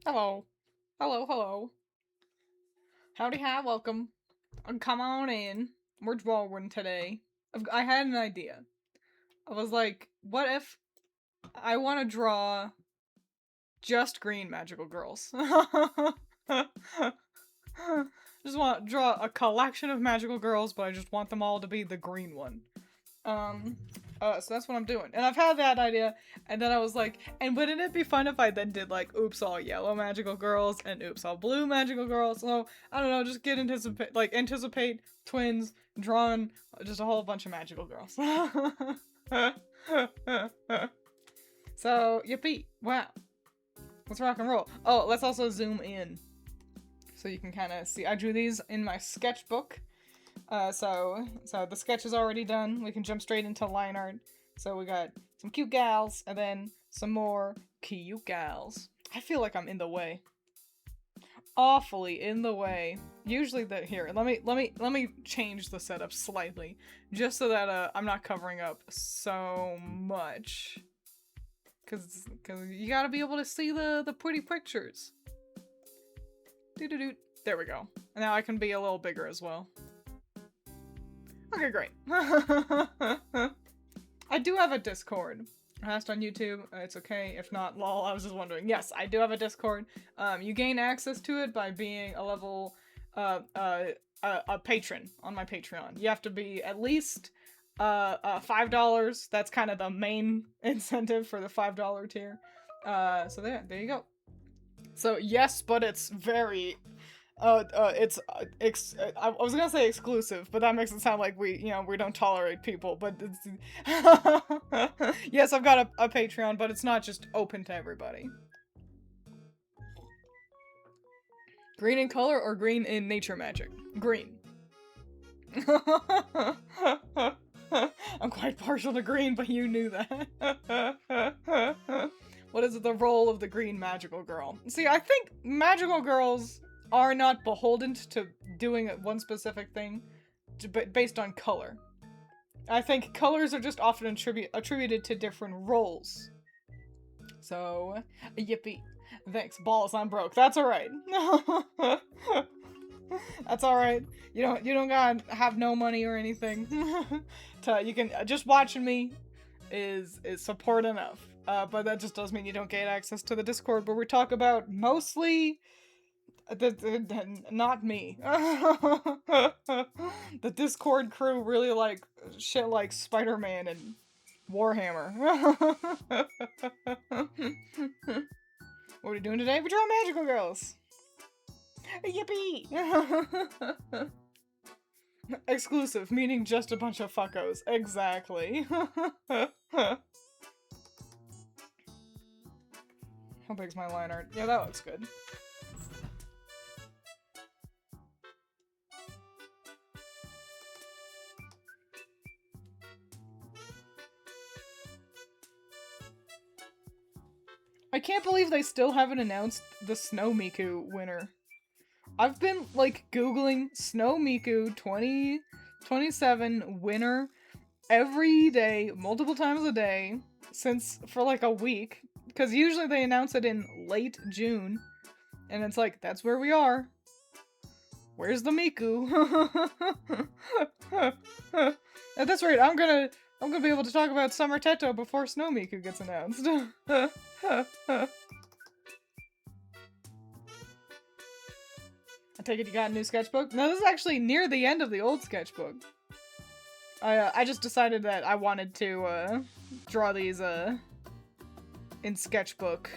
Hello. Hello, hello. Howdy, hi, welcome. Come on in. We're drawing today. I had an idea. I was like, what if I want to draw just green magical girls? Just want to draw a collection of magical girls, but I just want them all to be the green one. Um, so that's what I'm doing. And I've had that idea, and then I was like, and wouldn't it be fun if I then did like, oops, all yellow magical girls, and oops, all blue magical girls? So, I don't know, just anticipate twins, drawn, just a whole bunch of magical girls. So, yippee, wow. Let's rock and roll. Oh, let's also zoom in. So you can kind of see, I drew these in my sketchbook. So the sketch is already done. We can jump straight into line art. So we got some cute gals, and then some more cute gals. I feel like I'm in the way. Awfully in the way. Usually here, let me change the setup slightly. Just so that I'm not covering up so much. Cause you gotta be able to see the pretty pictures. Doo-doo-doo. There we go. Now I can be a little bigger as well. Okay, great. I do have a Discord. I asked on YouTube. It's okay. If not, lol, I was just wondering. Yes, I do have a Discord. You gain access to it by being a level, a patron on my Patreon. You have to be at least, $5. That's kind of the main incentive for the $5 tier. So there you go. So yes, but it's very I was gonna say exclusive, but that makes it sound like we don't tolerate people, but it's... Yes, I've got a Patreon, but it's not just open to everybody. Green in color or green in nature magic? Green. I'm quite partial to green, but you knew that. What is the role of the green magical girl? See, I think magical girls are not beholden to doing one specific thing based on color. I think colors are just often attributed to different roles. So, yippee. Thanks, balls, I'm broke. That's alright. That's alright. You don't gotta have no money or anything. You can just watching me is support enough. But that just does mean you don't get access to the Discord, where we talk about mostly not me. The Discord crew really like shit like Spider-Man and Warhammer. What are we doing today? We draw magical girls. Yippee! Exclusive, meaning just a bunch of fuckos. Exactly. How big's my line art? Yeah, that looks good. I can't believe they still haven't announced the Snow Miku winner. I've been, like, Googling Snow Miku 2027 winner every day, multiple times a day, for like a week. Because usually they announce it in late June. And it's like, that's where we are. Where's the Miku? At this rate, I'm gonna be able to talk about Summer Teto before Snow Miku gets announced. I take it you got a new sketchbook? No, this is actually near the end of the old sketchbook. I just decided that I wanted to, draw these, in sketchbook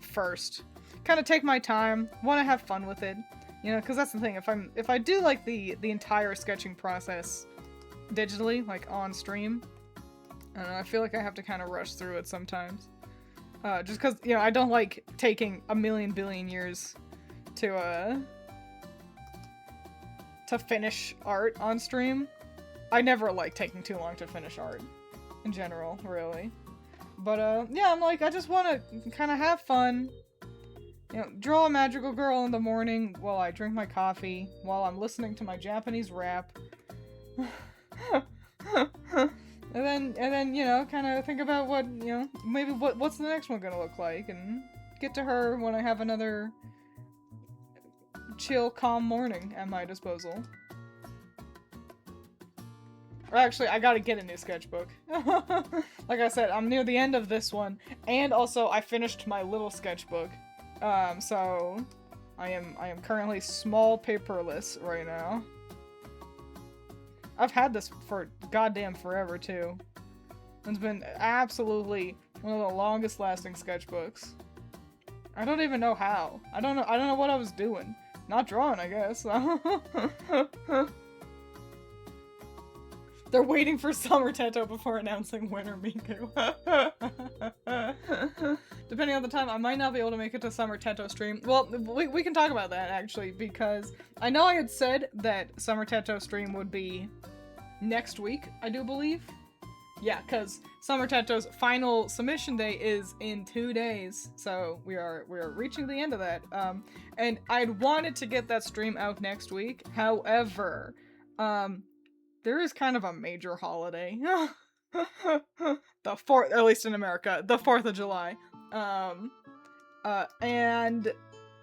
first. Kind of take my time, want to have fun with it. You know, because that's the thing, if I do, like, the entire sketching process digitally, like, on stream, I don't know, I feel like I have to kind of rush through it sometimes. Just because, you know, I don't like taking a million billion years to finish art on stream. I never like taking too long to finish art, in general, really. But, yeah, I'm like, I just want to kind of have fun. You know, draw a magical girl in the morning while I drink my coffee, while I'm listening to my Japanese rap. and then, you know, kind of think about what, you know, maybe what's the next one gonna look like, and get to her when I have another chill, calm morning at my disposal. Or actually, I gotta get a new sketchbook. Like I said, I'm near the end of this one, and also I finished my little sketchbook. So I am currently small paperless right now. I've had this for goddamn forever too. It's been absolutely one of the longest lasting sketchbooks. I don't even know how. I don't know what I was doing. Not drawing, I guess. They're waiting for Summer Teto before announcing Winter Miku. Depending on the time, I might not be able to make it to Summer Teto stream. Well, we can talk about that, actually, because I know I had said that Summer Teto stream would be next week, I do believe. Yeah, because Summer Teto's final submission day is in 2 days, so we are reaching the end of that. And I'd wanted to get that stream out next week. However, there is kind of a major holiday. The 4th, at least in America, the 4th of July. And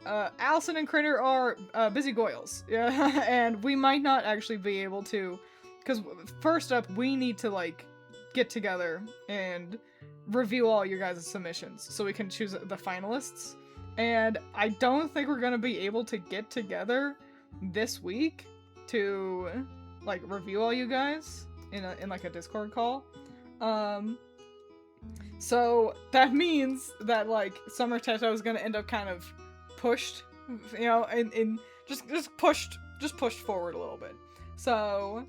Allison and Critter are busy goyles. Yeah, and we might not actually be able to, because first up, we need to, like, get together and review all your guys' submissions so we can choose the finalists. And I don't think we're gonna be able to get together this week to, like, review all you guys in like a Discord call. So that means that, like, Summer Teto is gonna end up kind of pushed, you know, in just pushed forward a little bit. So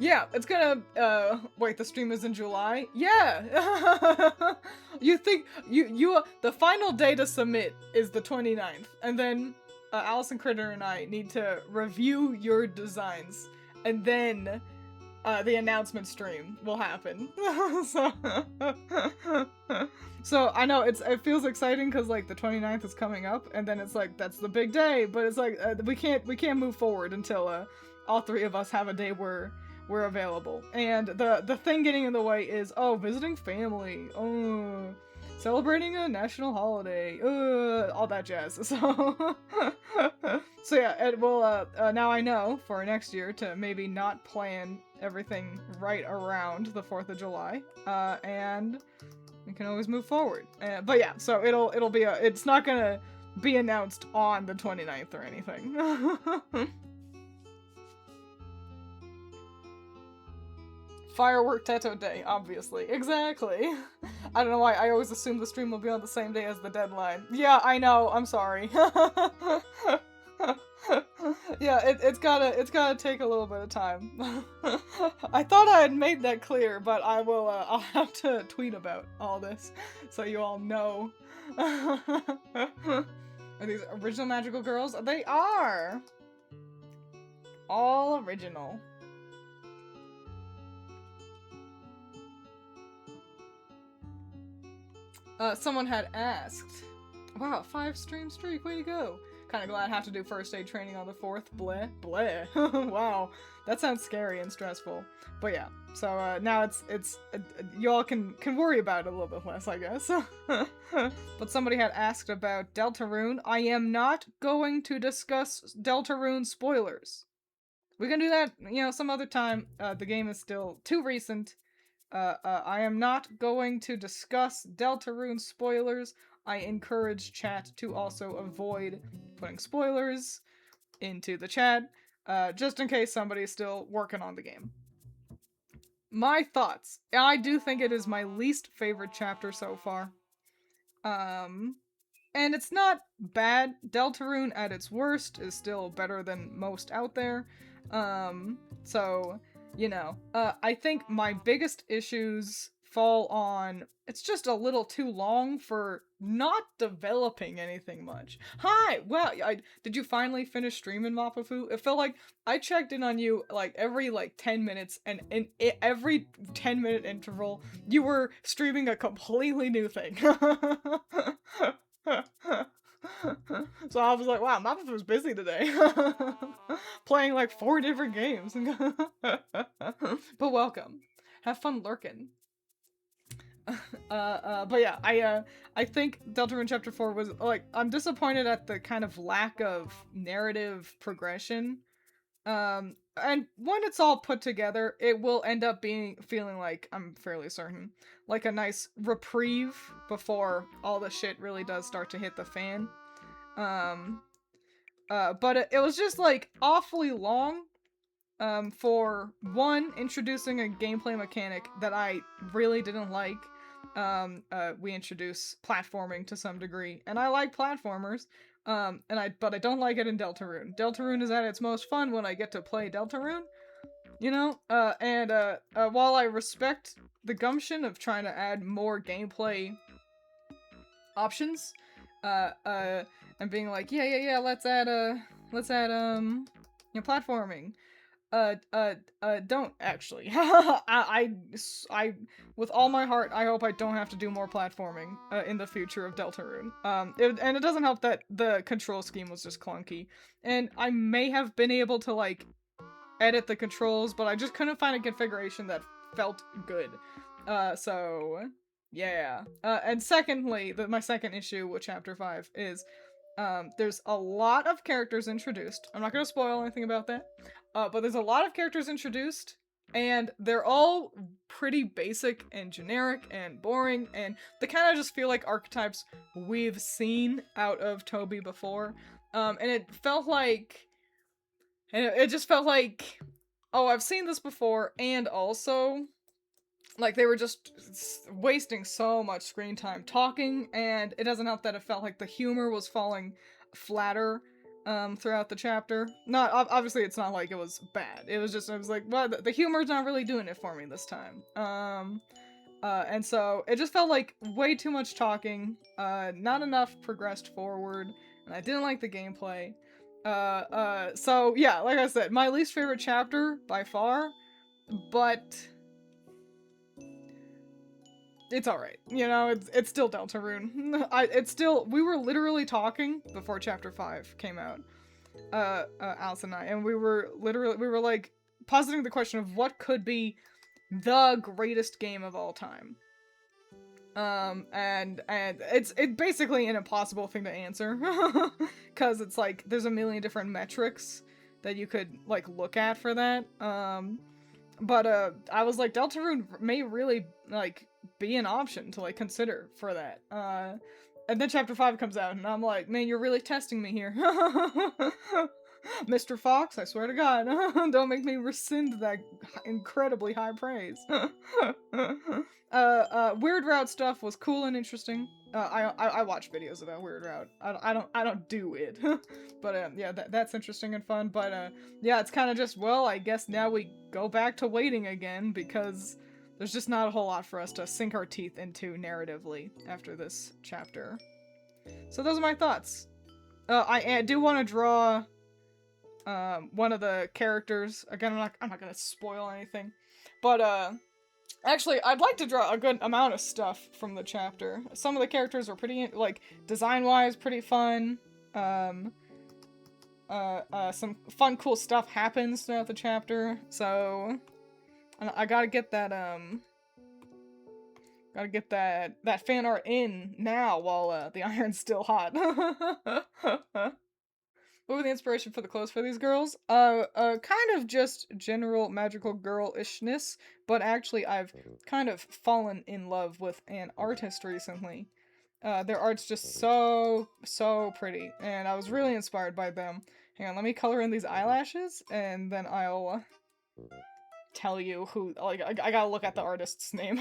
yeah, it's gonna, wait, the stream is in July? Yeah! You think, the final day to submit is the 29th, and then, Allison Critter and I need to review your designs, and then, the announcement stream will happen. So, I know, it feels exciting because, like, the 29th is coming up, and then it's like, that's the big day, but it's like, we can't move forward until, all three of us have a day where we're available. And the thing getting in the way is, oh, visiting family, oh, celebrating a national holiday, all that jazz. So, so yeah, it will, now I know for next year to maybe not plan everything right around the 4th of July, and we can always move forward. But yeah, so it'll be it's not gonna be announced on the 29th or anything. Firework Teto Day, obviously. Exactly. I don't know why, I always assume the stream will be on the same day as the deadline. Yeah, I know, I'm sorry. Yeah, it's gotta take a little bit of time. I thought I had made that clear, but I will, I'll have to tweet about all this, so you all know. Are these original magical girls? They are! All original. Someone had asked. Wow, 5 stream streak, way to go. Kinda glad I have to do first aid training on the 4th. Bleh. Bleh. Wow. That sounds scary and stressful. But yeah, so now it's y'all can worry about it a little bit less, I guess. But somebody had asked about Deltarune. I am not going to discuss Deltarune spoilers. We can do that, you know, some other time. The game is still too recent. I am not going to discuss Deltarune spoilers. I encourage chat to also avoid putting spoilers into the chat, just in case somebody's still working on the game. My thoughts. I do think it is my least favorite chapter so far. And it's not bad. Deltarune at its worst is still better than most out there. So, you know, I think my biggest issues fall on, it's just a little too long for not developing anything much. Hi! Wow, did you finally finish streaming, Mapafu? It felt like I checked in on you, like, every, 10 minutes, and in every 10-minute interval, you were streaming a completely new thing. So I was like, wow, Mapafu's busy today. Playing, 4 different games. But welcome. Have fun lurking. But yeah, I think Deltarune Chapter 4 was, like, I'm disappointed at the kind of lack of narrative progression. And when it's all put together, it will end up feeling like, I'm fairly certain, like a nice reprieve before all the shit really does start to hit the fan. Um, but it was just, like, awfully long. For one, introducing a gameplay mechanic that I really didn't like. We introduce platforming to some degree, and I like platformers. But I don't like it in Deltarune. Deltarune is at its most fun when I get to play Deltarune, you know? While I respect the gumption of trying to add more gameplay options, and being like, yeah, let's add, platforming. Don't actually. With all my heart, I hope I don't have to do more platforming in the future of Deltarune. And it doesn't help that the control scheme was just clunky, and I may have been able to, like, edit the controls, but I just couldn't find a configuration that felt good. So yeah. And secondly, my second issue with Chapter 5 is there's a lot of characters introduced. I'm not going to spoil anything about that. But there's a lot of characters introduced, and they're all pretty basic and generic and boring, and they kind of just feel like archetypes we've seen out of Toby before. And it just felt like, oh, I've seen this before, and also, like, they were just wasting so much screen time talking, and it doesn't help that it felt like the humor was falling flatter throughout the chapter. Not obviously, it's not like it was bad. It was just, I was like, well, the humor's not really doing it for me this time. And so it just felt like way too much talking, not enough progressed forward, and I didn't like the gameplay. So yeah, like I said, my least favorite chapter by far, but it's alright. You know, it's still Deltarune. We were literally talking before Chapter 5 came out, Alice and I, and we were like, positing the question of what could be the greatest game of all time. And it's basically an impossible thing to answer, because it's like, there's a million different metrics that you could, like, look at for that. But I was like, Deltarune may really, like, be an option to, like, consider for that. And then Chapter 5 comes out, and I'm like, man, you're really testing me here. Mr. Fox, I swear to God, don't make me rescind that incredibly high praise. Weird Route stuff was cool and interesting. I watch videos about Weird Route. I don't do it. But yeah, that's interesting and fun. But yeah, it's kind of just, well, I guess now we go back to waiting again, because there's just not a whole lot for us to sink our teeth into narratively after this chapter. So those are my thoughts. I do want to draw one of the characters. Again, I'm not gonna spoil anything, but actually, I'd like to draw a good amount of stuff from the chapter. Some of the characters are pretty, like, design-wise, pretty fun. Some fun, cool stuff happens throughout the chapter, so I gotta get that, that fan art in now while, the iron's still hot. What were the inspiration for the clothes for these girls? Kind of just general magical girl-ishness, but actually I've kind of fallen in love with an artist recently. Their art's just so pretty, and I was really inspired by them. Hang on, let me color in these eyelashes, and then I'll tell you who, like, I gotta look at the artist's name.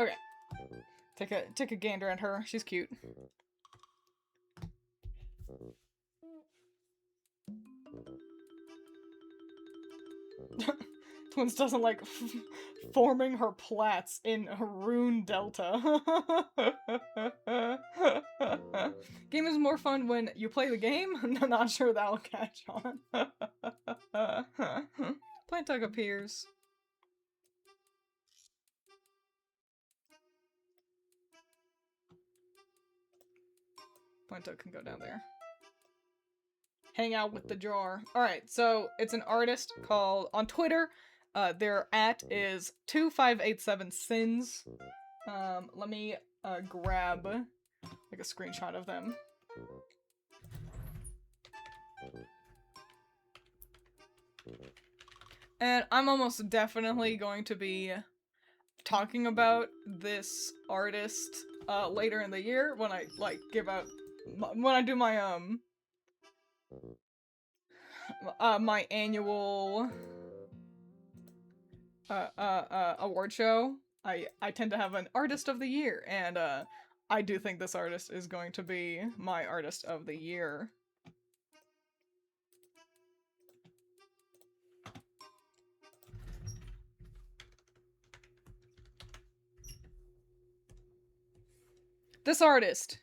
Okay. Take a gander at her. She's cute. Twiins doesn't like forming her plats in Rune Delta. Game is more fun when you play the game? I'm not sure that'll catch on. Plantuck appears. Plantuck can go down there. Hang out with the jar. Alright, so it's an artist called, on Twitter, Their @ is 2587sins. Let me grab like a screenshot of them. And I'm almost definitely going to be talking about this artist later in the year when I like give out when I do my my annual award show. I tend to have an artist of the year, and I do think this artist is going to be my artist of the year. This artist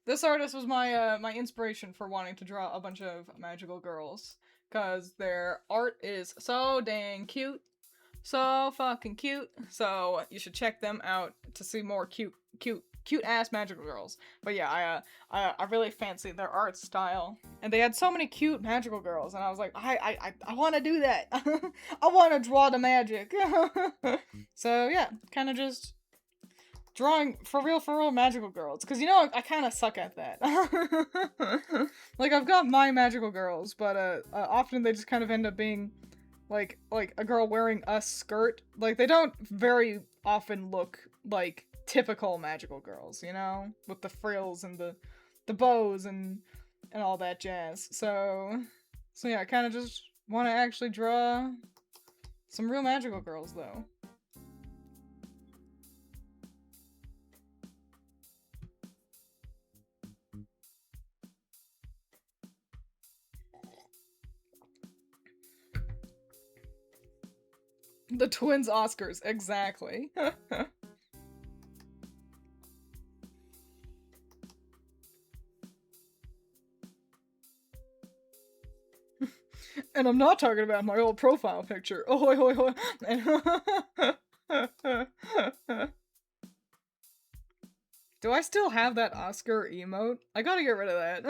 was my my inspiration for wanting to draw a bunch of magical girls, cause their art is so dang cute, so fucking cute. So you should check them out to see more cute ass magical girls. But yeah, I really fancy their art style, and they had so many cute magical girls, and I was like, I want to do that. I want to draw the magic. So yeah, kind of just drawing for real magical girls, because you know I kind of suck at that. Like I've got my magical girls, but often they just kind of end up being like a girl wearing a skirt. Like they don't very often look like typical magical girls, you know, with the frills and the bows and all that jazz. So yeah, I kind of just want to actually draw some real magical girls though. The Twiins Oscars, exactly. And I'm not talking about my old profile picture. Oh, hoi, hoi, hoi. Do I still have that Oscar emote? I gotta get rid of that.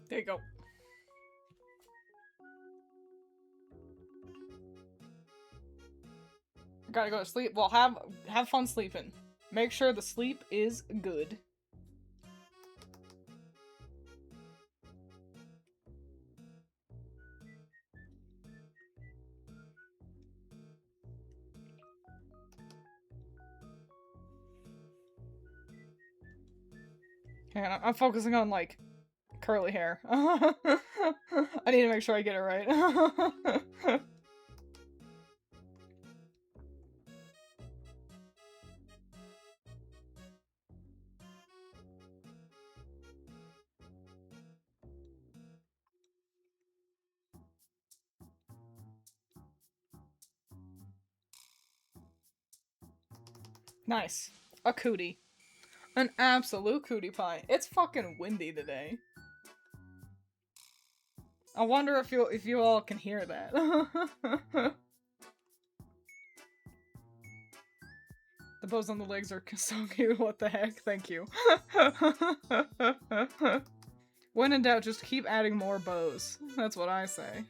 There you go. Gotta go to sleep. Well, have fun sleeping. Make sure the sleep is good. Okay, I'm focusing on like curly hair. I need to make sure I get it right. Nice. A cootie. An absolute cootie pie. It's fucking windy today. I wonder if you all can hear that. The bows on the legs are so cute. What the heck? Thank you. When in doubt, just keep adding more bows. That's what I say.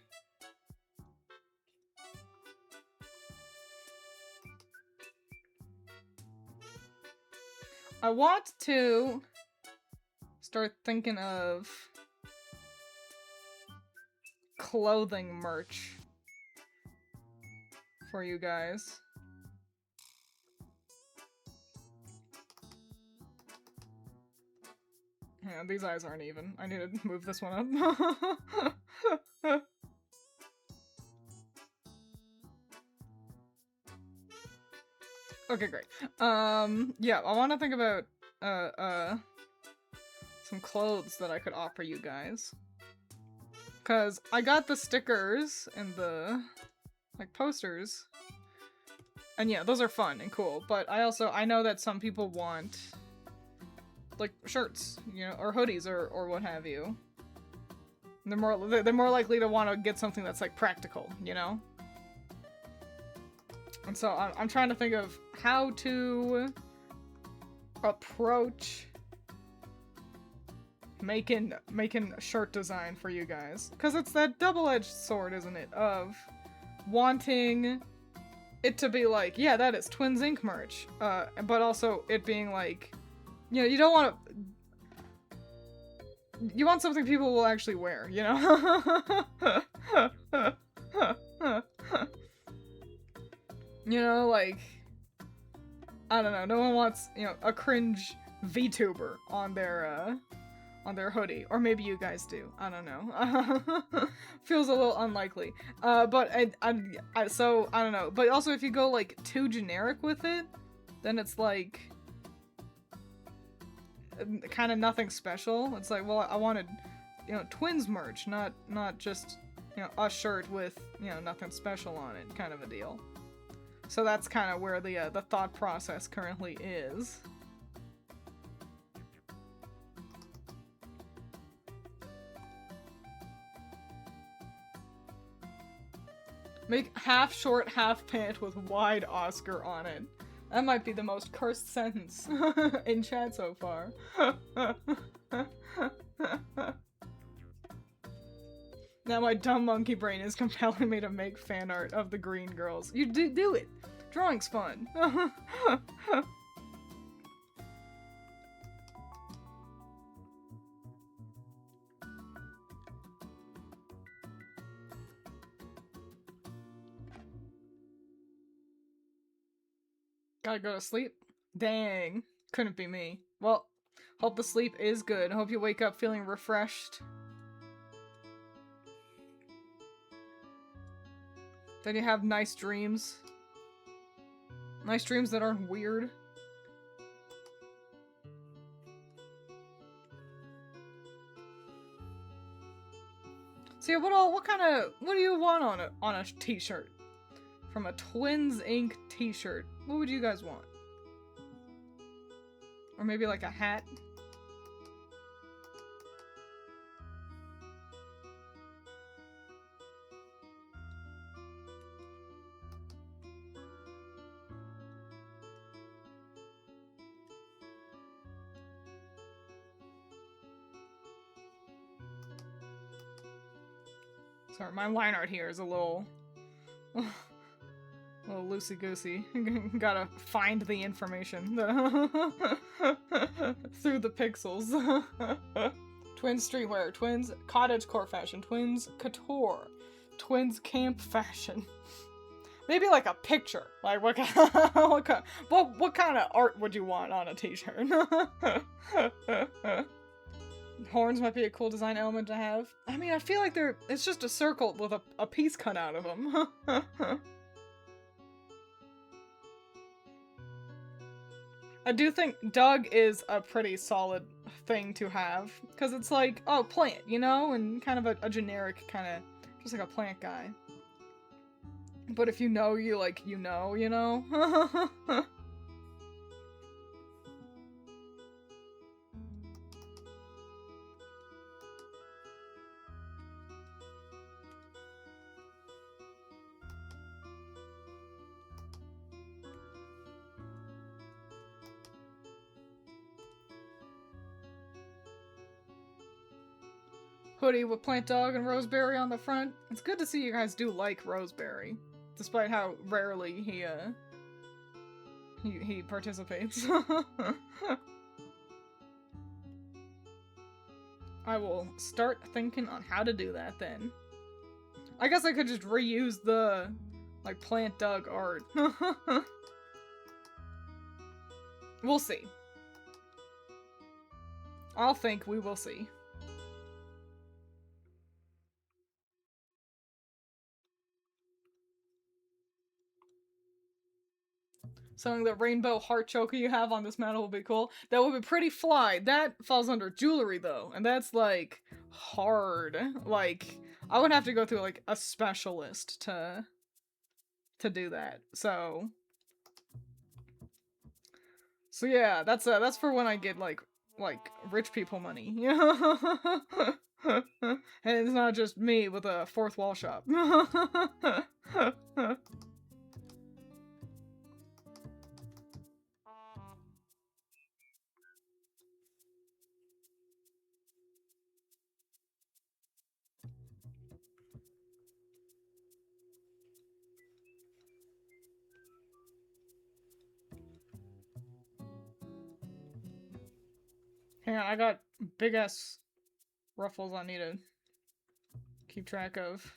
I want to start thinking of clothing merch for you guys. Yeah, these eyes aren't even. I need to move this one up. Okay, great. Yeah, I want to think about, some clothes that I could offer you guys. Cause I got the stickers and the, like, posters. And yeah, those are fun and cool, but I know that some people want, like, shirts, you know, or hoodies or what have you. They're more likely to want to get something that's like practical, you know? And so I'm trying to think of how to approach making shirt design for you guys, because it's that double-edged sword, isn't it, of wanting it to be like, yeah, that is Twiins Inc. merch, but also it being like, you know, you don't want to, you want something people will actually wear, you know? You know, like, I don't know, no one wants, you know, a cringe VTuber on their hoodie. Or maybe you guys do. I don't know. Feels a little unlikely. But so, I don't know. But also, if you go, like, too generic with it, then it's, like, kind of nothing special. It's like, well, I wanted, you know, Twiins merch, not just, you know, a shirt with, you know, nothing special on it, kind of a deal. So that's kind of where the thought process currently is. Make half short, half pant with wide Oscar on it. That might be the most cursed sentence in chat so far. Now my dumb monkey brain is compelling me to make fan art of the green girls. You do it! Drawing's fun. Gotta go to sleep? Dang. Couldn't be me. Well, hope the sleep is good. Hope you wake up feeling refreshed. Then you have nice dreams. Nice dreams that aren't weird. So yeah, what do you want on a t-shirt? From a Twiins Inc. t-shirt. What would you guys want? Or maybe like a hat? Sorry, my line art here is a little loosey-goosey. Gotta find the information through the pixels. Twiins streetwear, Twiins cottagecore fashion, Twiins couture, Twiins camp fashion. Maybe like a picture. Like what kind of art would you want on a t-shirt? Horns might be a cool design element to have. I mean, I feel like it's just a circle with a piece cut out of them. I do think Doug is a pretty solid thing to have, because it's like, oh, plant, you know? And kind of a generic kind of, just like a plant guy. But if you know, you know, you know? Hoodie with plant dog and roseberry on the front. It's good to see you guys do like roseberry, despite how rarely he participates. I will start thinking on how to do that then. I guess I could just reuse the like plant dog art. We'll see. I'll think, we will see. Something that rainbow heart choker you have on this medal will be cool. That would be pretty fly. That falls under jewelry though, and that's like hard. Like I would have to go through like a specialist to do that. So yeah, that's for when I get like rich people money. And it's not just me with a fourth wall shop. Hang on, I got big ass ruffles I need to keep track of.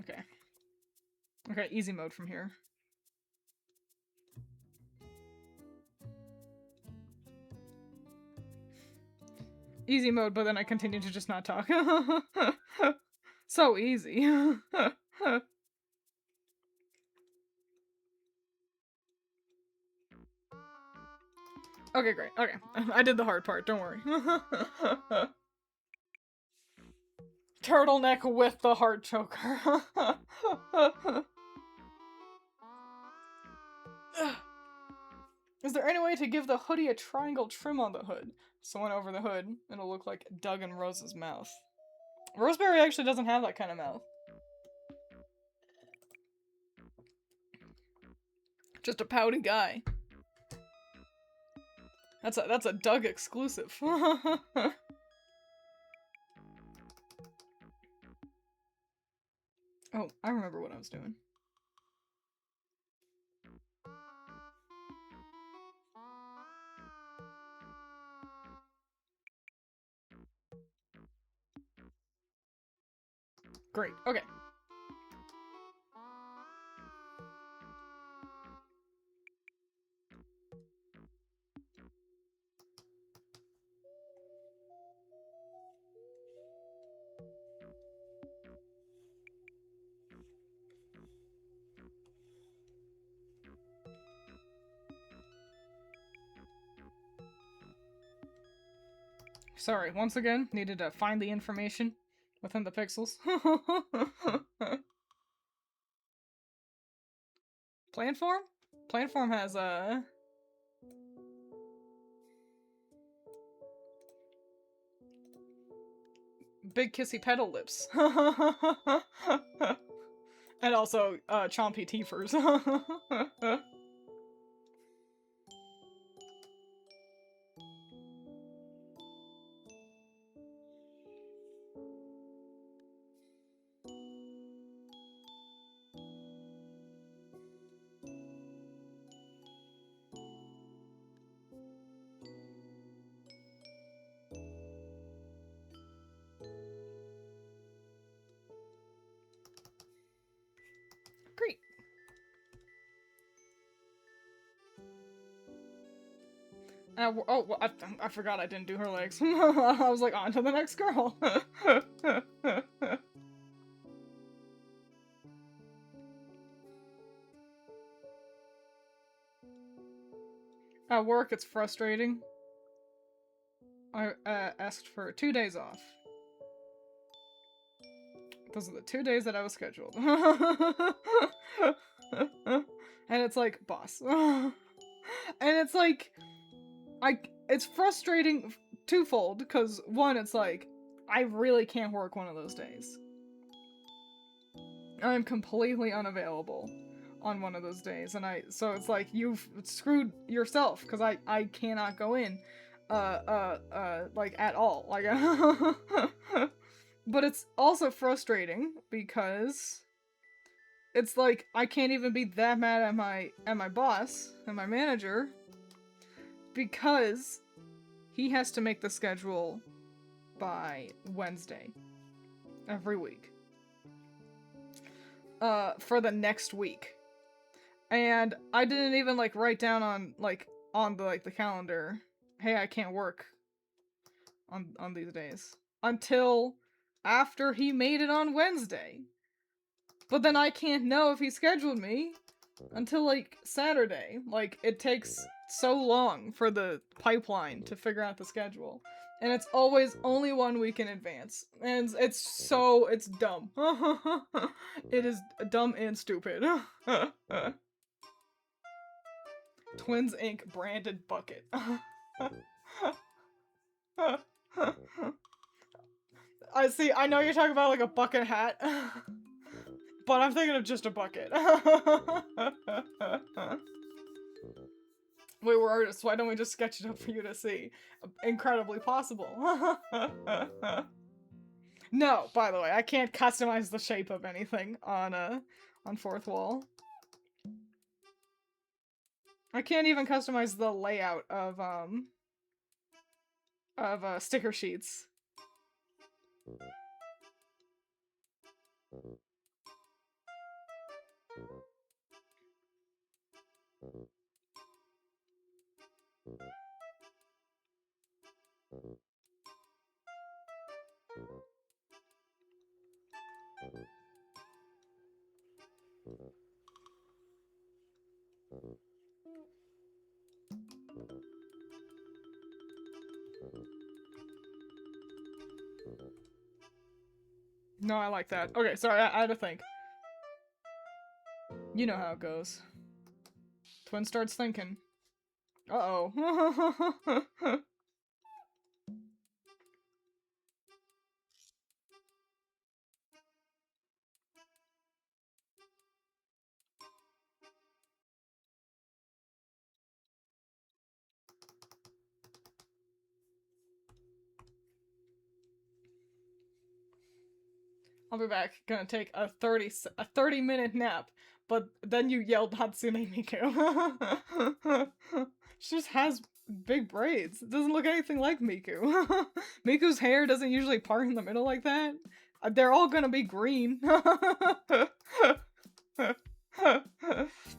Okay. Okay, easy mode from here. Easy mode, but then I continue to just not talk. So easy. Okay, great. Okay. I did the hard part, don't worry. Turtleneck with the heart choker. Is there any way to give the hoodie a triangle trim on the hood? So when over the hood, it'll look like Doug and Rose's mouth. Roseberry actually doesn't have that kind of mouth. Just a pouty guy. That's a Doug exclusive. Oh, I remember what I was doing. Great, okay. Sorry, once again, needed to find the information within the pixels. Planform? Planform has, big kissy petal lips. And also, chompy teethers. Great. Oh, well, I forgot I didn't do her legs. I was like, on to the next girl. At work, it's frustrating. I asked for 2 days off. Those are the 2 days that I was scheduled. And it's like, boss. And it's like, it's frustrating twofold, because one, it's like, I really can't work one of those days. I'm completely unavailable on one of those days, and so it's like, you've screwed yourself, because I cannot go in, like, at all. Like, but it's also frustrating, because it's like, I can't even be that mad at my boss, and my manager, because he has to make the schedule by Wednesday every week. For the next week. And I didn't even, like, write down on the calendar, hey, I can't work on these days. Until after he made it on Wednesday. But then I can't know if he scheduled me until, like, Saturday. Like, it takes so long for the pipeline to figure out the schedule. And it's always only 1 week in advance. And it's dumb. It is dumb and stupid. Twiins Inc. branded bucket. I see, I know you're talking about like a bucket hat, but I'm thinking of just a bucket. We were artists, why don't we just sketch it up for you to see? Incredibly possible. No, by the way, I can't customize the shape of anything on fourth wall. I can't even customize the layout of sticker sheets. No, I like that. Okay, sorry, I had to think. You know how it goes. Twin starts thinking. Uh-oh. I'll be back. Gonna take a 30-minute nap. But then you yelled Hatsune Miku. She just has big braids. It doesn't look anything like Miku. Miku's hair doesn't usually part in the middle like that. They're all gonna be green.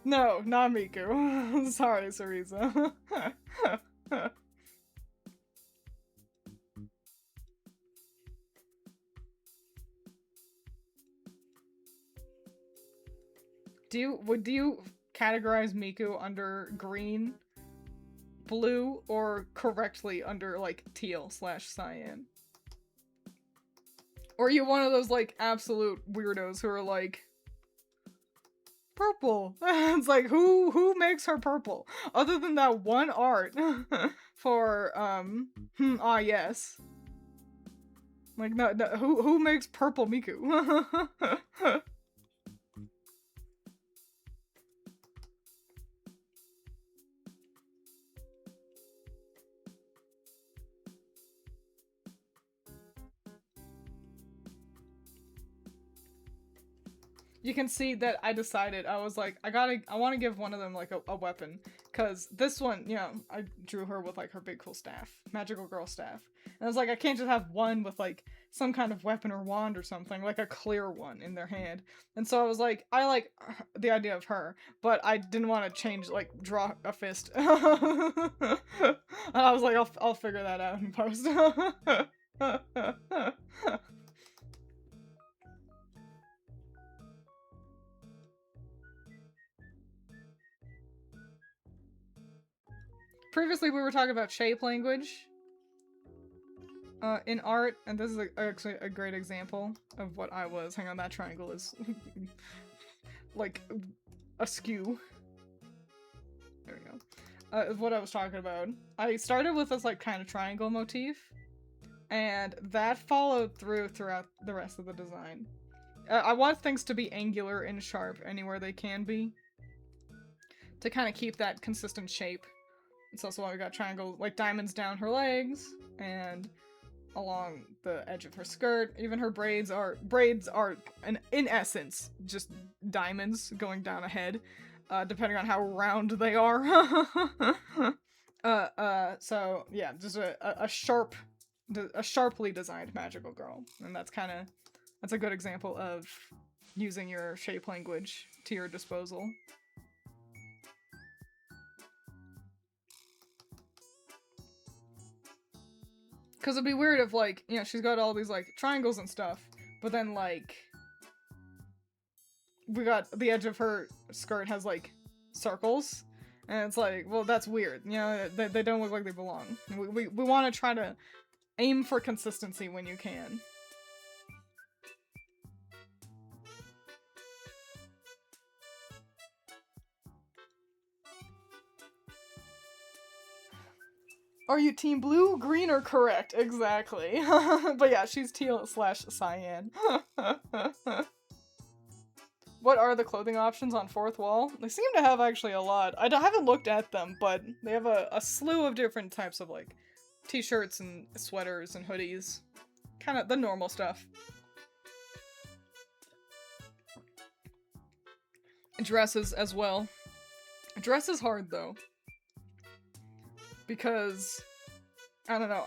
No, not Miku. Sorry, Cereza. Would you categorize Miku under green, blue, or correctly under like teal/cyan? Or are you one of those like absolute weirdos who are like purple? It's like who makes her purple? Other than that one art for yes. Like no who makes purple Miku? You can see that I decided, I was like, I want to give one of them like a weapon, because this one, you know, I drew her with like her big cool staff, magical girl staff, and I was like, I can't just have one with like some kind of weapon or wand or something, like a clear one in their hand, and so I was like, I like the idea of her, but I didn't want to change, like, draw a fist. And I was like, I'll figure that out in post. Previously, we were talking about shape language in art, and this is actually a great example of what I was. Hang on, that triangle is like askew. There we go. What I was talking about. I started with this like kind of triangle motif, and that followed throughout the rest of the design. I want things to be angular and sharp anywhere they can be, to kind of keep that consistent shape. It's also why we got triangles, like diamonds down her legs, and along the edge of her skirt. Even her braids are in essence, just diamonds going down ahead, depending on how round they are. So yeah, just a sharply designed magical girl. And that's a good example of using your shape language to your disposal. Because it'd be weird if, like, you know, she's got all these, like, triangles and stuff, but then, like, we got the edge of her skirt has, like, circles, and it's like, well, that's weird, you know, they don't look like they belong. We want to try to aim for consistency when you can. Are you team blue, green, or correct? Exactly. But yeah, she's teal / cyan. What are the clothing options on Fourth Wall? They seem to have actually a lot. I haven't looked at them, but they have a slew of different types of, like, t-shirts and sweaters and hoodies. Kind of the normal stuff. Dresses as well. Dress is hard, though. Because, I don't know,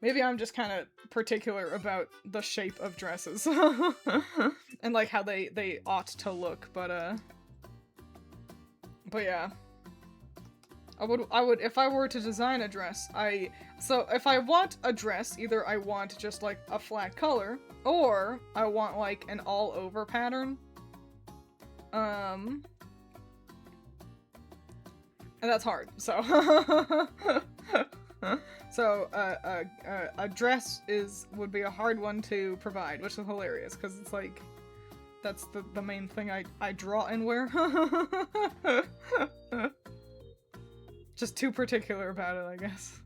maybe I'm just kind of particular about the shape of dresses. And, like, how they ought to look, but yeah. I would, if I were to design a dress, so if I want a dress, either I want just, like, a flat color, or I want, like, an all-over pattern. And that's hard, so. So, a dress would be a hard one to provide, which is hilarious, because it's like, that's the main thing I draw and wear. Just too particular about it, I guess.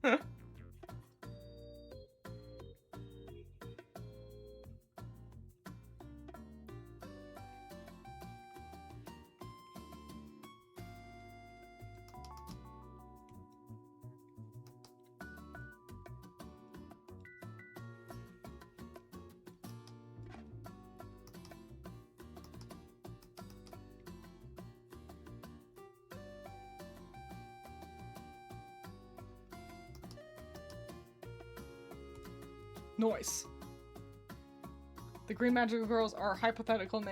Noise. The Green Magical Girls are hypothetically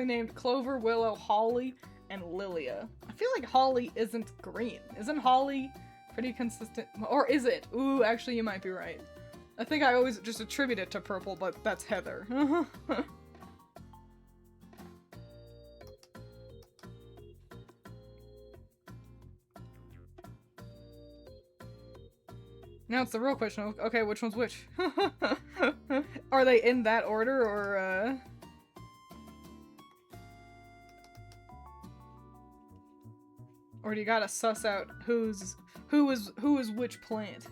named Clover, Willow, Holly, and Lilia. I feel like Holly isn't green. Isn't Holly pretty consistent? Or is it? Ooh, actually you might be right. I think I always just attribute it to purple, but that's Heather. Now it's the real question of, okay, which one's which? Are they in that order, or, or do you gotta suss out who is which plant?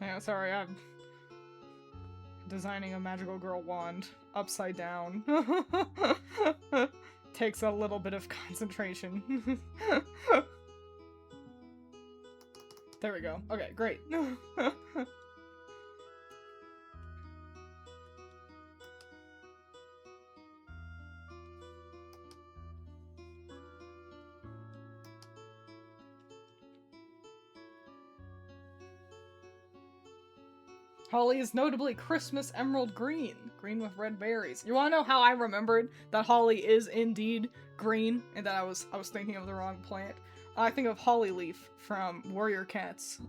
Yeah, sorry, I'm designing a magical girl wand upside down. Takes a little bit of concentration. There we go. Okay, great. Holly is notably Christmas emerald green. Green with red berries. You wanna know how I remembered that Holly is indeed green and that I was thinking of the wrong plant? I think of Holly Leaf from Warrior Cats.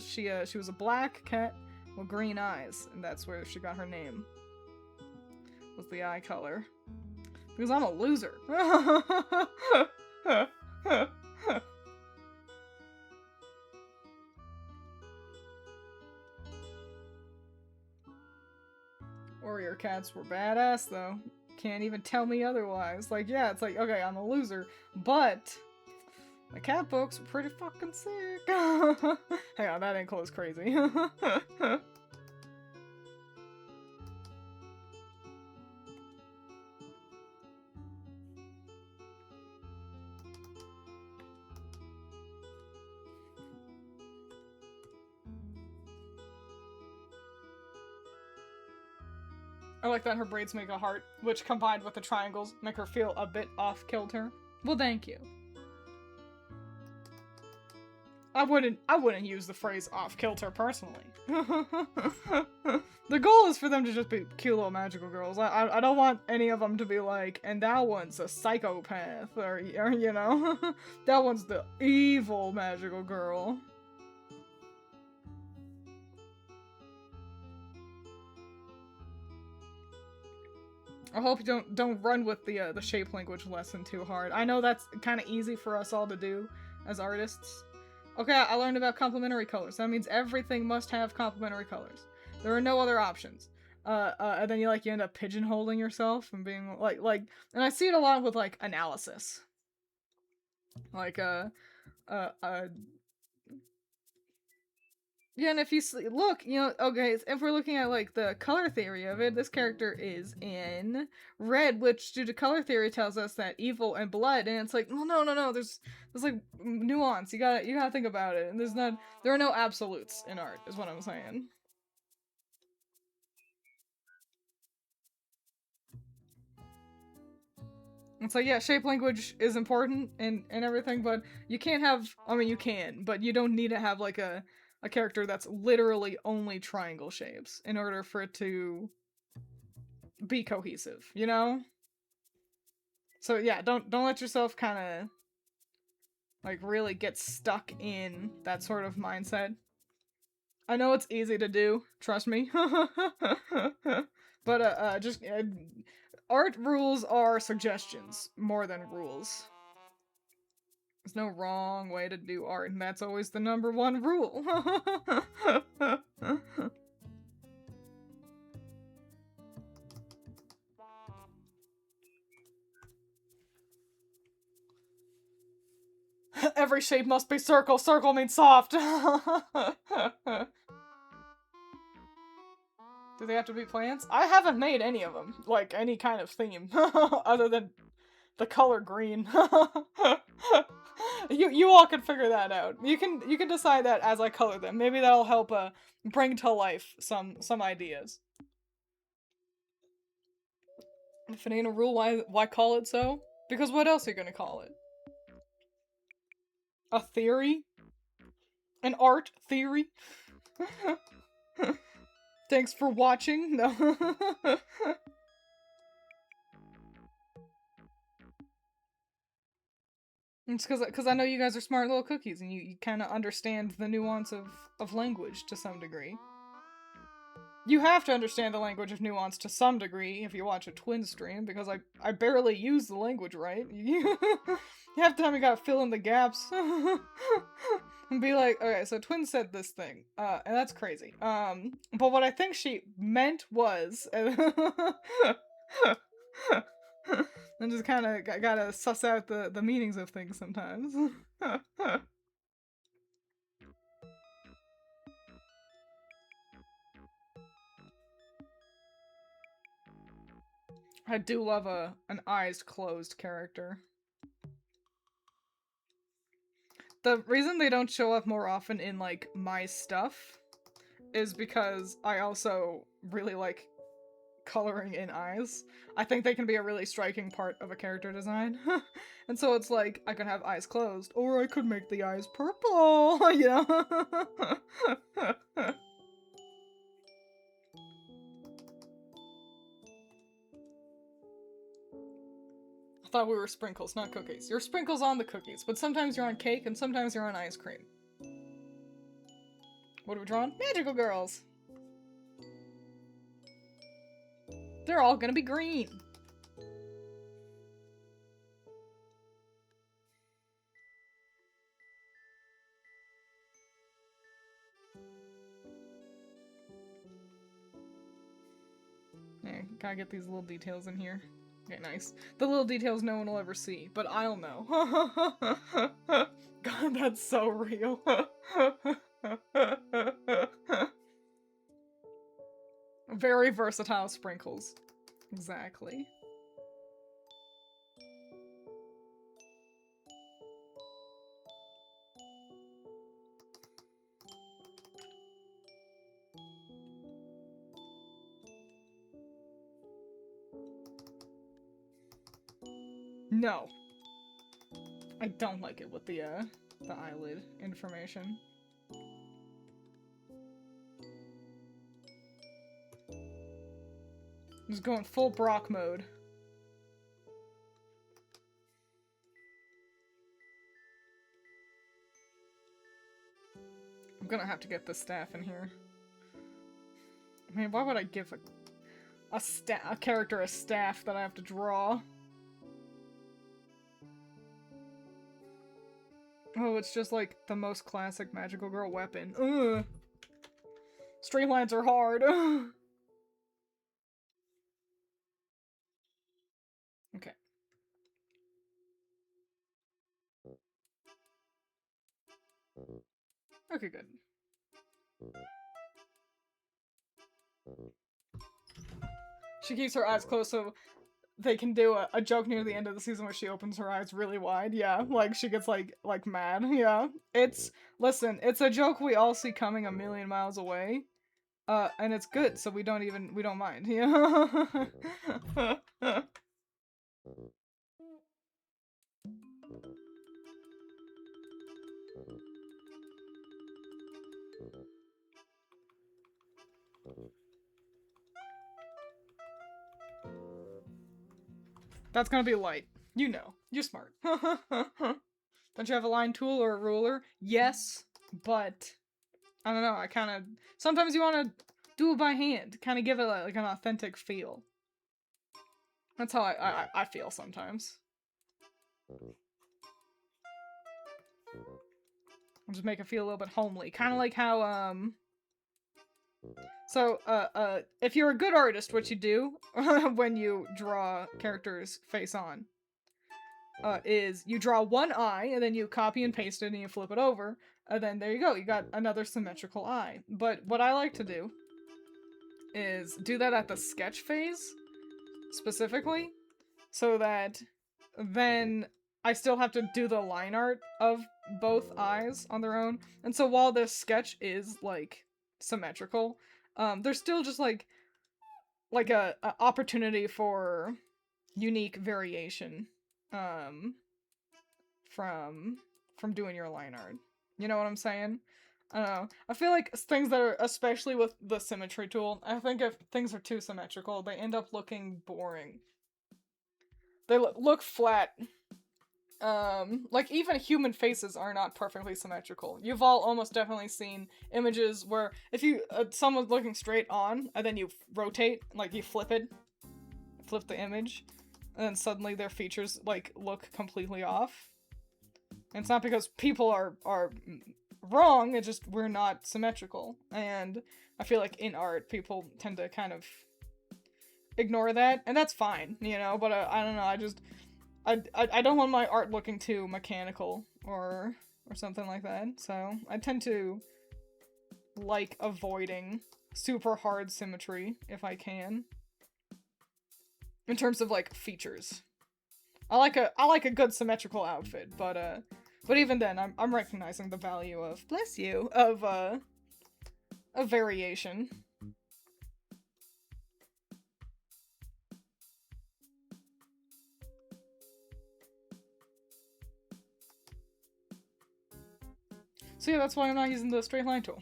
She was a black cat with green eyes, and that's where she got her name. Was the eye color. Because I'm a loser. Warrior Cats were badass, though. Can't even tell me otherwise. Like, yeah, it's like, okay, I'm a loser, but the cat books were pretty fucking sick. Hang on, that ain't close crazy. I like that her braids make a heart, which combined with the triangles make her feel a bit off-kilter. Well, thank you. I wouldn't use the phrase off-kilter personally. The goal is for them to just be cute little magical girls. I don't want any of them to be like, and that one's a psychopath, or you know, that one's the evil magical girl. I hope you don't run with the shape language lesson too hard. I know that's kind of easy for us all to do as artists. Okay, I learned about complementary colors. That means everything must have complementary colors. There are no other options. And then you end up pigeonholing yourself and being and I see it a lot with like analysis. Like yeah, and if you look, okay, if we're looking at like the color theory of it, this character is in red, which due to color theory tells us that evil and blood, and it's like, well, no, there's like nuance. You gotta think about it, and there are no absolutes in art, is what I'm saying. It's like, yeah, shape language is important and everything, but you can't have, I mean, you can, but you don't need to have like a character that's literally only triangle shapes in order for it to be cohesive, you know? So yeah, don't let yourself kind of like really get stuck in that sort of mindset. I know it's easy to do, trust me. But just art rules are suggestions more than rules. There's no wrong way to do art, and that's always the number one rule. Every shape must be circle. Circle means soft. Do they have to be plants? I haven't made any of them, like any kind of theme, other than the color green. You all can figure that out. You can decide that as I color them. Maybe that'll help bring to life some ideas. If it ain't a rule, why call it so? Because what else are you gonna call it? A theory? An art theory? Thanks for watching. No. It's because I know you guys are smart little cookies and you kind of understand the nuance of language to some degree. You have to understand the language of nuance to some degree if you watch a Twiins stream, because I barely use the language right. Half the time you gotta fill in the gaps. And be like, okay, so Twiins said this thing, and that's crazy. But what I think she meant was... and just kind of gotta suss out the meanings of things sometimes. I do love an eyes closed character. The reason they don't show up more often in like my stuff is because I also really like coloring in eyes. I think they can be a really striking part of a character design. And so it's like, I could have eyes closed, or I could make the eyes purple, you know? I thought we were sprinkles, not cookies. You're sprinkles on the cookies, but sometimes you're on cake and sometimes you're on ice cream. What are we drawing? Magical girls! They're all gonna be green! Yeah, gotta get these little details in here. Okay, nice. The little details no one will ever see, but I'll know. God, that's so real. Very versatile sprinkles. Exactly. No. I don't like it with the eyelid information. Just going full Brock mode. I'm gonna have to get the staff in here. I mean, why would I give a... a character, a staff that I have to draw. Oh, it's just like the most classic magical girl weapon. Ugh. Straight lines are hard. Okay. Okay, good. She keeps her eyes closed so they can do a joke near the end of the season where she opens her eyes really wide. Yeah, like she gets like mad. Yeah, listen, it's a joke we all see coming a million miles away, and it's good, so we don't mind. Yeah. That's gonna be light. You know, you're smart. Don't you have a line tool or a ruler? Yes, but I don't know. I kind of sometimes you want to do it by hand, kind of give it like an authentic feel. That's how I feel sometimes. I'll just make it feel a little bit homely, kind of like how So, if you're a good artist, what you do when you draw characters face on, is you draw one eye, and then you copy and paste it, and you flip it over, and then there you go, you got another symmetrical eye. But what I like to do is do that at the sketch phase, specifically, so that then I still have to do the line art of both eyes on their own. And so while the sketch is, like, symmetrical, there's still just, like a opportunity for unique variation, from doing your line art. You know what I'm saying? I don't know. I feel like things that are, especially with the symmetry tool, I think if things are too symmetrical, they end up looking boring. They look flat. Like even human faces are not perfectly symmetrical. You've all almost definitely seen images where if you someone's looking straight on and then you rotate, like you flip the image, and then suddenly their features like look completely off. And it's not because people are wrong, it's just we're not symmetrical. And I feel like in art people tend to kind of ignore that, and that's fine, you know, but I don't know, I don't want my art looking too mechanical or something like that, so I tend to like avoiding super hard symmetry if I can. In terms of like features. I like a good symmetrical outfit, but even then I'm recognizing the value of bless you of variation. So yeah, that's why I'm not using the straight line tool.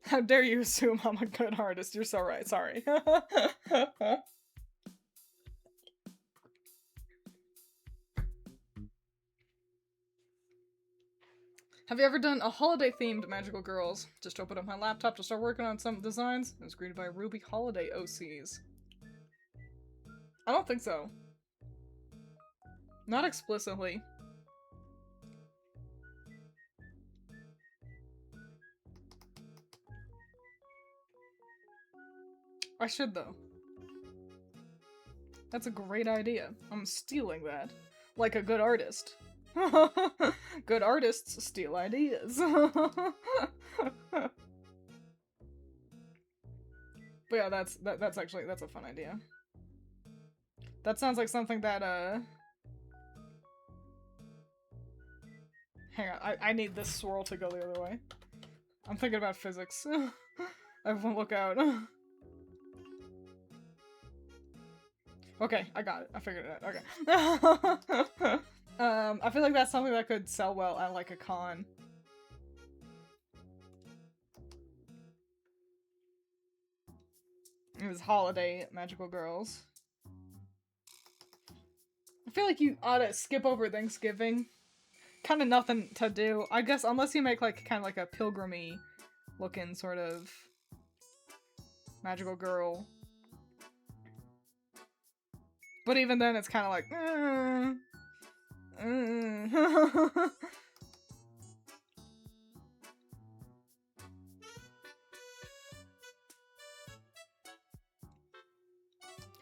How dare you assume I'm a good artist? You're so right, sorry. Have you ever done a holiday-themed Magical Girls? Just opened up my laptop to start working on some designs. I was greeted by Ruby Holiday OCs. I don't think so. Not explicitly. I should, though. That's a great idea. I'm stealing that. Like a good artist. Good artists steal ideas. But yeah, that's a fun idea. That sounds like something that, hang on, I need this swirl to go the other way. I'm thinking about physics. Everyone look out. Okay, I got it. I figured it out. Okay. I feel like that's something that could sell well at, like, a con. It was holiday Magical Girls. I feel like you ought to skip over Thanksgiving. kind of nothing to do. I guess unless you make like kind of like a pilgrimy looking sort of magical girl. But even then, it's kind of like,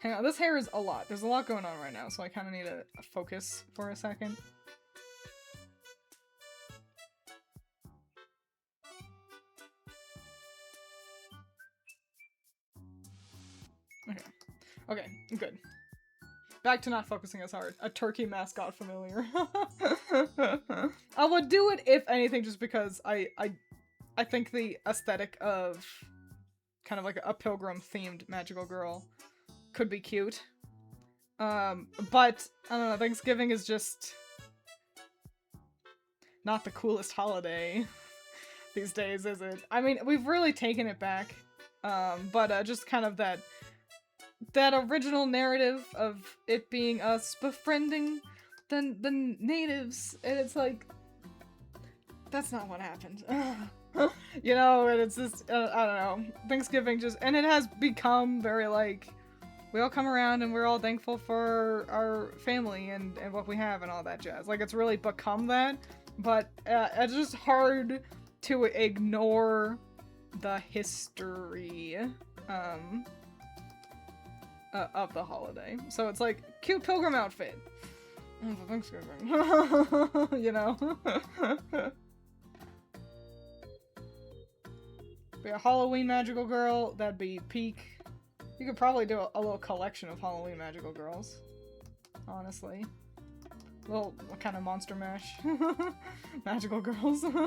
Hang on, this hair is a lot. There's a lot going on right now, so I kind of need to focus for a second. Okay. Okay, good. Back to not focusing as hard. A turkey mascot familiar. I would do it if anything just because I think the aesthetic of kind of like a pilgrim themed magical girl could be cute. But I don't know, Thanksgiving is just not the coolest holiday these days, is it? I mean, we've really taken it back. But just kind of that original narrative of it being us befriending the natives, and it's like, that's not what happened. You know, and it's just, I don't know, Thanksgiving just, and it has become very like, we all come around and we're all thankful for our family and what we have and all that jazz. Like, it's really become that, but it's just hard to ignore the history of the holiday. So it's like, cute pilgrim outfit. For Thanksgiving. You know? Be a Halloween magical girl, that'd be peak. You could probably do a little collection of Halloween magical girls. Honestly. Little kind of monster mash. Magical girls. I'm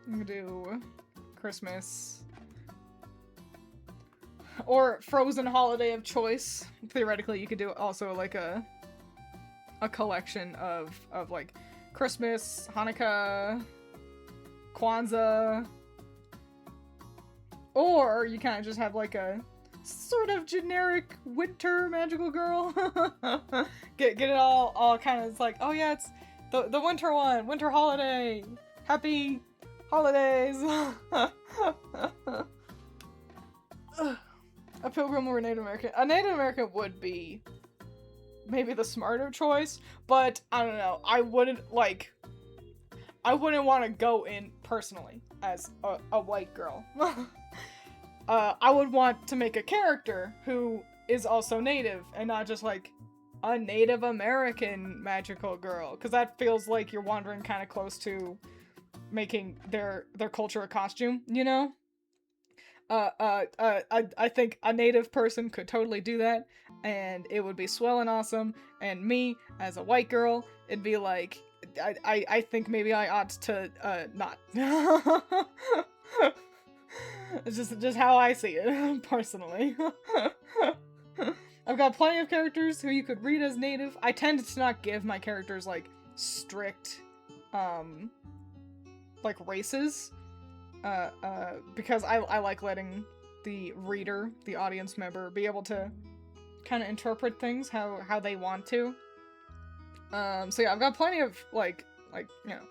gonna do Christmas. Or Frozen holiday of choice. Theoretically, you could do also like a collection of like Christmas, Hanukkah, Kwanzaa, or you kind of just have like a sort of generic winter magical girl. get it all kind of, it's like, oh yeah, it's the winter one, winter holiday, happy holidays. A pilgrim or a Native American. A Native American would be maybe the smarter choice, but I don't know. I wouldn't want to go in personally as a white girl. I would want to make a character who is also Native and not just like a Native American magical girl, because that feels like you're wandering kind of close to making their culture a costume, you know? I think a Native person could totally do that, and it would be swell and awesome, and me, as a white girl, it'd be like, I think maybe I ought to, not. It's just how I see it, personally. I've got plenty of characters who you could read as Native. I tend to not give my characters, like, strict, like, races. Because I like letting the reader, the audience member, be able to kind of interpret things how they want to. So yeah, I've got plenty of, like, you know,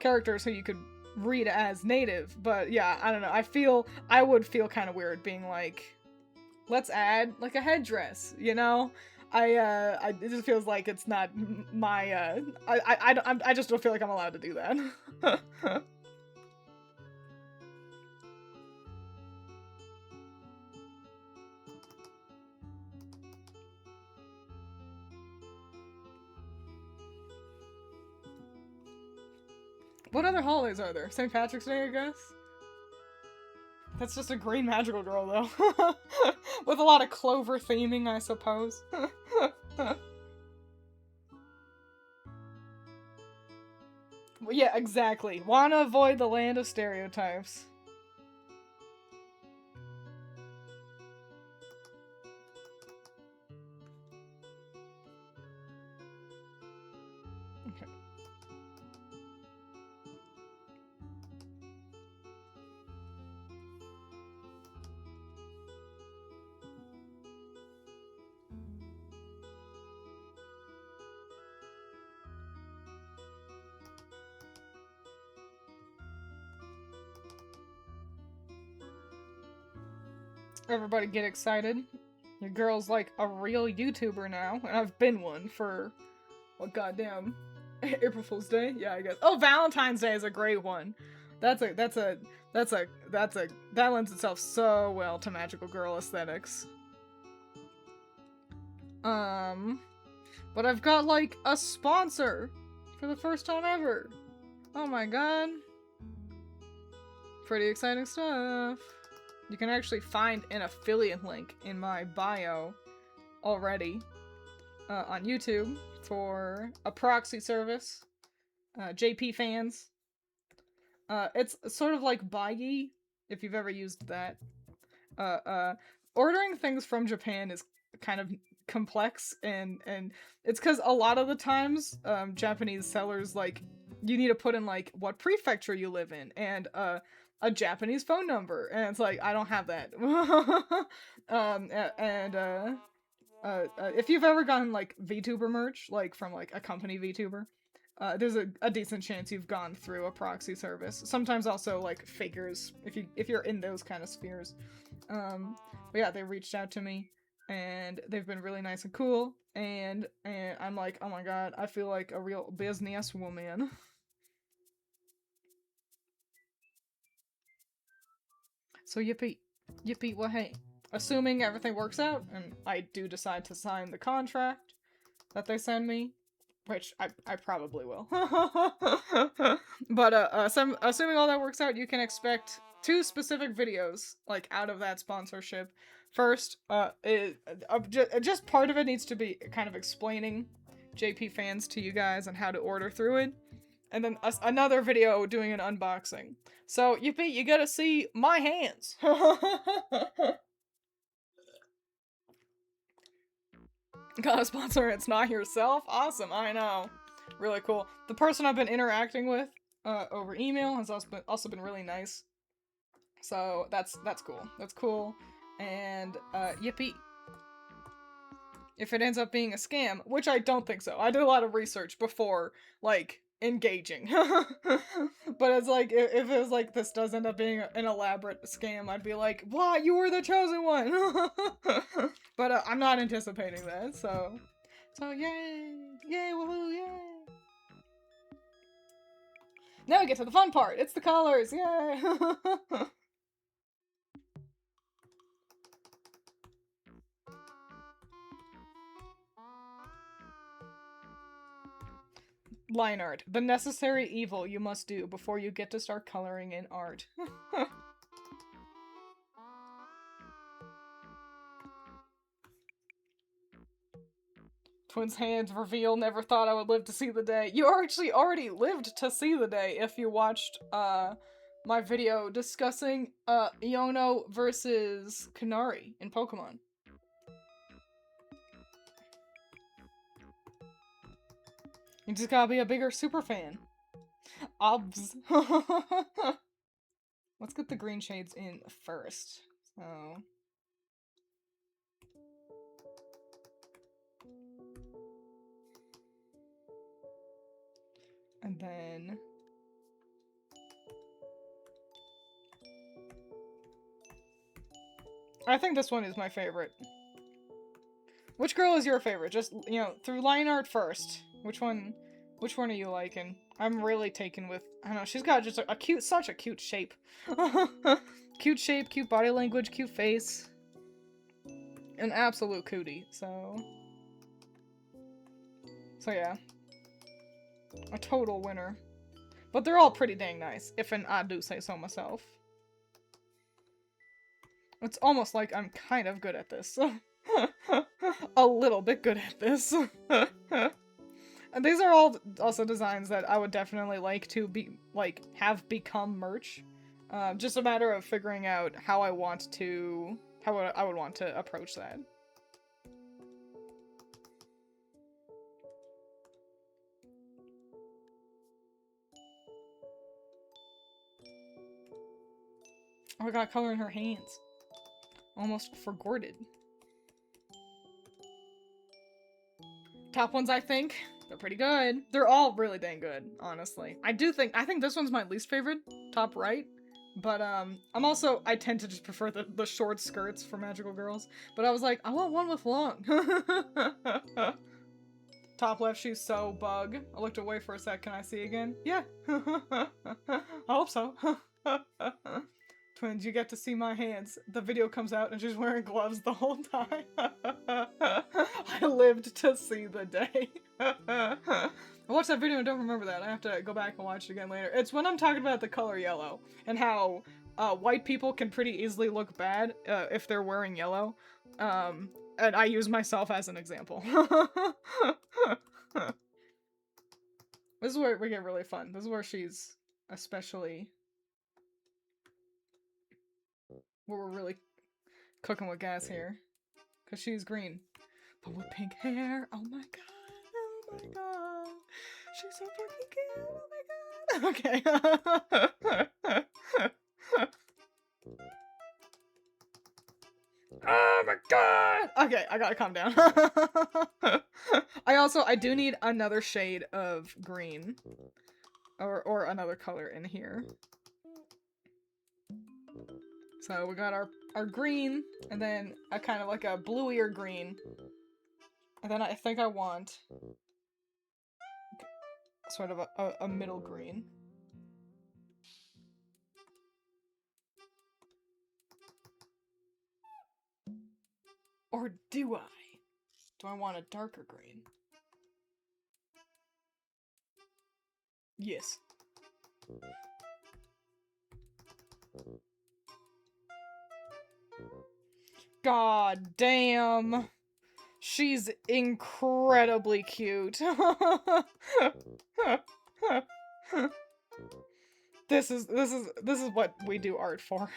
characters who you could read as Native, but yeah, I don't know, I would feel kind of weird being like, let's add, like, a headdress, you know? It just feels like it's not my, I just don't feel like I'm allowed to do that. What other holidays are there? St. Patrick's Day, I guess? That's just a green magical girl, though. With a lot of clover theming, I suppose. Well, yeah, exactly. Wanna avoid the land of stereotypes. Everybody get excited. Your girl's like a real YouTuber now, and I've been one for, what, goddamn, April Fool's Day? Yeah, I guess. Oh, Valentine's Day is a great one. That lends itself so well to magical girl aesthetics. But I've got, like, a sponsor for the first time ever. Oh my god. Pretty exciting stuff. You can actually find an affiliate link in my bio already on YouTube for a proxy service. JP fans. It's sort of like Buyee, if you've ever used that. Ordering things from Japan is kind of complex, and it's because a lot of the times Japanese sellers, like, you need to put in, like, what prefecture you live in, and a Japanese phone number, and it's like, I don't have that. If you've ever gotten, like, VTuber merch, like, from, like, a company VTuber, there's a decent chance you've gone through a proxy service. Sometimes also, like, figures, if you're in those kind of spheres. But yeah, they reached out to me, and they've been really nice and cool, and I'm like, oh my god, I feel like a real businesswoman. So yippee, well hey, assuming everything works out, and I do decide to sign the contract that they send me, which I probably will. But assuming all that works out, you can expect 2 specific videos, like, out of that sponsorship. First, just part of it needs to be kind of explaining JP fans to you guys and how to order through it. And then another video doing an unboxing. So, yippee, you gotta see my hands! Got a sponsor, it's not yourself? Awesome, I know. Really cool. The person I've been interacting with over email has also been really nice. So, that's cool. That's cool. And, yippee. If it ends up being a scam, which I don't think so. I did a lot of research before, like, engaging. But it's like, if it was like, this does end up being an elaborate scam, I'd be like, what? You were the chosen one! But I'm not anticipating that, so yay! Yay, woohoo, yay! Now we get to the fun part! It's the colors, yay! Line art. The necessary evil you must do before you get to start coloring in art. Twiins' hands reveal, never thought I would live to see the day. You actually already lived to see the day if you watched, my video discussing, Iono versus Kanari in Pokemon. You just gotta be a bigger super fan. Obs. Let's get the green shades in first. So... and then... I think this one is my favorite. Which girl is your favorite? Just, you know, through line art first. Which one are you liking? I'm really taken with, I don't know, she's got just such a cute shape. Cute shape, cute body language, cute face. An absolute cootie, so yeah. A total winner. But they're all pretty dang nice, if I do say so myself. It's almost like I'm kind of good at this. A little bit good at this. And these are all also designs that I would definitely like to have become merch. Just a matter of figuring out how I would want to approach that. Oh, I got color in her hands. Almost forgorted. Top ones, I think. They're pretty good. They're all really dang good, honestly. I think this one's my least favorite, top right, But I tend to just prefer the short skirts for magical girls. But I was like, I want one with long. Top left, she's so bug. I looked away for a sec. Can I see again? Yeah. I hope so. Twins, you get to see my hands. The video comes out and she's wearing gloves the whole time. I lived to see the day. I watched that video and don't remember that. I have to go back and watch it again later. It's when I'm talking about the color yellow and how white people can pretty easily look bad if they're wearing yellow. And I use myself as an example. This is where we get really fun. This is where she's especially... where we're really cooking with gas here. Because she's green. But with pink hair. Oh my god. Oh my god. She's so fucking cute. Oh my god. Okay. Oh my god! Okay, I gotta calm down. I do need another shade of green. Or another color in here. So we got our green, and then a kind of like a bluier green. And then I think I want sort of a middle green. Or do I? Do I want a darker green? Yes. God damn. She's incredibly cute. This is what we do art for.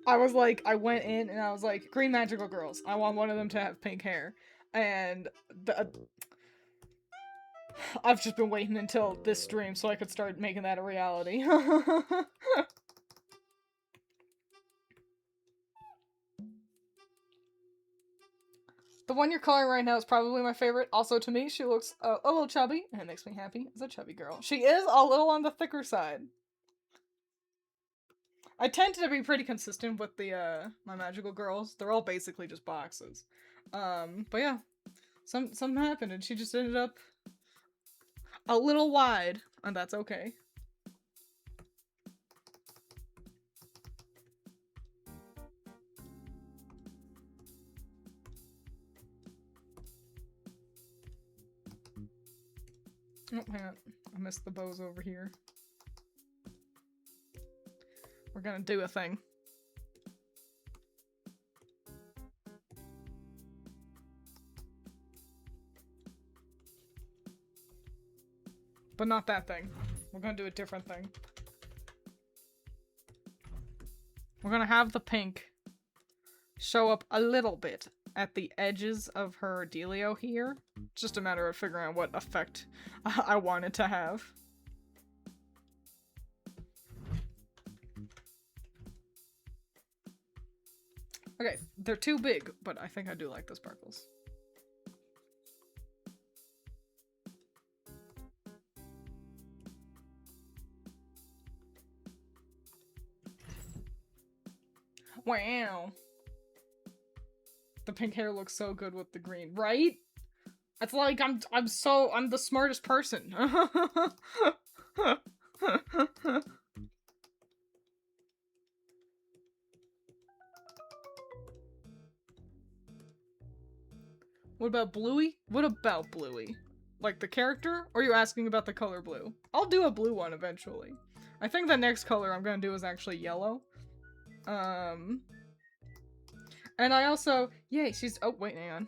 I was like, I went in and I was like, green magical girls. I want one of them to have pink hair. And I've just been waiting until this stream so I could start making that a reality. The one you're coloring right now is probably my favorite. Also, to me, she looks a little chubby, and it makes me happy as a chubby girl. She is a little on the thicker side. I tend to be pretty consistent with the my magical girls. They're all basically just boxes. But yeah, something happened, and she just ended up a little wide, and that's okay. Oh, hang on. I missed the bows over here. We're gonna do a thing. But not that thing. We're gonna do a different thing. We're gonna have the pink show up a little bit at the edges of her dealio here. It's just a matter of figuring out what effect I want it to have. Okay, they're too big, but I think I do like the sparkles. Wow. The pink hair looks so good with the green, right? It's like I'm the smartest person. What about Bluey? What about Bluey? Like the character? Or are you asking about the color blue? I'll do a blue one eventually. I think the next color I'm gonna do is actually yellow. And I also... Yay, she's... Oh, wait, hang on.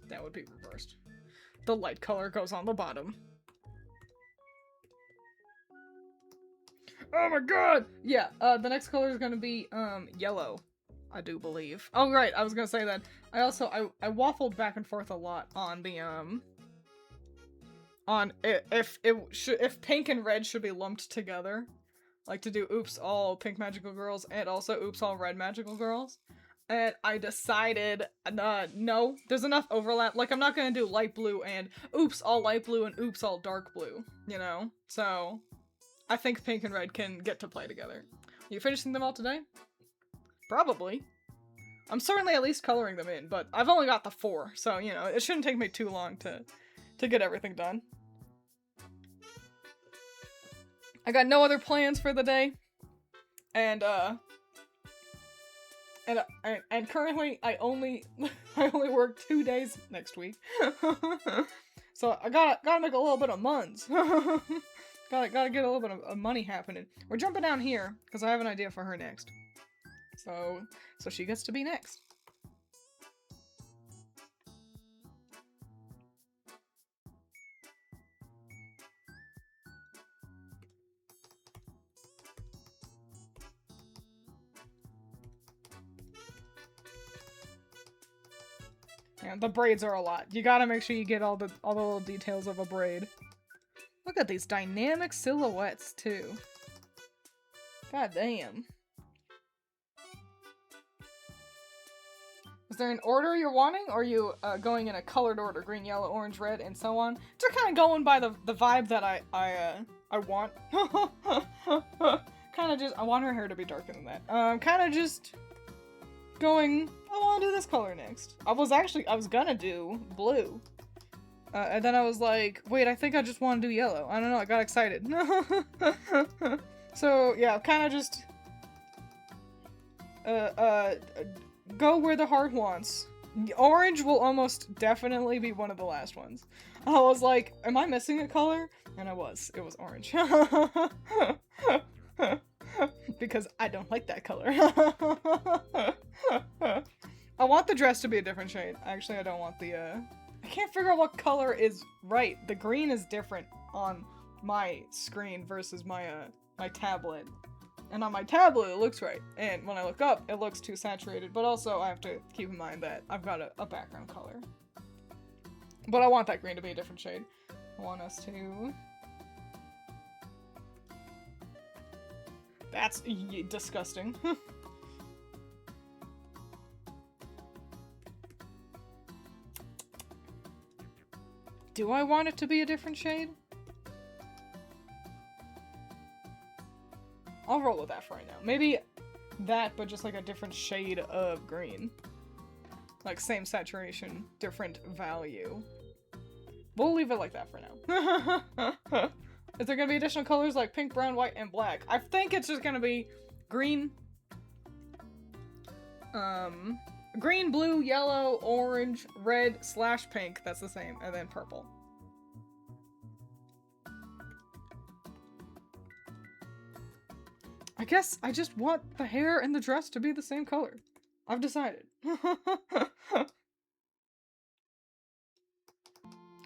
That would be reversed. The light color goes on the bottom. Oh my god! Yeah, the next color is gonna be, yellow. I do believe. Oh, right, I was gonna say that. I waffled back and forth a lot on the, on if pink and red should be lumped together. Like to do oops all pink magical girls and also oops all red magical girls. And I decided, no, there's enough overlap. Like, I'm not gonna do light blue and oops all light blue and oops all dark blue, you know? So, I think pink and red can get to play together. Are you finishing them all today? Probably. I'm certainly at least coloring them in, but I've only got the 4, so, you know, it shouldn't take me too long to get everything done. I got no other plans for the day, and currently I only work 2 days next week, so I gotta make a little bit of muns. gotta get a little bit of money happening. We're jumping down here because I have an idea for her next, so she gets to be next. Yeah, the braids are a lot. You gotta make sure you get all the little details of a braid. Look at these dynamic silhouettes, too. God damn. Is there an order you're wanting, or are you going in a colored order? Green, yellow, orange, red, and so on? Just kind of going by the vibe that I want. Kind of just, I want her hair to be darker than that. Kind of just going, I want to do this color next. I was gonna do blue. And then I was like, wait, I think I just want to do yellow. I don't know, I got excited. So, yeah, kind of just, go where the heart wants. Orange will almost definitely be one of the last ones. I was like, am I missing a color? And I was. It was orange. Because I don't like that color. I want the dress to be a different shade. Actually, I don't want the, I can't figure out what color is right. The green is different on my screen versus my, my tablet. And on my tablet, it looks right. And when I look up, it looks too saturated. But also, I have to keep in mind that I've got a background color. But I want that green to be a different shade. I want us to... That's disgusting. Do I want it to be a different shade? I'll roll with that for right now. Maybe that, but just like a different shade of green. Like same saturation, different value. We'll leave it like that for now. Is there gonna be additional colors like pink, brown, white, and black? I think it's just gonna be green, green, blue, yellow, orange, red, / pink. That's the same. And then purple. I guess I just want the hair and the dress to be the same color. I've decided. And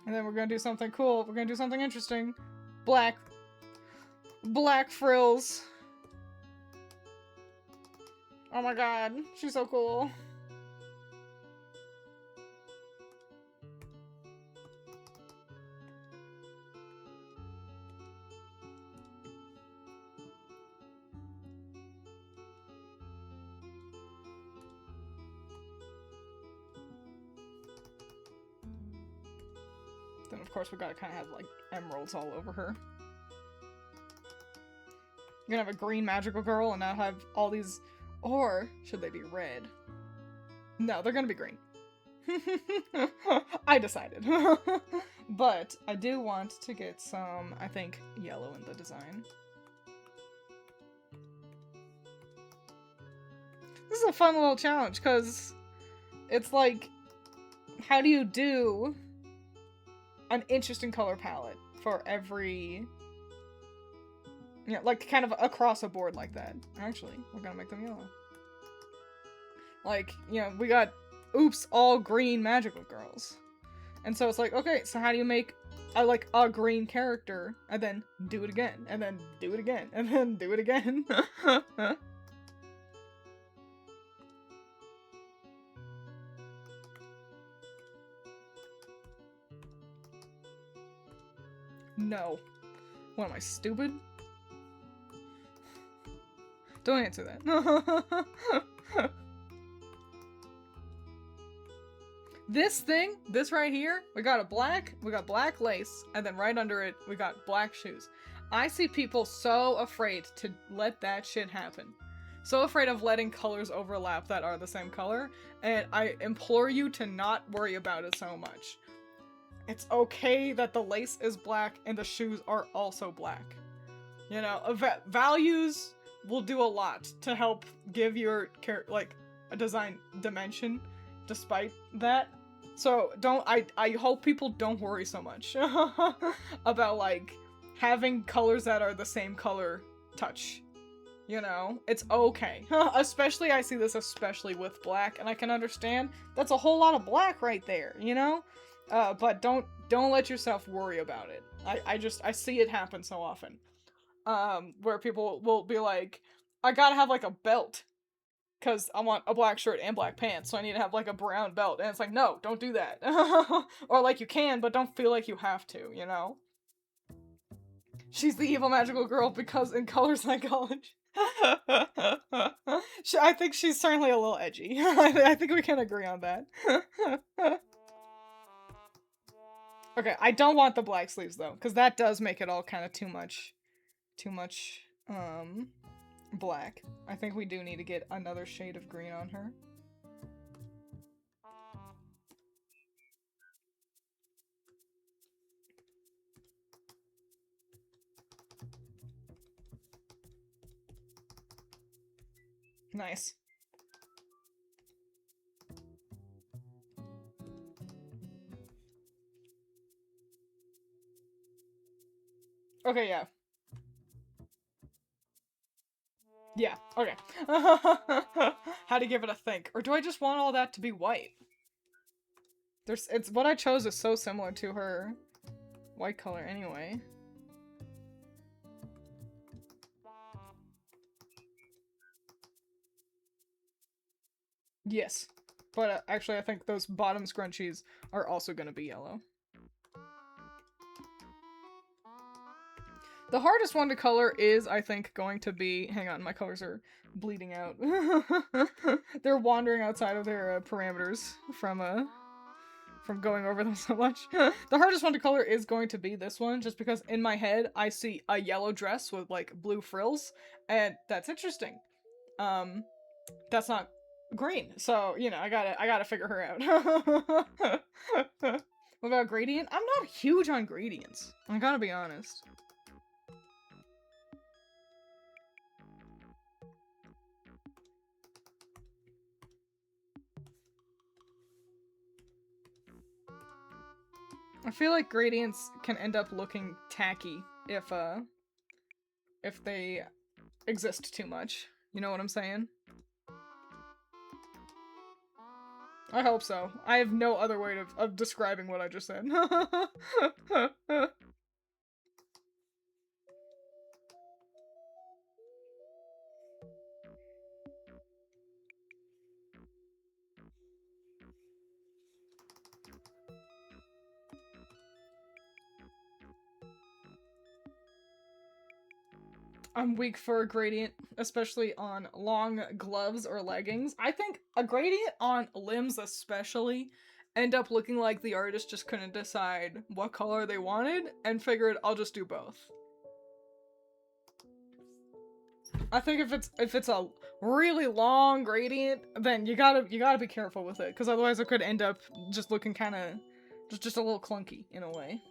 then we're gonna do something cool. We're gonna do something interesting. Black frills. Oh my god, she's so cool. Then of course we gotta kind of have like emeralds all over her. You're gonna have a green magical girl and now have all these, or should they be red? No, they're gonna be green. I decided. But I do want to get some, I think, yellow in the design. This is a fun little challenge because it's like, how do you do an interesting color palette for every, you know, like kind of across a board like that. Actually, we're gonna make them yellow. Like, you know, we got oops all green magical girls. And so it's like, okay, so how do you make a green character and then do it again and then do it again and then do it again? No. What am I, stupid? Don't answer that. This thing, this right here, we got black lace, and then right under it, we got black shoes. I see people so afraid to let that shit happen. So afraid of letting colors overlap that are the same color, and I implore you to not worry about it so much. It's okay that the lace is black and the shoes are also black. You know, values will do a lot to help give your a design dimension despite that. So I hope people don't worry so much about like having colors that are the same color touch. You know, it's okay. Especially I see this especially with black, and I can understand that's a whole lot of black right there, you know? But don't let yourself worry about it. I see it happen so often. Where people will be like, I gotta have like a belt because I want a black shirt and black pants, so I need to have like a brown belt. And it's like, no, don't do that. Or like you can, but don't feel like you have to, you know? She's the evil magical girl because in color psychology. I think she's certainly a little edgy. I think we can agree on that. Okay, I don't want the black sleeves though, because that does make it all kind of too much, black. I think we do need to get another shade of green on her. Nice. Okay, yeah. Yeah, okay. How to give it a think. Or do I just want all that to be white? It's what I chose is so similar to her white color anyway. Yes. But actually I think those bottom scrunchies are also gonna be yellow. The hardest one to color is, I think, going to be... Hang on, my colors are bleeding out. They're wandering outside of their parameters from going over them so much. The hardest one to color is going to be this one, just because in my head I see a yellow dress with, like, blue frills, and that's interesting. That's not green, so, you know, I gotta figure her out. What about gradient? I'm not huge on gradients. I gotta be honest. I feel like gradients can end up looking tacky if they exist too much. You know what I'm saying? I hope so. I have no other way of describing what I just said. I'm weak for a gradient, especially on long gloves or leggings. I think a gradient on limbs especially end up looking like the artist just couldn't decide what color they wanted and figured I'll just do both. I think if it's a really long gradient, then you gotta be careful with it, because otherwise it could end up just looking kind of just a little clunky in a way.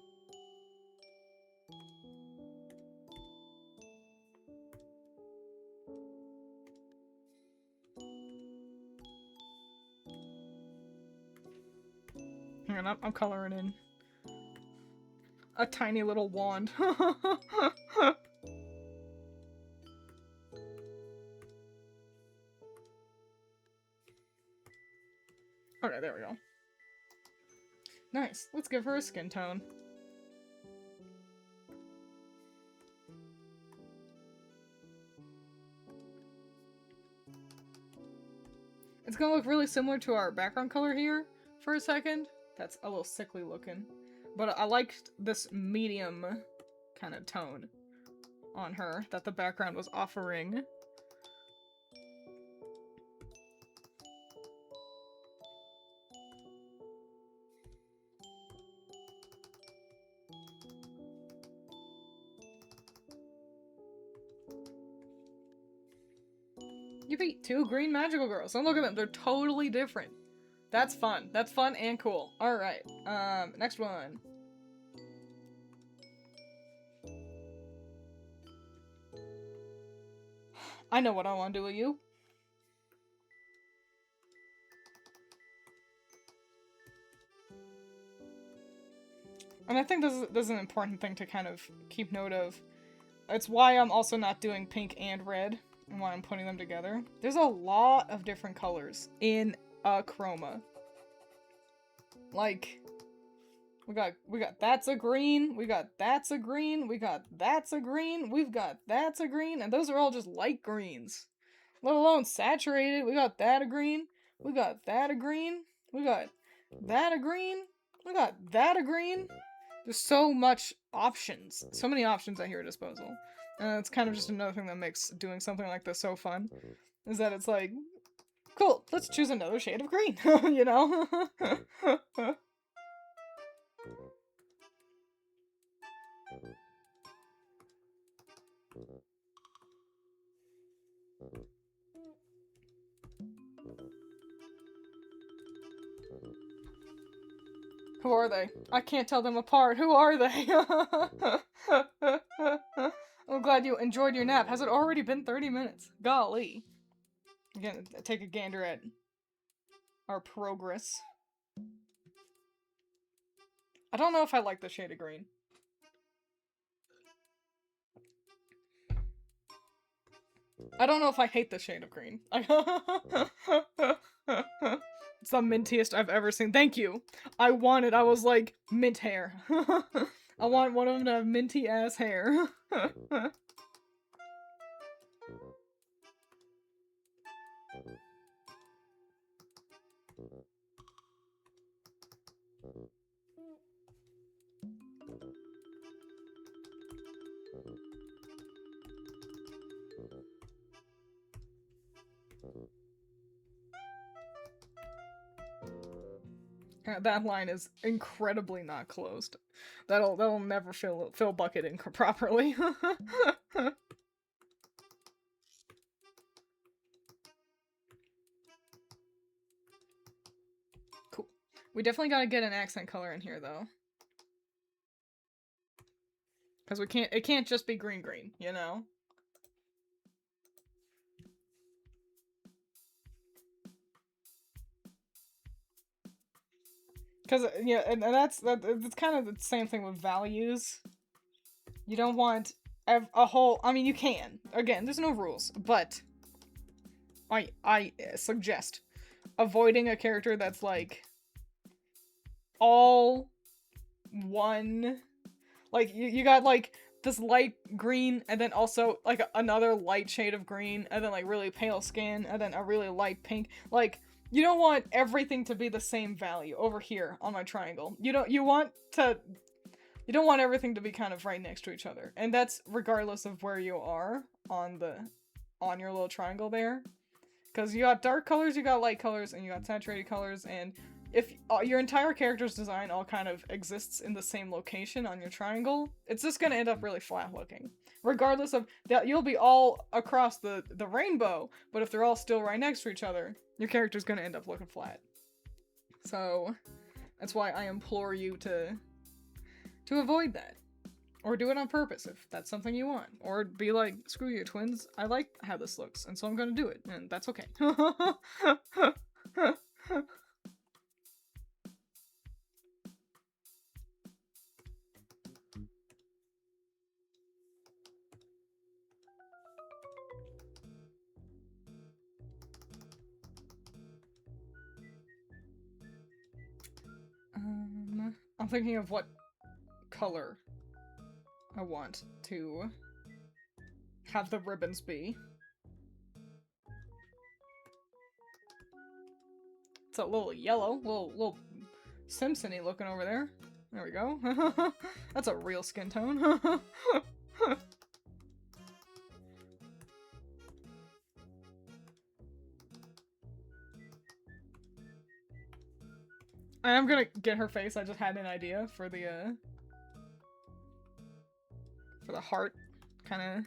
Hang on, I'm coloring in a tiny little wand. Okay, there we go. Nice. Let's give her a skin tone. It's gonna look really similar to our background color here for a second. That's a little sickly looking. But I liked this medium kind of tone on her that the background was offering. You beat 2 green magical girls. And look at them. They're totally different. That's fun. That's fun and cool. Alright. Next one. I know what I want to do with you. And I think this is an important thing to kind of keep note of. It's why I'm also not doing pink and red, and why I'm putting them together. There's a lot of different colors in a chroma. Like, we got that's a green, we got that's a green, we got that's a green, we've got that's a green, and those are all just light greens. Let alone saturated, we got that a green, we got that a green, we got that a green, we got that a green. There's so much options. So many options at your disposal. And it's kind of just another thing that makes doing something like this so fun. Is that it's like, cool, let's choose another shade of green, you know? Who are they? I can't tell them apart. Who are they? I'm glad you enjoyed your nap. Has it already been 30 minutes? Golly. Again, take a gander at our progress. I don't know if I like the shade of green. I don't know if I hate the shade of green. It's the mintiest I've ever seen. Thank you. I was like, mint hair. I want one of them to have minty ass hair. That line is incredibly not closed. That'll never fill bucket in properly. Cool. We definitely gotta get an accent color in here though. Because it can't just be green, you know? Because, yeah, and that's kind of the same thing with values. You don't want a whole, I mean, you can. Again, there's no rules, but I suggest avoiding a character that's, like, all one. Like, you got, like, this light green, and then also, like, another light shade of green, and then, like, really pale skin, and then a really light pink. Like, you don't want everything to be the same value over here on my triangle. You don't want everything to be kind of right next to each other. And that's regardless of where you are on your little triangle there. Because you got dark colors, you got light colors, and you got saturated colors, and if your entire character's design all kind of exists in the same location on your triangle, it's just gonna end up really flat looking. Regardless of that, you'll be all across the rainbow, but if they're all still right next to each other, your character's gonna end up looking flat. So, that's why I implore you to avoid that. Or do it on purpose if that's something you want. Or be like, screw you, twins, I like how this looks, and so I'm gonna do it, and that's okay. I'm thinking of what color I want to have the ribbons be. It's a little yellow, little Simpson-y looking over there. There we go. That's a real skin tone. I am gonna get her face. I just had an idea for the heart kind of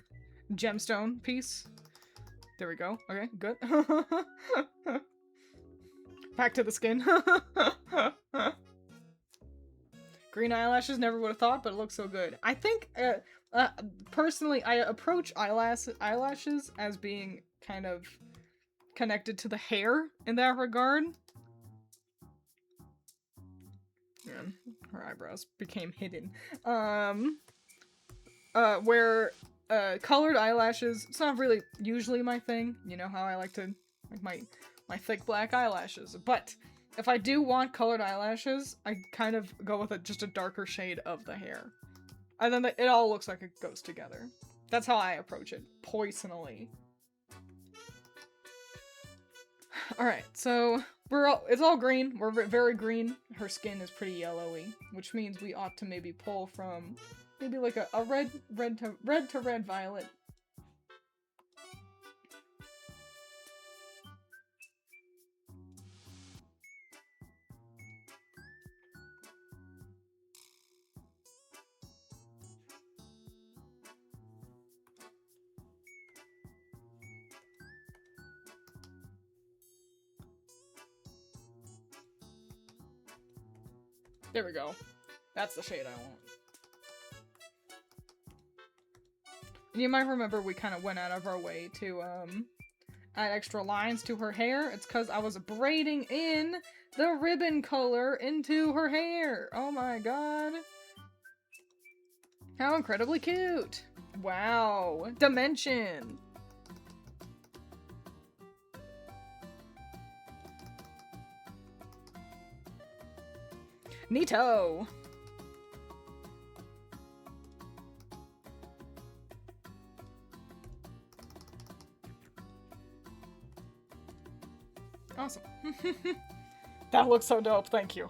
gemstone piece. There we go. Okay, good. Back to the skin. Green eyelashes, never would have thought, but it looks so good. I think, personally, I approach eyelashes as being kind of connected to the hair in that regard. Yeah, her eyebrows became hidden. Where colored eyelashes, it's not really usually my thing. You know how I like to, like my thick black eyelashes. But if I do want colored eyelashes, I kind of go with just a darker shade of the hair. And then it all looks like it goes together. That's how I approach it, personally. Alright, so it's all green. We're very green. Her skin is pretty yellowy, which means we ought to maybe pull from maybe like a red to red violet. There we go. That's the shade I want. You might remember we kind of went out of our way to add extra lines to her hair. It's because I was braiding in the ribbon color into her hair. Oh my god. How incredibly cute. Wow. Dimension. Neato. Awesome. That looks so dope, thank you.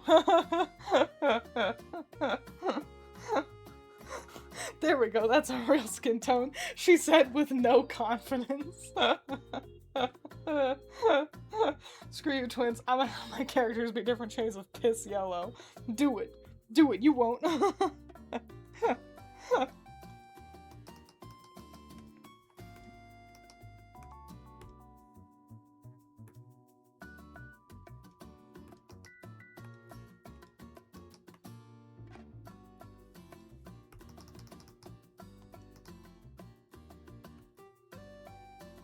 There we go, that's a real skin tone. She said with no confidence. Screw you, twins. I'm gonna have my characters be different shades of piss yellow. Do it. Do it, you won't.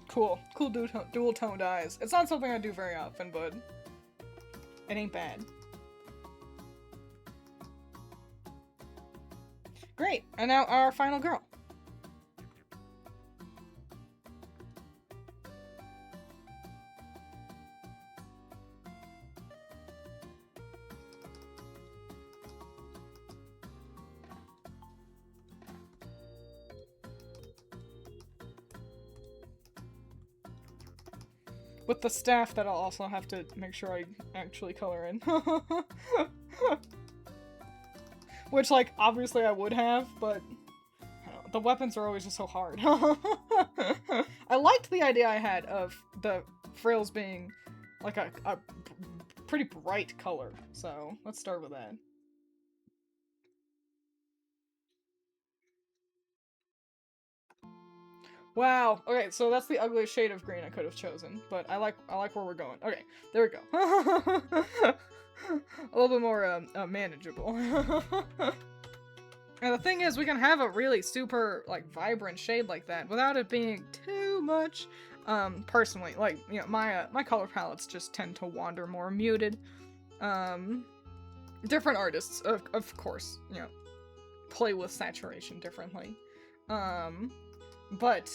Cool. Cool dual-toned eyes. It's not something I do very often, but it ain't bad. Great! And now our final girl. With the staff that I'll also have to make sure I actually color in. Which, like, obviously I would have, but I don't know, the weapons are always just so hard. I liked the idea I had of the frills being, like, a pretty bright color, so let's start with that. Wow. Okay, so that's the ugliest shade of green I could have chosen, but I like where we're going. Okay, there we go. A little bit more manageable. And the thing is, we can have a really super like vibrant shade like that without it being too much. Personally, like, you know, my color palettes just tend to wander more muted. Different artists, of course, you know, play with saturation differently. But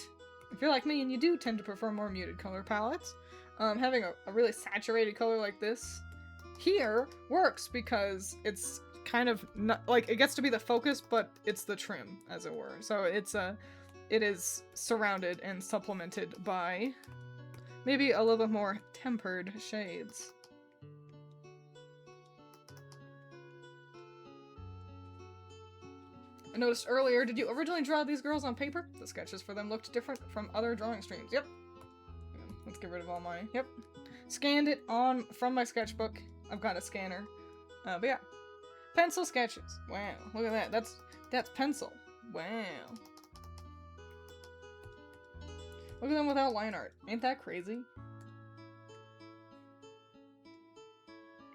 if you're like me and you do tend to prefer more muted color palettes, having a really saturated color like this here works because it's kind of not, like, it gets to be the focus, but it's the trim, as it were. So it is surrounded and supplemented by maybe a little bit more tempered shades. I noticed earlier, did you originally draw these girls on paper? The sketches for them looked different from other drawing streams. Yep. Let's get rid of all my... Yep. Scanned it from my sketchbook. I've got a scanner. But yeah. Pencil sketches. Wow. Look at that. That's pencil. Wow. Look at them without line art. Ain't that crazy?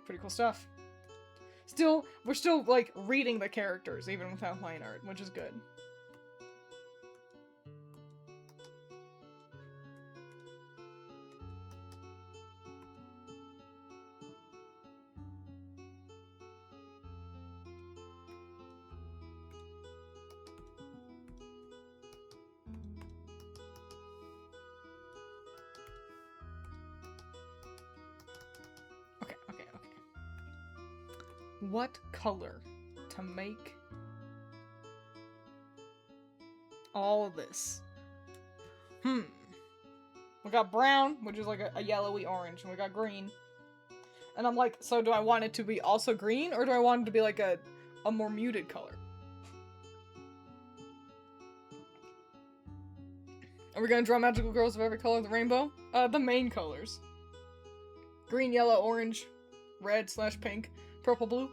Pretty cool stuff. We're still, like, reading the characters, even without line art, which is good. What color to make all of this? We got brown, which is like a yellowy orange, and we got green. And I'm like, so do I want it to be also green, or do I want it to be like a more muted color? Are we gonna draw magical girls of every color of the rainbow? The main colors. Green, yellow, orange, red / pink, purple, blue.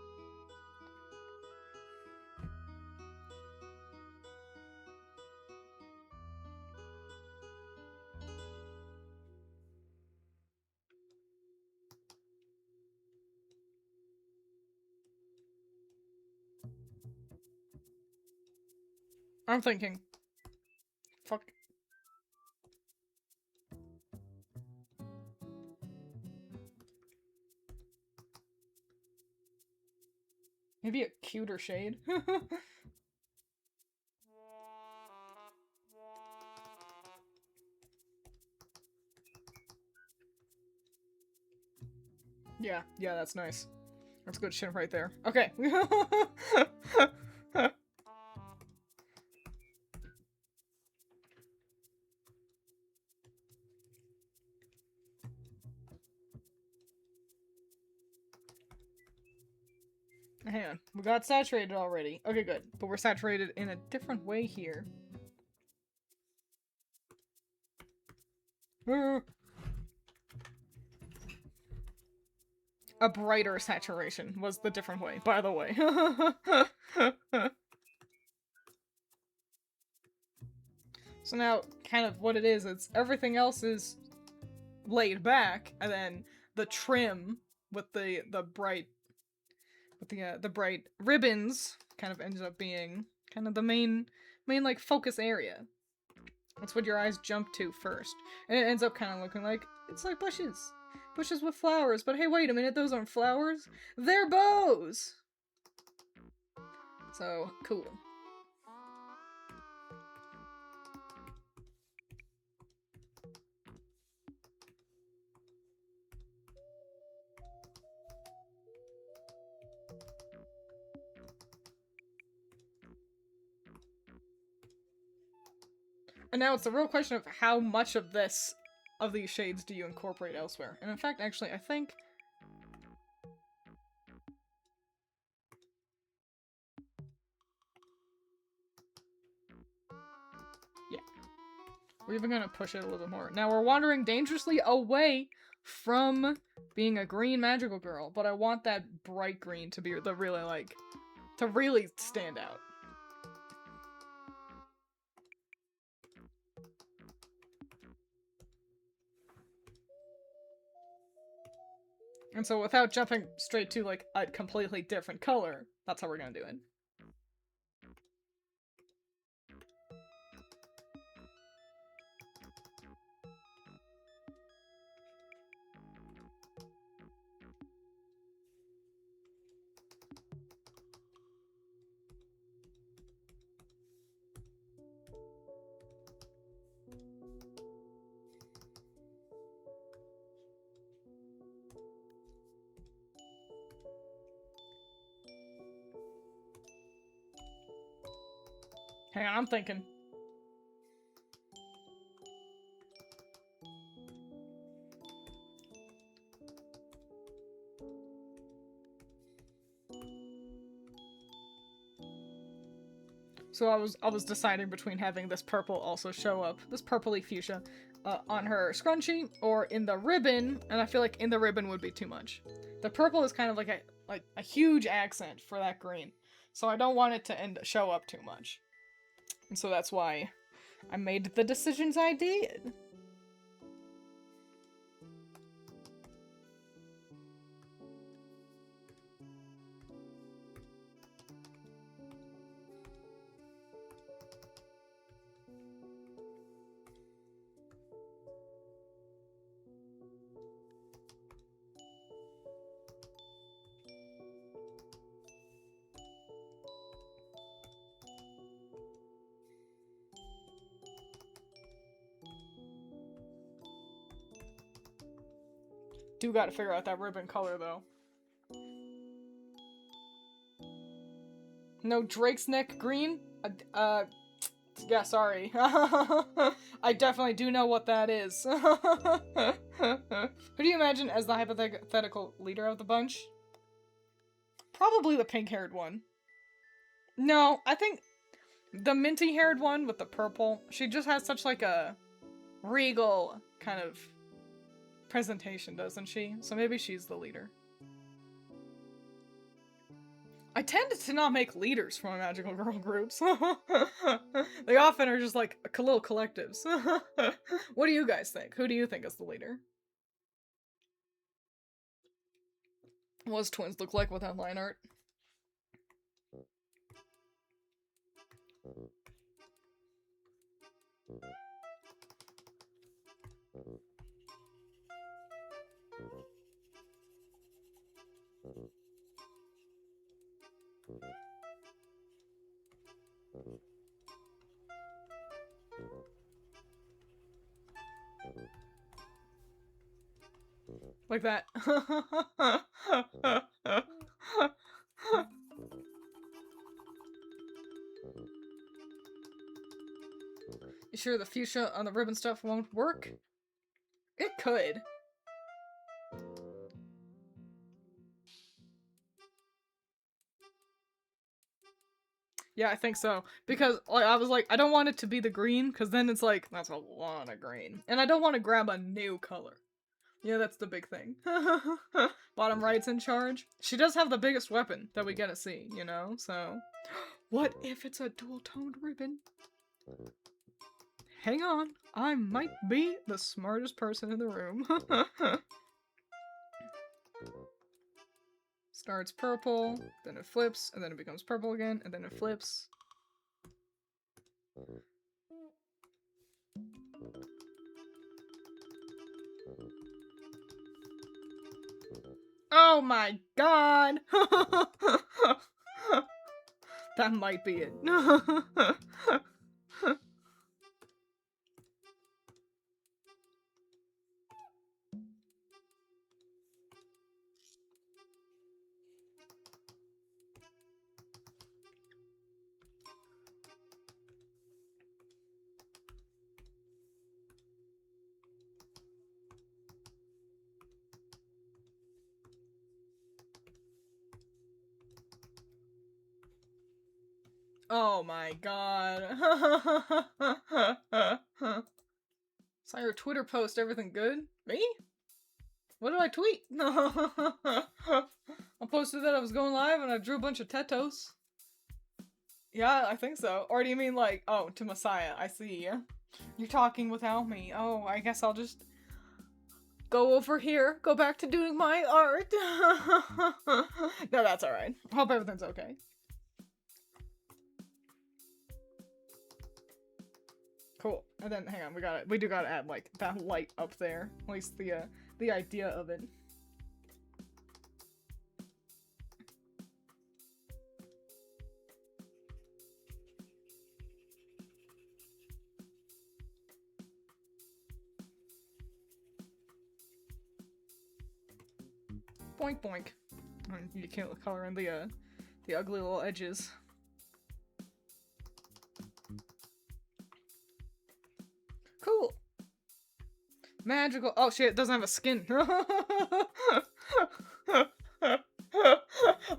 I'm thinking. Fuck. Maybe a cuter shade. Yeah, that's nice. That's good shit right there. Okay. Hang on. We got saturated already. Okay, good. But we're saturated in a different way here. A brighter saturation was the different way, by the way. So now, kind of what it is, it's everything else is laid back, and then the trim with the bright ribbons kind of ends up being kind of the main like focus area. That's what your eyes jump to first, and it ends up kind of looking like it's like bushes with flowers. But hey, wait a minute, those aren't flowers, they're bows. So cool. And now it's the real question of how much of these shades do you incorporate elsewhere? And in fact, actually, I think... Yeah. We're even gonna push it a little bit more. Now we're wandering dangerously away from being a green magical girl, but I want that bright green to be the really, like, to really stand out. And so without jumping straight to, like, a completely different color, that's how we're gonna do it. Hang on, I'm thinking. So I was deciding between having this purple also show up, this purpley fuchsia, on her scrunchie or in the ribbon, and I feel like in the ribbon would be too much. The purple is kind of like a huge accent for that green, so I don't want it to show up too much. And so that's why I made the decisions I did. Do gotta figure out that ribbon color, though. No Drake's Neck green? Yeah, sorry. I definitely do know what that is. Who do you imagine as the hypothetical leader of the bunch? Probably the pink-haired one. No, I think the minty-haired one with the purple, she just has such like a regal kind of presentation, doesn't she? So maybe she's the leader. I tend to not make leaders for my magical girl groups. They often are just like little collectives. What do you guys think? Who do you think is the leader? What does Twiins look like without line art? Like that. You sure the fuchsia on the ribbon stuff won't work? It could. Yeah, I think so. Because like, I was like, I don't want it to be the green, because then it's like, that's a lot of green. And I don't want to grab a new color. Yeah, that's the big thing. Bottom right's in charge. She does have the biggest weapon that we get to see, you know? So, what if it's a dual-toned ribbon? Hang on, I might be the smartest person in the room. Starts purple, then it flips, and then it becomes purple again, and then it flips. Oh my god! That might be it. Oh my god. Saw your Twitter post, everything good? Me? What did I tweet? I posted that I was going live and I drew a bunch of tetos. Yeah, I think so. Or do you mean like, oh, to Messiah, I see. You're talking without me. Oh, I guess I'll just go over here, go back to doing my art. No, that's alright. Hope everything's okay. Cool. And then, hang on, we do gotta add, like, that light up there. At least the idea of it. Boink boink. You can't color in the ugly little edges. Cool. Magical. Oh shit, it doesn't have a skin.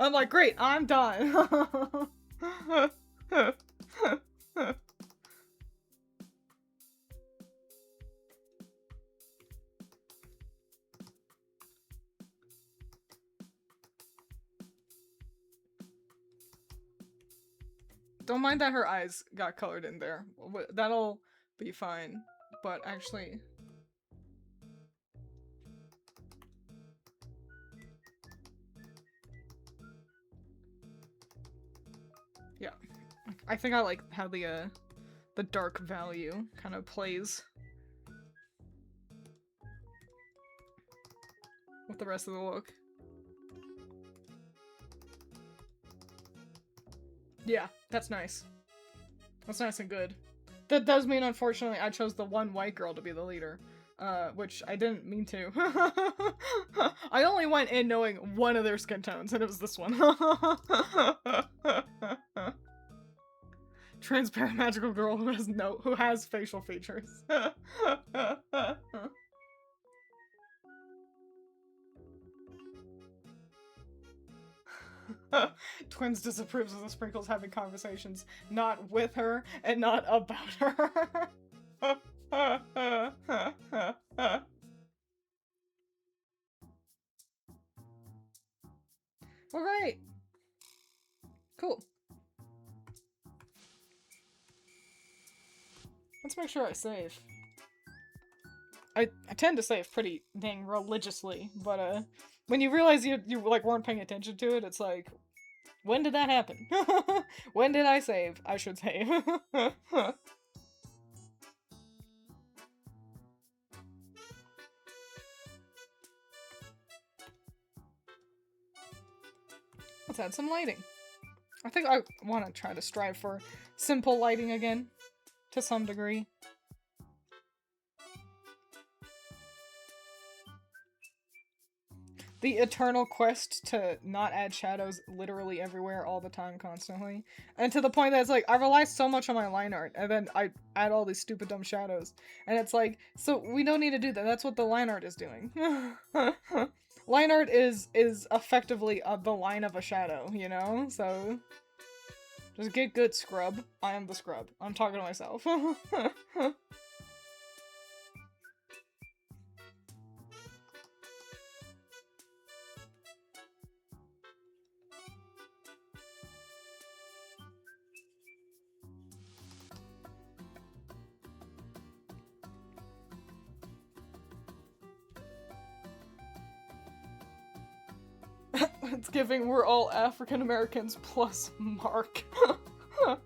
I'm like, great, I'm done. Don't mind that her eyes got colored in there. That'll be fine. But actually... yeah. I think I like how the dark value kind of plays with the rest of the look. Yeah, that's nice. That's nice and good. That does mean, unfortunately, I chose the one white girl to be the leader. Which I didn't mean to. I only went in knowing one of their skin tones, and it was this one. Transparent magical girl who has facial features. Twiins disapproves of the Sprinkles having conversations not with her and not about her. Alright. Cool. Let's make sure I save. I tend to save pretty dang religiously, but when you realize you like weren't paying attention to it, it's like, when did that happen? When did I save? I should save. Let's add some lighting. I think I want to try to strive for simple lighting again, to some degree. The eternal quest to not add shadows literally everywhere all the time, constantly. And to the point that it's like, I rely so much on my line art, and then I add all these stupid dumb shadows. And it's like, so we don't need to do that, that's what the line art is doing. Line art is effectively the line of a shadow, you know? So, just get good, scrub. I am the scrub. I'm talking to myself. It's giving we're all African Americans plus Mark. There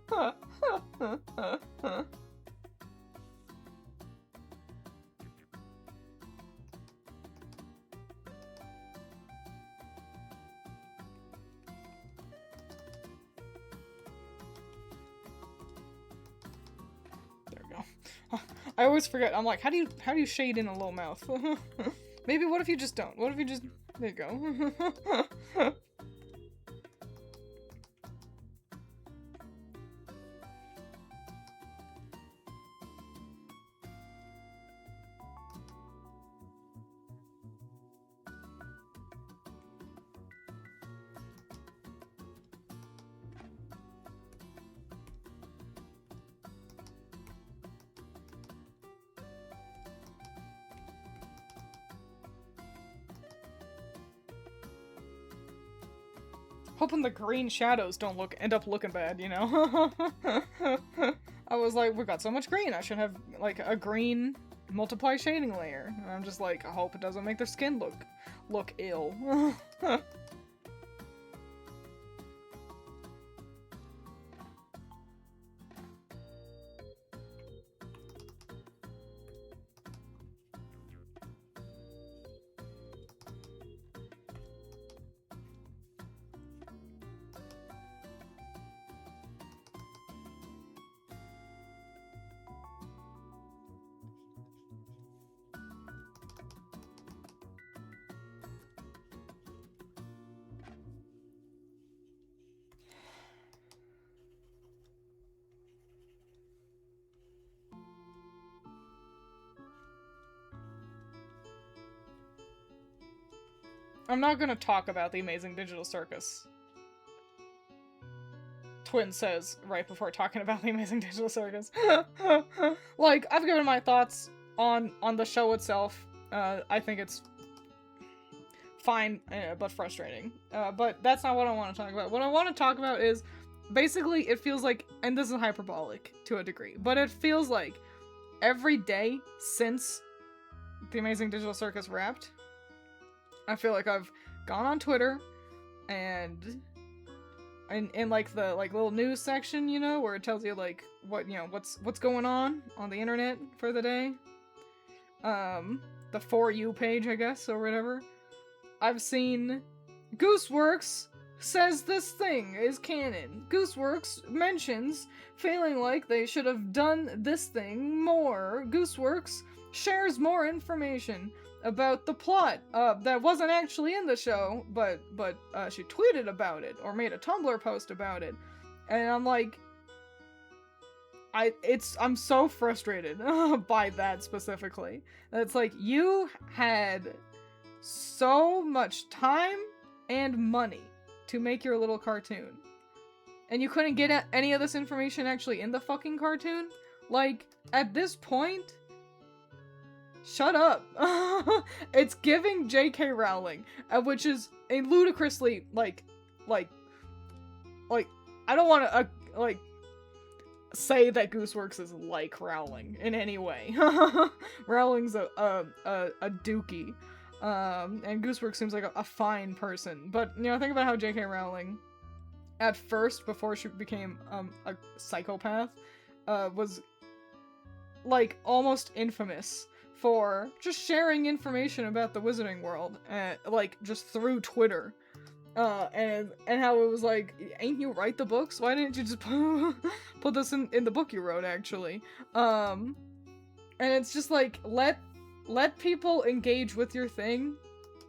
we go. I always forget. I'm like, how do you shade in a low mouth? Maybe what if you just don't? What if you just... There you go. Hoping the green shadows don't end up looking bad, you know? I was like, we got so much green, I should have, like, a green multiply shading layer. And I'm just like, I hope it doesn't make their skin look ill. I'm not gonna talk about the Amazing Digital Circus. Twiins says right before talking about the Amazing Digital Circus. Like, I've given my thoughts on the show itself. I think it's fine, but frustrating. But that's not what I want to talk about. What I want to talk about is, basically, it feels like, and this is hyperbolic to a degree, but it feels like every day since the Amazing Digital Circus wrapped, I feel like I've gone on Twitter and in like the little news section, you know, where it tells you like what, you know, what's going on the internet for the day. The For You page, I guess, or whatever. I've seen Gooseworks says this thing is canon. Gooseworks mentions feeling like they should have done this thing more. Gooseworks shares more information about the plot that wasn't actually in the show, but she tweeted about it or made a Tumblr post about it, and I'm like, I'm so frustrated by that specifically. It's like, you had so much time and money to make your little cartoon, and you couldn't get any of this information actually in the fucking cartoon? Like, at this point, shut up. It's giving J.K. Rowling, which is a ludicrously, like, I don't want to, say that Gooseworks is like Rowling in any way. Rowling's a dookie. And Gooseworks seems like a fine person. But, you know, think about how J.K. Rowling, at first, before she became, a psychopath, was, like, almost infamous for just sharing information about the Wizarding World, like, just through Twitter. And how it was like, ain't you write the books? Why didn't you just put this in the book you wrote, actually? And it's just like, let people engage with your thing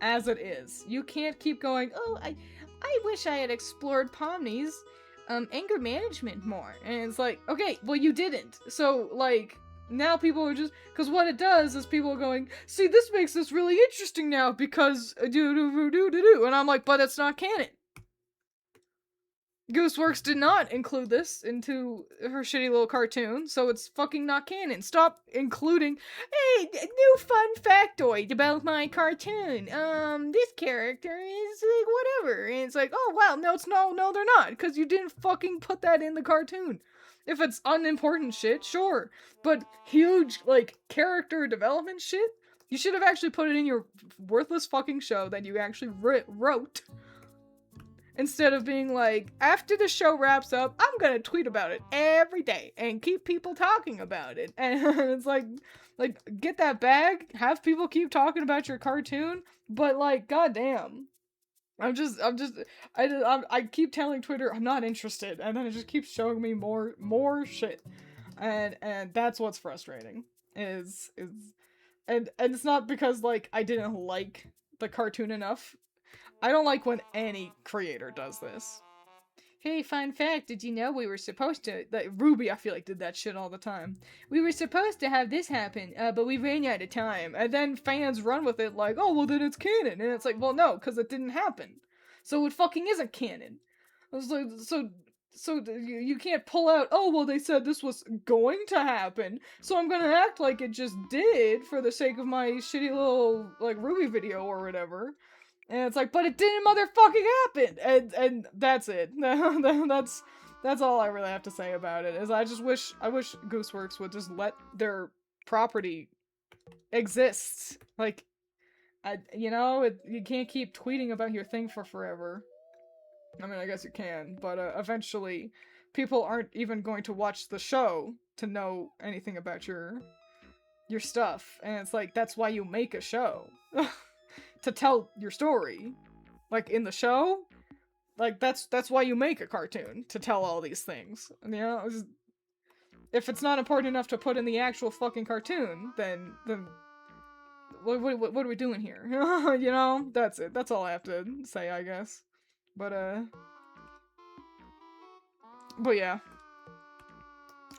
as it is. You can't keep going, oh, I wish I had explored Pomni's, anger management more. And it's like, okay, well, you didn't. So, like, now people are just, because what it does is people are going, see, this makes this really interesting now because and I'm like, but it's not canon. Gooseworks did not include this into her shitty little cartoon, so it's fucking not canon. Stop including, hey, new fun factoid about my cartoon. This character is like whatever, and it's like, oh wow, no, they're not, because you didn't fucking put that in the cartoon. If it's unimportant shit, sure. But huge, like, character development shit, you should have actually put it in your worthless fucking show that you actually wrote. Instead of being like, after the show wraps up, I'm gonna tweet about it every day and keep people talking about it. And it's like, get that bag, have people keep talking about your cartoon, but like, goddamn. I keep telling Twitter I'm not interested, and then it just keeps showing me more shit, and that's what's frustrating. And it's not because like I didn't like the cartoon enough. I don't like when any creator does this. Hey, fun fact, did you know we were supposed to, like, Ruby, I feel like, did that shit all the time. We were supposed to have this happen, but we ran out of time. And then fans run with it like, oh, well, then it's canon. And it's like, well, no, because it didn't happen. So it fucking isn't canon. It's like, so you can't pull out, oh, well, they said this was going to happen, so I'm gonna act like it just did for the sake of my shitty little, like, Ruby video or whatever. And it's like, but it didn't motherfucking happen! And that's it. That's all I really have to say about it, is I wish Gooseworks would just let their property exist. Like, you can't keep tweeting about your thing for forever. I mean, I guess you can, but eventually people aren't even going to watch the show to know anything about your stuff. And it's like, that's why you make a show. To tell your story. Like, in the show, like, that's why you make a cartoon, to tell all these things. And, you know, if it's not important enough to put in the actual fucking cartoon, then what are we doing here? You know, that's it. That's all I have to say, I guess. But yeah.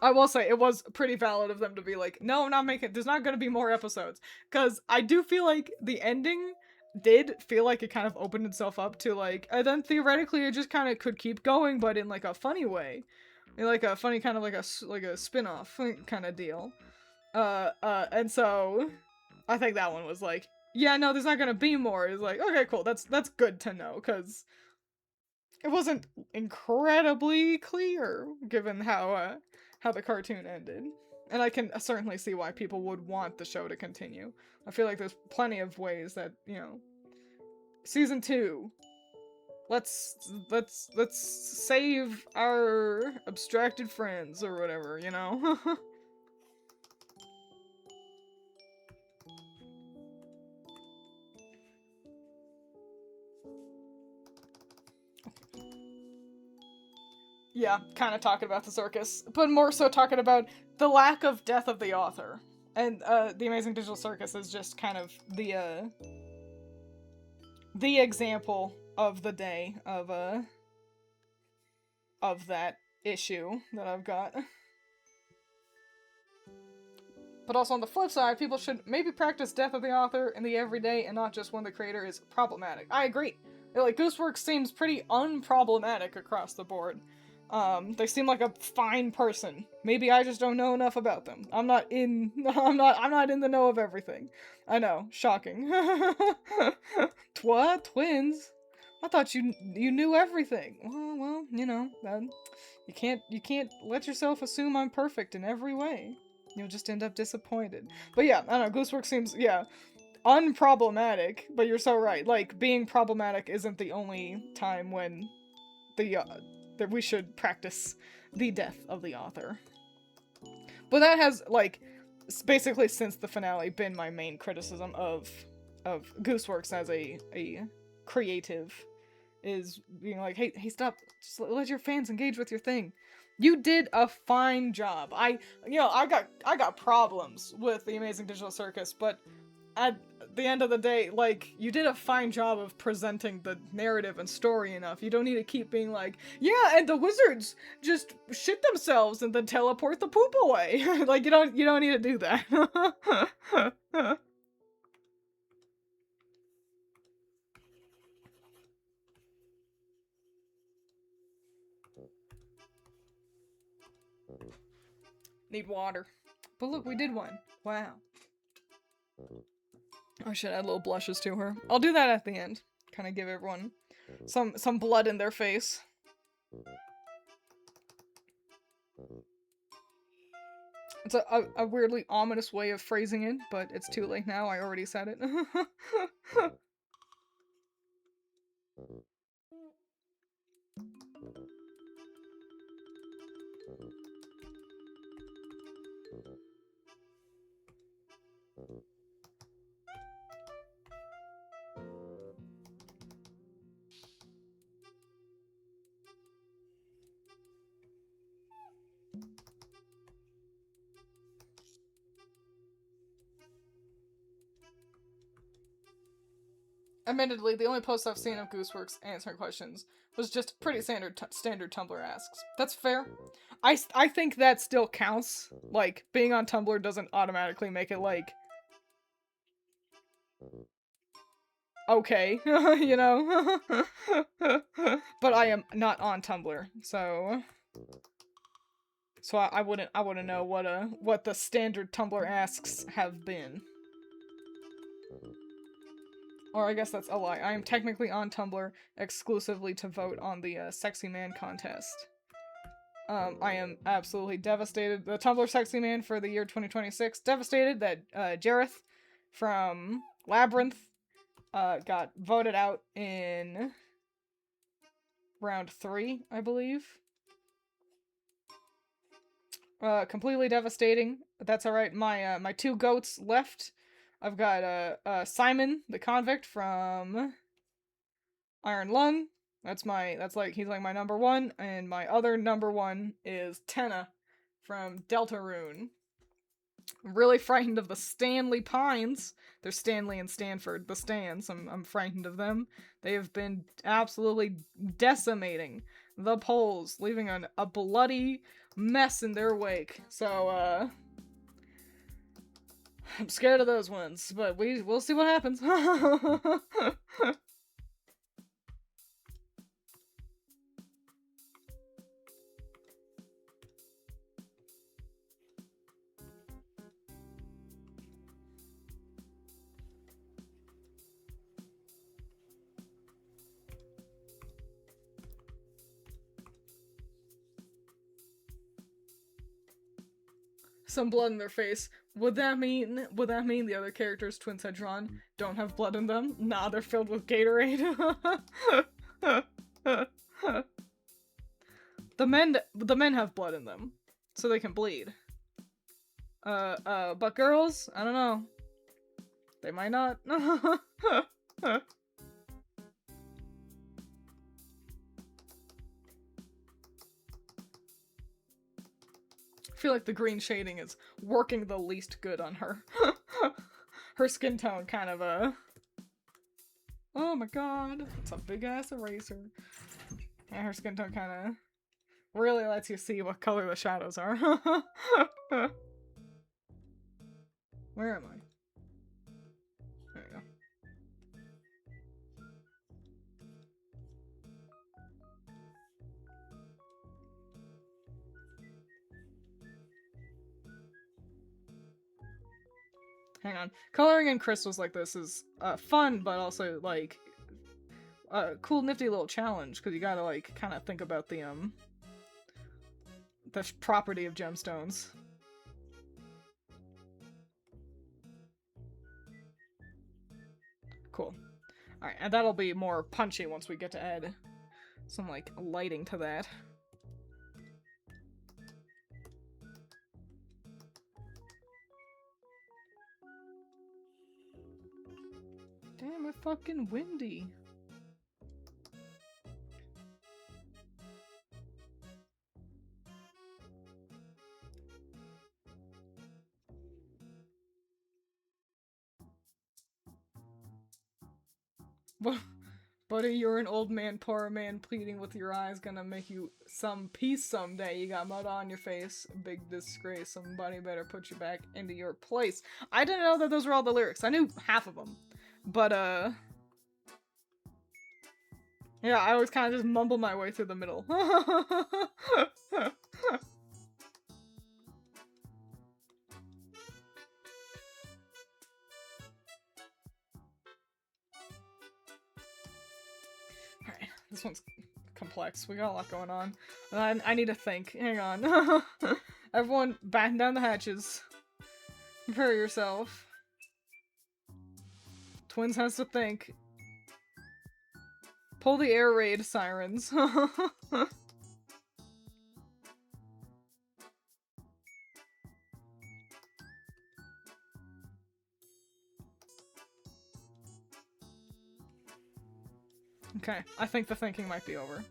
I will say, it was pretty valid of them to be like, no, I'm not making, there's not gonna be more episodes. Because I do feel like the ending did feel like it kind of opened itself up to like, and then theoretically it just kind of could keep going, but in like a funny way, in like a funny kind of like a spin-off kind of deal. And so I think that one was like, yeah, no, there's not gonna be more. It's like, okay, cool, that's good to know, because it wasn't incredibly clear given how the cartoon ended. And I can certainly see why people would want the show to continue. I feel like there's plenty of ways that, you know, season 2, let's save our abstracted friends or whatever, you know? Yeah, kind of talking about the circus, but more so talking about the lack of death of the author. And the Amazing Digital Circus is just kind of the example of the day of that issue that I've got. But also on the flip side, people should maybe practice death of the author in the everyday and not just when the creator is problematic. I agree. Like, Gooseworks seems pretty unproblematic across the board. They seem like a fine person. Maybe I just don't know enough about them. I'm not in the know of everything. I know, shocking. What? Twiins? I thought you knew everything. Well, you know, you can't let yourself assume I'm perfect in every way. You'll just end up disappointed. But yeah, I don't know, Gooseworks seems, yeah, unproblematic, but you're so right. Like, being problematic isn't the only time when that we should practice the death of the author. But that has, like, basically since the finale been my main criticism of Gooseworks as a creative, is being like, hey, stop, just let your fans engage with your thing. You did a fine job. I got problems with the Amazing Digital Circus, but at the end of the day, like, you did a fine job of presenting the narrative and story enough. You don't need to keep being like, yeah, and the wizards just shit themselves and then teleport the poop away. Like, you don't need to do that. Need water. But look, we did one. Wow. I should add little blushes to her. I'll do that at the end. Kind of give everyone some blood in their face. It's a weirdly ominous way of phrasing it, but it's too late now. I already said it. Admittedly, the only post I've seen of Gooseworks answering questions was just pretty standard Tumblr asks. That's fair. I think that still counts. Like, being on Tumblr doesn't automatically make it, like, okay, you know? But I am not on Tumblr, so I wouldn't know what the standard Tumblr asks have been. Or I guess that's a lie. I am technically on Tumblr exclusively to vote on the Sexy Man contest. I am absolutely devastated. The Tumblr Sexy Man for the year 2026. Devastated that Jareth from Labyrinth got voted out in round 3, I believe. Completely devastating. But that's alright. My 2 goats left. I've got Simon, the convict from Iron Lung. He's like my number 1, and my other number 1 is Tenna from Deltarune. I'm really frightened of the Stanley Pines. They're Stanley and Stanford, the Stans. I'm frightened of them. They have been absolutely decimating the polls, leaving a bloody mess in their wake. So, I'm scared of those ones, but we'll see what happens. Some blood in their face. Would that mean the other characters Twiins had drawn don't have blood in them? Nah, they're filled with Gatorade. the men have blood in them, so they can bleed. But girls, I don't know. They might not. I feel like the green shading is working the least good on her. Her skin tone kind of oh my god, it's a big ass eraser. Yeah, her skin tone kind of really lets you see what color the shadows are. Where am I? There you go. Hang on. Coloring in crystals like this is fun, but also like a cool, nifty little challenge because you gotta like kind of think about the property of gemstones. Cool. Alright, and that'll be more punchy once we get to add some like lighting to that. Damn, it's fucking windy. Buddy, you're an old man, poor man, pleading with your eyes, gonna make you some peace someday. You got mud on your face, big disgrace. Somebody better put you back into your place. I didn't know that those were all the lyrics. I knew half of them. But, yeah, I always kind of just mumble my way through the middle. Alright, this one's complex. We got a lot going on. I need to think. Hang on. Everyone, batten down the hatches. Prepare yourself. Twiins has to think. Pull the air raid sirens. Okay, I think the thinking might be over.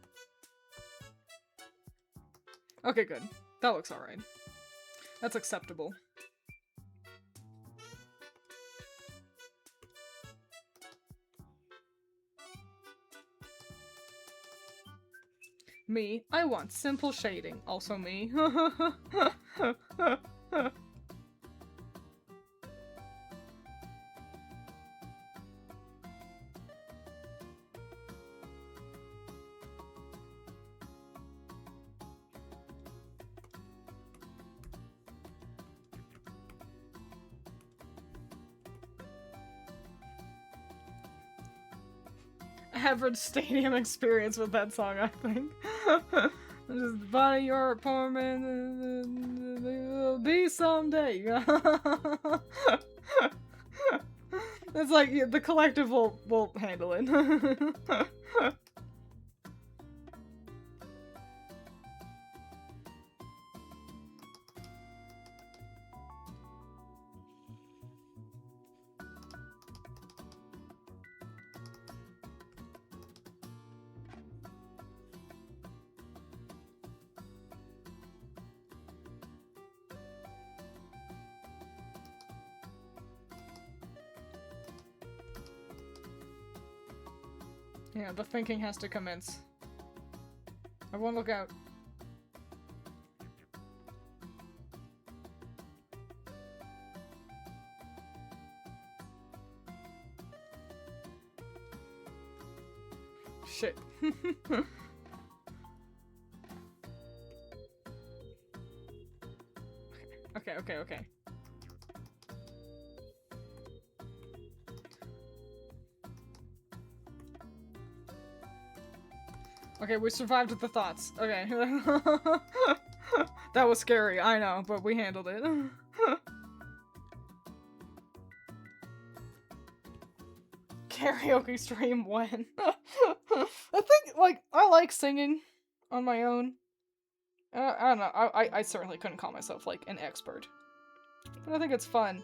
Okay, good. That looks alright. That's acceptable. Me, I want simple shading. Also me. Average stadium experience with that song, I think. Just buddy, you're a poor man, will be someday. It's like the collective will handle it. Yeah, the thinking has to commence. Everyone look out. shit. Okay. Okay, we survived with the thoughts. Okay. That was scary, I know, but we handled it. Karaoke stream when? I think, like, I like singing on my own. I don't know, I certainly couldn't call myself, like, an expert. But I think it's fun.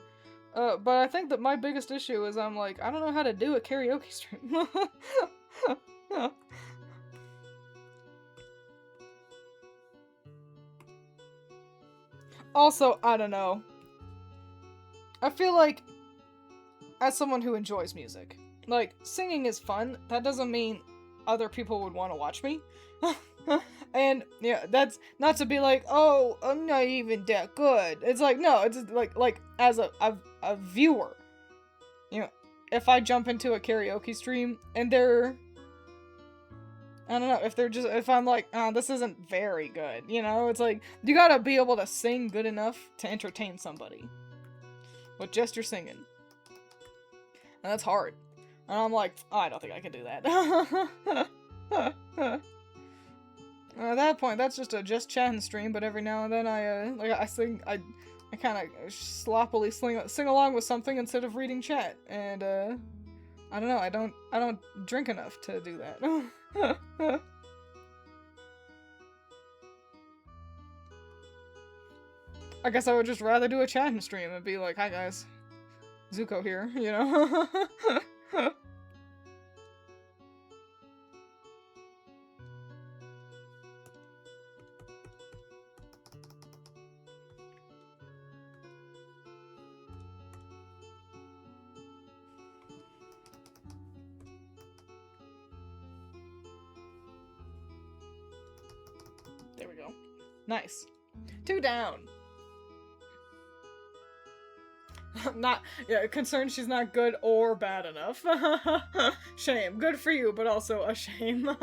But I think that my biggest issue is I'm like, I don't know how to do a karaoke stream. Also, I don't know. I feel like, as someone who enjoys music, like, singing is fun. That doesn't mean other people would want to watch me. And, yeah, that's not to be like, oh, I'm not even that good. It's like, no, it's like as a viewer. You know, if I jump into a karaoke stream and they're, I don't know, if I'm like, oh, this isn't very good, you know? It's like, you gotta be able to sing good enough to entertain somebody. With just your singing. And that's hard. And I'm like, oh, I don't think I can do that. At that point, that's just a just chatting stream, but every now and then I sing, I kind of sloppily sing along with something instead of reading chat. And, I don't know, I don't drink enough to do that. I guess I would just rather do a chatting stream and be like, hi guys, Zuko here, you know? There we go. Nice. 2 down. Concerned she's not good or bad enough. Shame. Good for you, but also a shame. It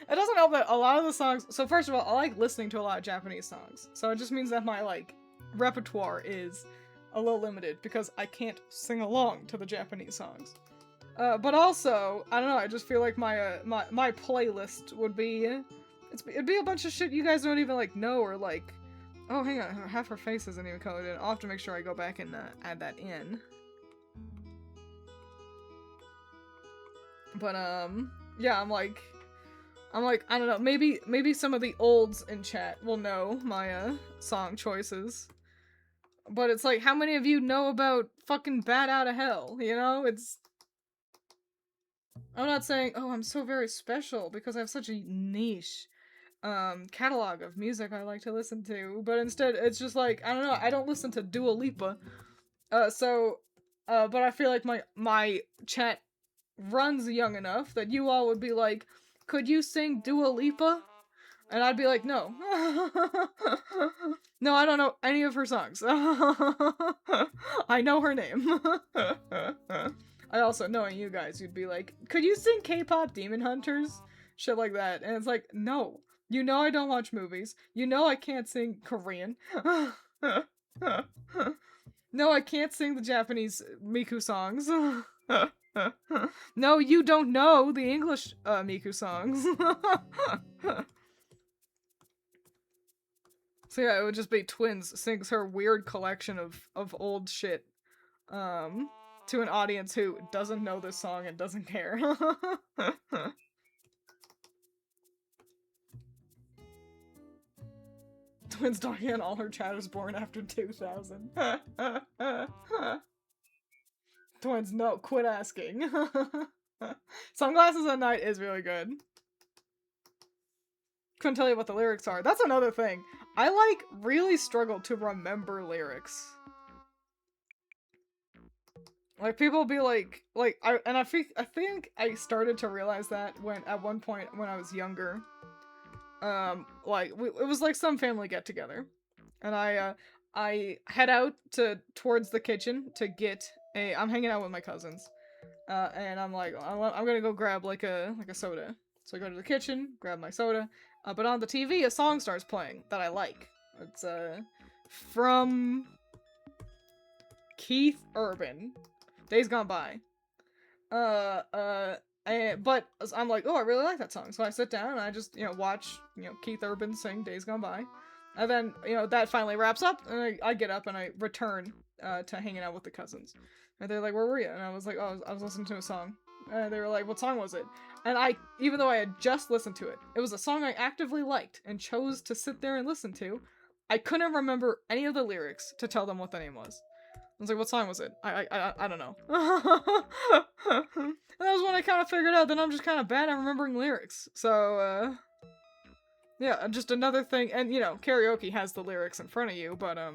doesn't help that a lot of the songs, so first of all, I like listening to a lot of Japanese songs, so it just means that my, like, repertoire is a little limited, because I can't sing along to the Japanese songs. But also, I don't know, I just feel like my playlist would be, it'd be a bunch of shit you guys don't even, like, know, or, like, oh, hang on, half her face isn't even colored in. I'll have to make sure I go back and add that in. But, yeah, I'm like, I don't know, maybe some of the olds in chat will know my, song choices. But it's like, how many of you know about fucking Bat Out of Hell, you know? I'm not saying, oh, I'm so very special because I have such a niche catalog of music I like to listen to, but instead it's just like, I don't know, I don't listen to Dua Lipa. But I feel like my chat runs young enough that you all would be like, could you sing Dua Lipa? And I'd be like, no. No, I don't know any of her songs. I know her name. I also, knowing you guys, you'd be like, could you sing K-pop Demon Hunters? Shit like that. And it's like, no. You know I don't watch movies. You know I can't sing Korean. No, I can't sing the Japanese Miku songs. No, you don't know the English Miku songs. So yeah, it would just be Twiins sings her weird collection of old shit to an audience who doesn't know this song and doesn't care. Twiins talking and all her chat was born after 2000. Twiins, no, quit asking. Sunglasses at Night is really good. Couldn't tell you what the lyrics are. That's another thing. I, like, really struggle to remember lyrics. Like, people be like, I think I started to realize that at one point when I was younger. Like, it was like some family get-together. And I head out towards the kitchen to get I'm hanging out with my cousins. And I'm like, I'm gonna go grab like a soda. So I go to the kitchen, grab my soda, but on the TV a song starts playing that I like. It's from Keith Urban, Days Gone By. But I'm like, oh, I really like that song. So I sit down and I just, watch, Keith Urban sing Days Gone By. And then, that finally wraps up, and I get up and I return to hanging out with the cousins. And they're like, where were you? And I was like, oh, I was listening to a song. And they were like, what song was it? And even though I had just listened to it, it was a song I actively liked and chose to sit there and listen to. I couldn't remember any of the lyrics to tell them what the name was. I was like, what song was it? I don't know. And that was when I kind of figured out that I'm just kind of bad at remembering lyrics. So, yeah, just another thing. And, karaoke has the lyrics in front of you, but, I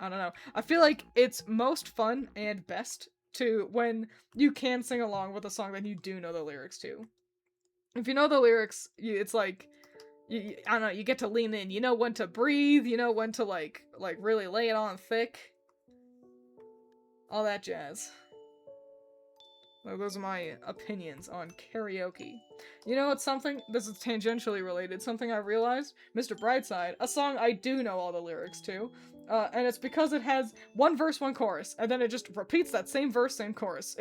don't know. I feel like it's most fun and best when you can sing along with a song that you do know the lyrics to. If you know the lyrics, it's like, I don't know, you get to lean in. You know when to breathe, you know when to, like really lay it on thick. All that jazz. Well, those are my opinions on karaoke. You know what's something? This is tangentially related. Something I realized? Mr. Brightside, a song I do know all the lyrics to. And it's because it has one verse, one chorus, and then it just repeats that same verse, same chorus.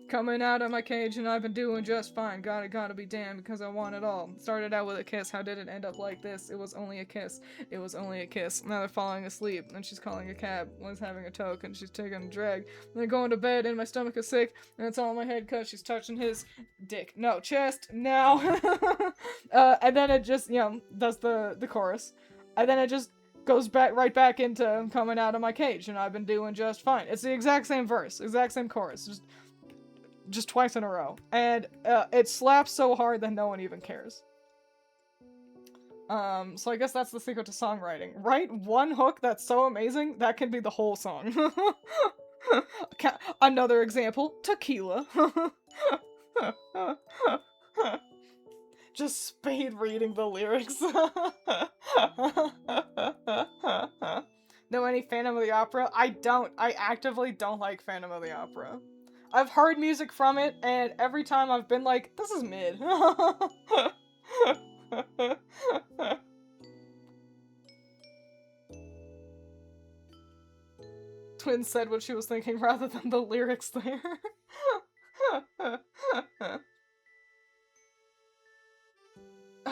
Coming out of my cage and I've been doing just fine. Gotta be damned because I want it all. Started out with a kiss, how did it end up like this? It was only a kiss. It was only a kiss. Now they're falling asleep, and she's calling a cab. One's having a toke, and she's taking a drag. And they're going to bed, and my stomach is sick, and it's all in my head because she's touching his dick. No, chest, now. And then it just, does the chorus. And then it just goes right back into coming out of my cage, and I've been doing just fine. It's the exact same verse, exact same chorus, just twice in a row. And it slaps so hard that no one even cares. So I guess that's the secret to songwriting. Write one hook that's so amazing, that can be the whole song. Another example, tequila. Just speed reading the lyrics. Know any Phantom of the Opera? I don't. I actively don't like Phantom of the Opera. I've heard music from it, and every time I've been like, this is mid. Twiins said what she was thinking rather than the lyrics there.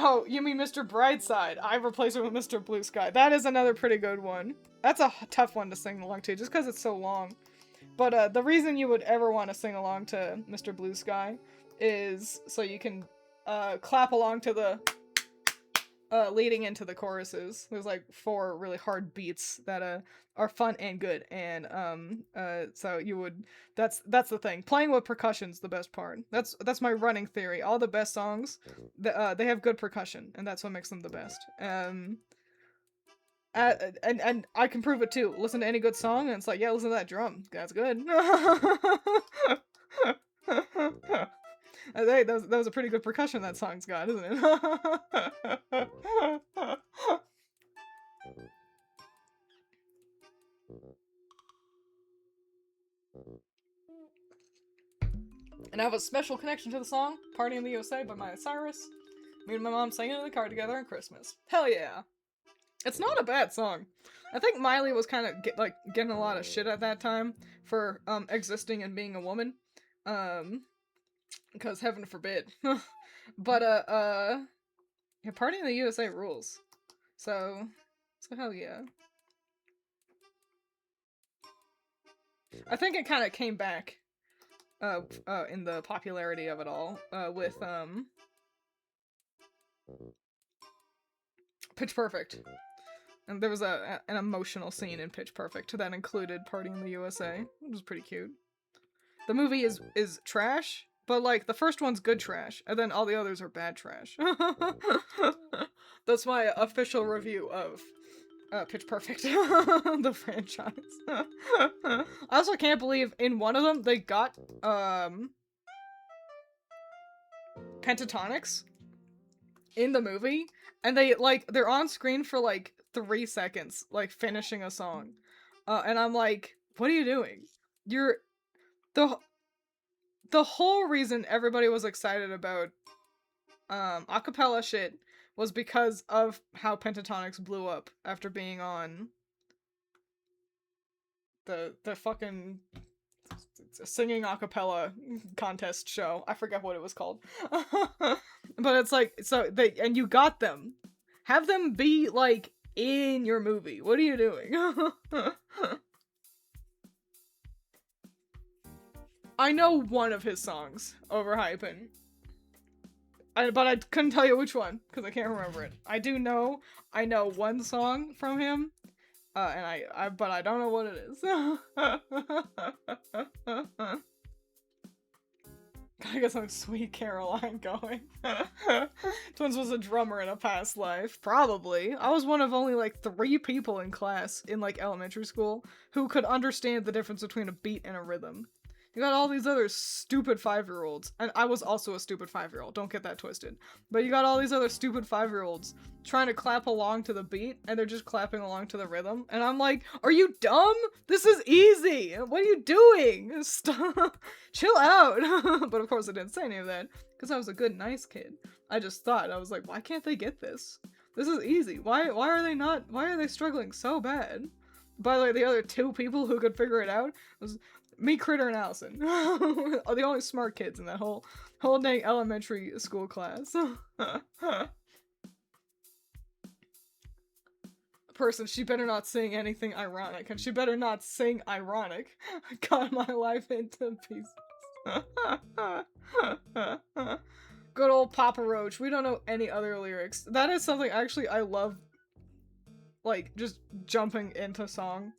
Oh, you mean Mr. Brightside? I replaced it with Mr. Blue Sky. That is another pretty good one. That's a tough one to sing along to, just because it's so long. But the reason you would ever want to sing along to Mr. Blue Sky is so you can clap along to the leading into the choruses. There's like 4 really hard beats that are fun and good, and so you would that's the thing. Playing with percussion's the best part. That's my running theory. All the best songs, they have good percussion, and that's what makes them the best. And I can prove it too. Listen to any good song, and it's like, yeah, listen to that drum. That's good. Hey, that was a pretty good percussion that song's got, isn't it? And I have a special connection to the song, Party in the USA by Miley Cyrus. Me and my mom sang it in the car together on Christmas. Hell yeah. It's not a bad song. I think Miley was kind of getting a lot of shit at that time for existing and being a woman. Because heaven forbid. But yeah, Party in the USA rules. So hell yeah. I think it kind of came back in the popularity of it all with Pitch Perfect. And there was an emotional scene in Pitch Perfect that included Party in the USA, which was pretty cute. The movie is trash, but like the first one's good trash, and then all the others are bad trash. That's my official review of Pitch Perfect, the franchise. I also can't believe in one of them they got pentatonics in the movie, and they're on screen for like 3 seconds, like finishing a song, and I'm like, what are you doing? the whole reason everybody was excited about acapella shit was because of how Pentatonics blew up after being on the fucking singing acapella contest show. I forget what it was called. But it's like, so they, and you got them. Have them be like in your movie. What are you doing? I know one of his songs, Overhypin'. But I couldn't tell you which one, because I can't remember it. I know one song from him, but I don't know what it is. Gotta get some Sweet Caroline going. Twiins was a drummer in a past life. Probably. I was one of only like 3 people in class in like elementary school who could understand the difference between a beat and a rhythm. You got all these other stupid 5-year-olds, and I was also a stupid 5-year-old, don't get that twisted. But you got all these other stupid 5-year-olds trying to clap along to the beat, and they're just clapping along to the rhythm, and I'm like, are you dumb? This is easy! What are you doing? Stop! Chill out! But of course I didn't say any of that, because I was a good, nice kid. I just thought, I was like, why can't they get this? This is easy. Why are they struggling so bad? By the way, the other 2 people who could figure it out was me, Critter, and Allison. Are the only smart kids in that whole dang elementary school class. Person, she better not sing anything ironic, and she better not sing ironic. Got my life into pieces. Good old Papa Roach. We don't know any other lyrics. That is something actually I love, like, just jumping into song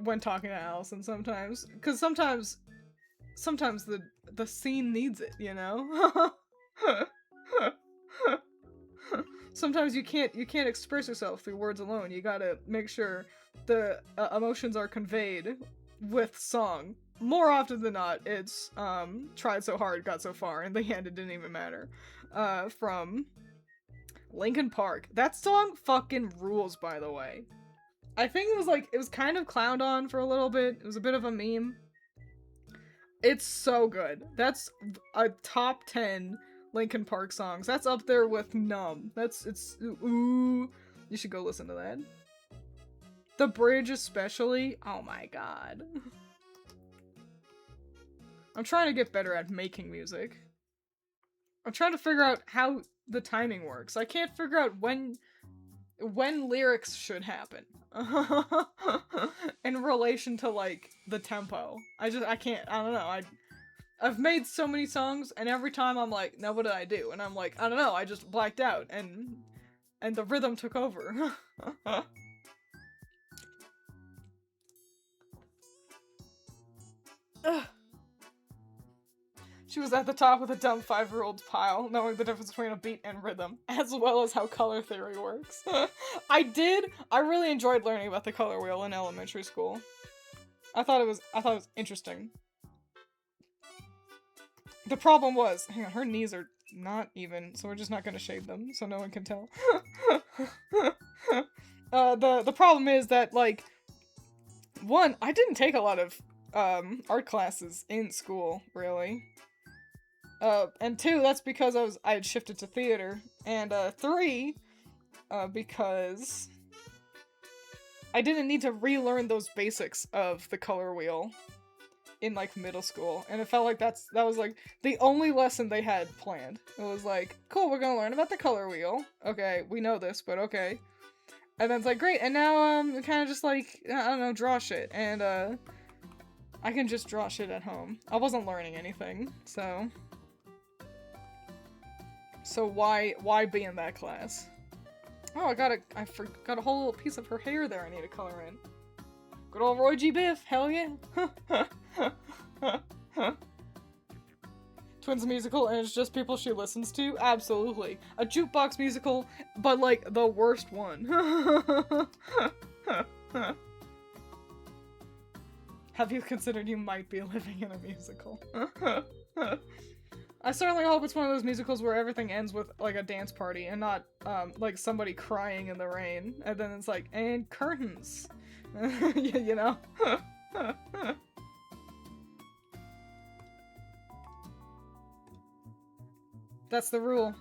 when talking to Allison sometimes, because sometimes the scene needs it, you know? Sometimes you can't express yourself through words alone. You gotta make sure the emotions are conveyed with song. More often than not, it's tried so hard, got so far, in the end it didn't even matter. From Linkin Park. That song fucking rules, by the way. I think it was kind of clowned on for a little bit. It was a bit of a meme. It's so good. That's a top 10 Linkin Park songs. That's up there with Numb. Ooh. You should go listen to that. The bridge especially. Oh my god. I'm trying to get better at making music. I'm trying to figure out how the timing works. I can't figure out when lyrics should happen. In relation to, like, the tempo. I can't, I don't know, I've made so many songs, and every time I'm like, now what did I do? And I'm like, I don't know, I just blacked out, and the rhythm took over. She was at the top of the dumb 5-year-old's pile, knowing the difference between a beat and rhythm, as well as how color theory works. I really enjoyed learning about the color wheel in elementary school. I thought it was interesting. The problem was, hang on, her knees are not even, so we're just not gonna shade them, so no one can tell. The problem is that, like, 1, I didn't take a lot of, art classes in school, really. And 2, that's because I had shifted to theater, and 3, because I didn't need to relearn those basics of the color wheel in, like, middle school, and it felt like that was, like, the only lesson they had planned. It was like, cool, we're gonna learn about the color wheel. Okay, we know this, but okay. And then it's like, great, and now, kind of just, like, I don't know, draw shit, and, I can just draw shit at home. I wasn't learning anything, so why be in that class? Oh, I forgot a whole piece of her hair there I need to color in. Good old Roy G. Biff, hell yeah! Twiins musical, and it's just people she listens to? Absolutely. A jukebox musical, but, like, the worst one. Have you considered you might be living in a musical? I certainly hope it's one of those musicals where everything ends with, like, a dance party and not, like, somebody crying in the rain. And then it's like, and curtains. You know? That's the rule.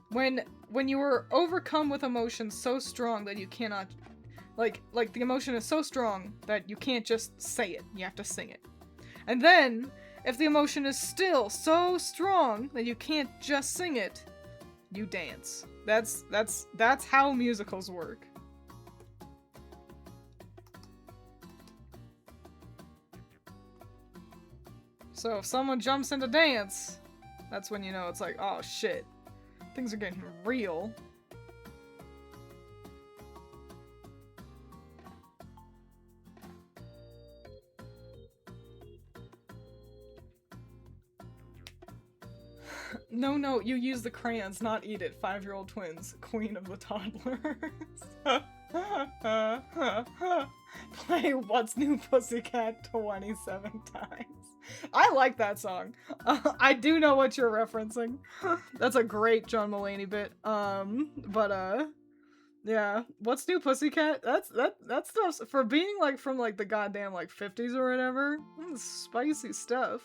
When you are overcome with emotion so strong that you cannot, like the emotion is so strong that you can't just say it, you have to sing it. And then, if the emotion is still so strong that you can't just sing it, you dance. That's how musicals work. So if someone jumps into dance, that's when you know it's like, oh shit, things are getting real. No, you use the crayons, not eat it. 5-year-old twins, queen of the toddlers. Play What's New Pussycat 27 times. I like that song. I do know what you're referencing. That's a great John Mulaney bit. Yeah. What's New Pussycat? That stuff's for being like from like the goddamn like 50s or whatever. Spicy stuff.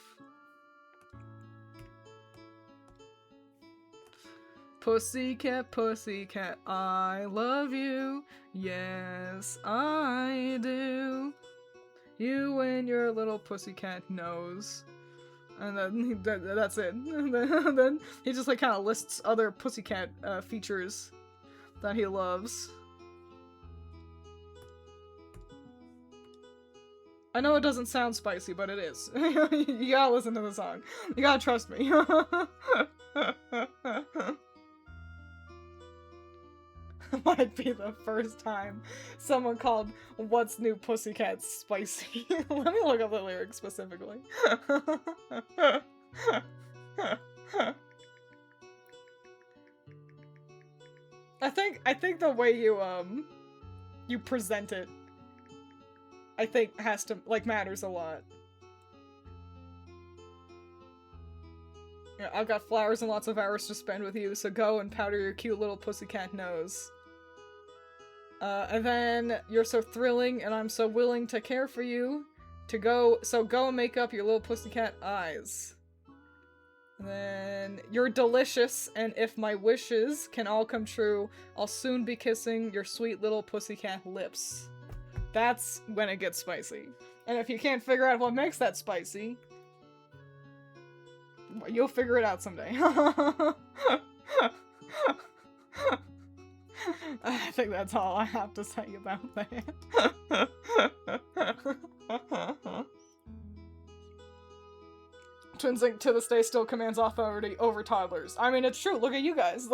Pussycat, pussycat, I love you. Yes, I do. You and your little pussycat nose. And then that's it. Then he just like kind of lists other pussycat features that he loves. I know it doesn't sound spicy, but it is. You gotta listen to the song. You gotta trust me. Might be the first time someone called What's New Pussycat spicy. Let me look up the lyrics specifically. I think the way you present it, I think has to, like, matters a lot. Yeah, I've got flowers and lots of hours to spend with you, so go and powder your cute little pussycat nose. And then, you're so thrilling, and I'm so willing to care for you. So go and make up your little pussycat eyes. And then, you're delicious, and if my wishes can all come true, I'll soon be kissing your sweet little pussycat lips. That's when it gets spicy. And if you can't figure out what makes that spicy, you'll figure it out someday. I think that's all I have to say about that. Twinsync to this day still commands authority over toddlers. I mean, it's true. Look at you guys.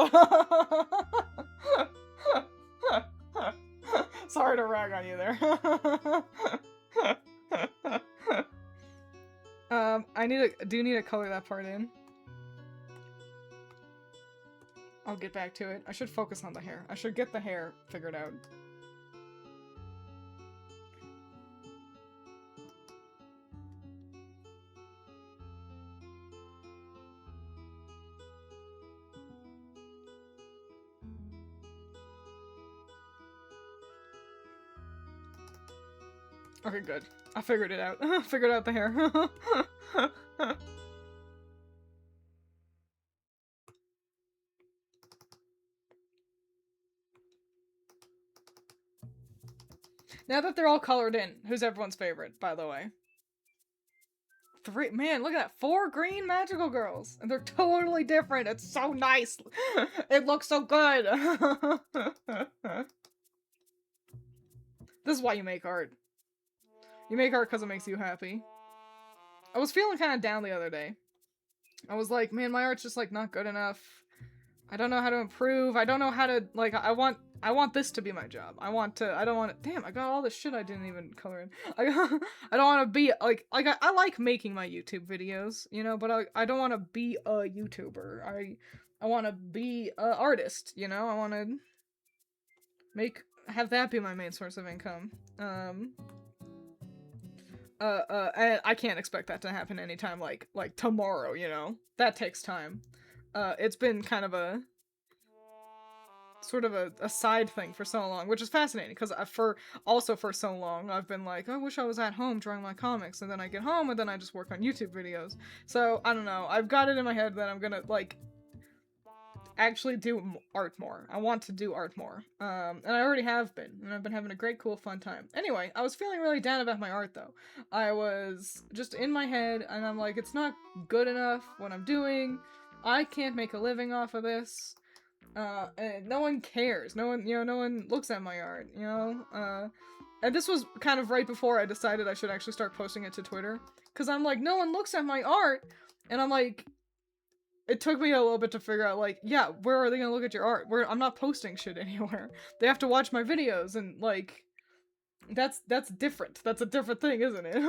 Sorry to rag on you there. I do need to color that part in. I'll get back to it. I should focus on the hair. I should get the hair figured out. Okay, good. I figured it out. Figured out the hair. Now that they're all colored in, who's everyone's favorite, by the way? 3, man, look at that. 4 green magical girls. And they're totally different. It's so nice. It looks so good. This is why you make art. You make art because it makes you happy. I was feeling kind of down the other day. I was like, man, my art's just like not good enough. I don't know how to improve. I don't know how to, like, I want this to be my job. I don't want to, damn, I got all this shit I didn't even color in. I don't want to be, I like making my YouTube videos, you know, but I don't want to be a YouTuber. I want to be an artist, you know? I want to have that be my main source of income. And I can't expect that to happen anytime, like tomorrow, you know? That takes time. It's been kind of a sort of a side thing for so long, which is fascinating, because for so long I've been like, I wish I was at home drawing my comics, and then I get home and then I just work on YouTube videos. So I don't know, I've got it in my head that I'm gonna, like, actually do art more. I want to do art more. And I already have been, and I've been having a great, cool, fun time. Anyway, I was feeling really down about my art though. I was just in my head, and I'm like, it's not good enough what I'm doing. I can't make a living off of this. And no one cares. No one, no one looks at my art, and this was kind of right before I decided I should actually start posting it to Twitter. Because I'm like, no one looks at my art. And I'm like, it took me a little bit to figure out, like, yeah, where are they gonna look at your art? I'm not posting shit anywhere. They have to watch my videos, and, like, that's different. That's a different thing, isn't it?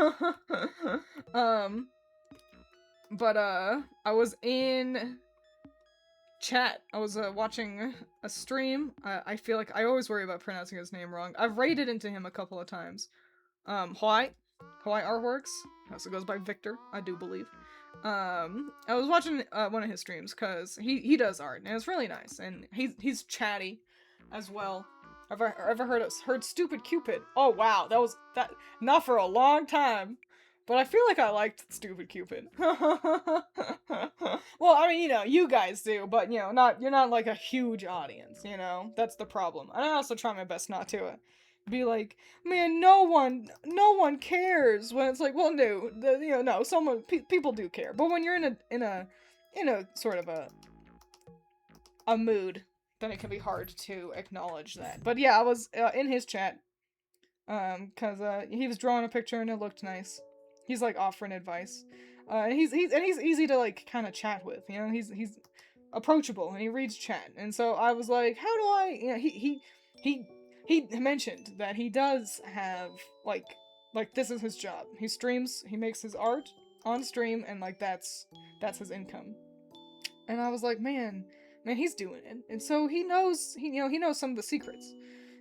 But, I was in chat. I was, watching a stream. I feel like I always worry about pronouncing his name wrong. I've raided into him a couple of times. Hawaii Artworks. Also goes by Victor, I do believe. I was watching one of his streams because he does art and it's really nice, and he's chatty as well. Ever heard Stupid Cupid? Oh wow, that not for a long time, but I feel like I liked Stupid Cupid. Well, I mean, you guys do, but you're not like a huge audience, that's the problem. And I also try my best not to be like, man, no one cares, when it's like, well, no, no, people do care, but when you're in a sort of a mood, then it can be hard to acknowledge that. But yeah, I was in his chat, cause he was drawing a picture and it looked nice. He's like offering advice, and he's easy to like kind of chat with, he's approachable and he reads chat, and so I was like, how do I, he mentioned that he does have like this is his job. He streams, he makes his art on stream, and like that's his income. And I was like, man, he's doing it, and so he knows he knows some of the secrets.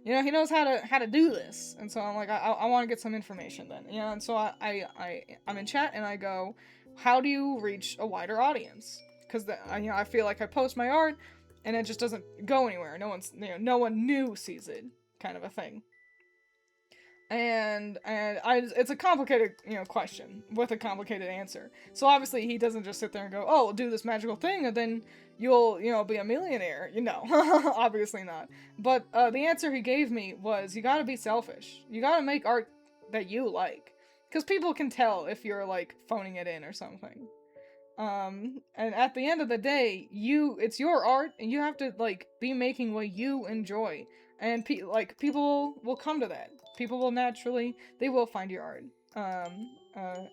He knows how to do this, and so I'm like, I want to get some information then, and so I'm in chat and I go, how do you reach a wider audience? Because I feel like I post my art and it just doesn't go anywhere. No one new sees it, kind of a thing. And it's a complicated question with a complicated answer. So obviously he doesn't just sit there and go, oh, do this magical thing and then you'll be a millionaire. Obviously not. But the answer he gave me was, you gotta be selfish. You gotta make art that you like, because people can tell if you're like phoning it in or something. And at the end of the day, it's your art, and you have to like be making what you enjoy, and people will come to that. People will they will find your art.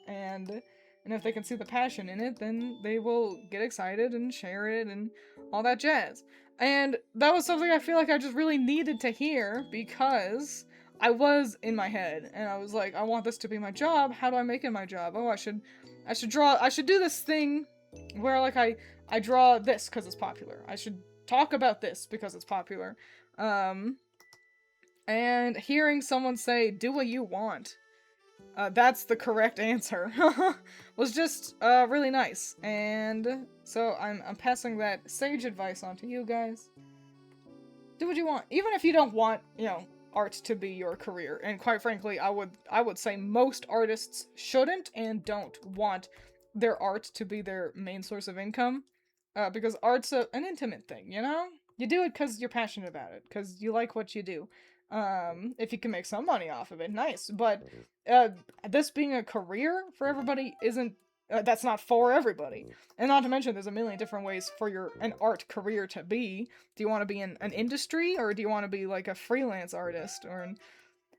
And if they can see the passion in it, then they will get excited and share it and all that jazz. And that was something I feel like I just really needed to hear, because I was in my head and I was like, I want this to be my job. How do I make it my job? Oh, I should do this thing where like I draw this because it's popular. I should talk about this because it's popular. And hearing someone say, do what you want, that's the correct answer, was just really nice. And so I'm passing that sage advice on to you guys. Do what you want, even if you don't want art to be your career. And quite frankly, I would say most artists shouldn't and don't want their art to be their main source of income, because art's an intimate thing. You do it because you're passionate about it, because you like what you do. If you can make some money off of it, nice. But this being a career for everybody isn't. That's not for everybody. And not to mention, there's a million different ways for an art career to be. Do you want to be in an industry, or do you want to be like a freelance artist?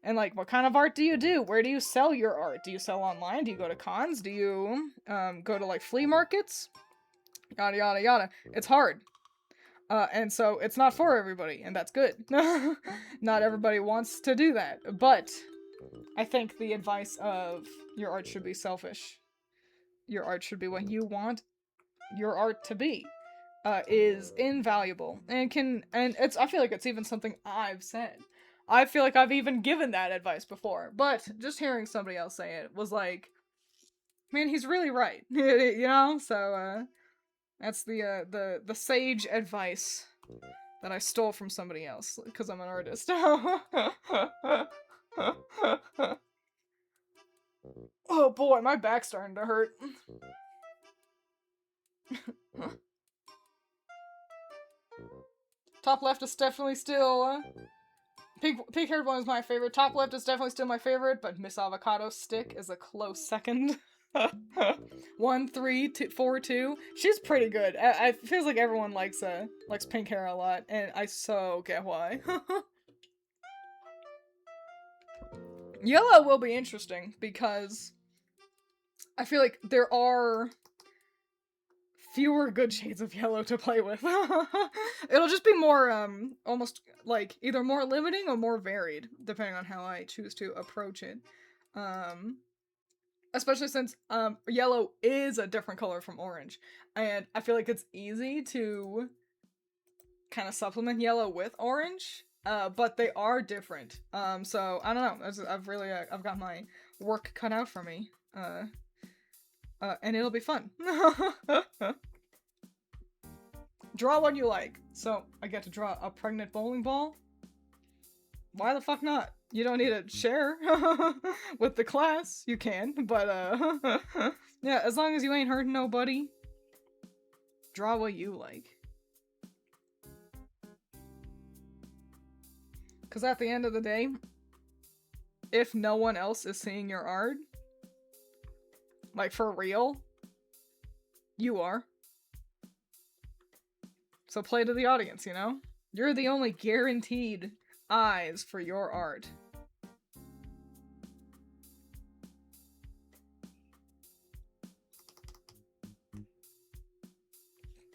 And like, what kind of art do you do? Where do you sell your art? Do you sell online? Do you go to cons? Do you go to like flea markets? Yada yada yada. It's hard. And so it's not for everybody, and that's good. Not everybody wants to do that, but I think the advice of your art should be selfish. Your art should be what you want your art to be, is invaluable, and I feel like it's even something I've said. I feel like I've even given that advice before, but just hearing somebody else say it was like, man, he's really right. So that's the sage advice that I stole from somebody else because I'm an artist. Oh boy, my back's starting to hurt. Top left is definitely still, pink-haired one is my favorite. Top left is definitely still my favorite, but Miss Avocado Stick is a close second. 1, 3, 2, 4, 2. She's pretty good. I feels like everyone likes pink hair a lot, and I so get why. Yellow will be interesting because I feel like there are fewer good shades of yellow to play with. It'll just be more, almost like either more limiting or more varied, depending on how I choose to approach it. Especially since, yellow is a different color from orange, and I feel like it's easy to kind of supplement yellow with orange, but they are different. So, I don't know, I've got my work cut out for me, and it'll be fun. Draw what you like. So, I get to draw a pregnant bowling ball? Why the fuck not? You don't need to share with the class. You can, but yeah, as long as you ain't hurting nobody, draw what you like. Because at the end of the day, if no one else is seeing your art, like for real, you are. So play to the audience, you know? You're the only guaranteed eyes for your art.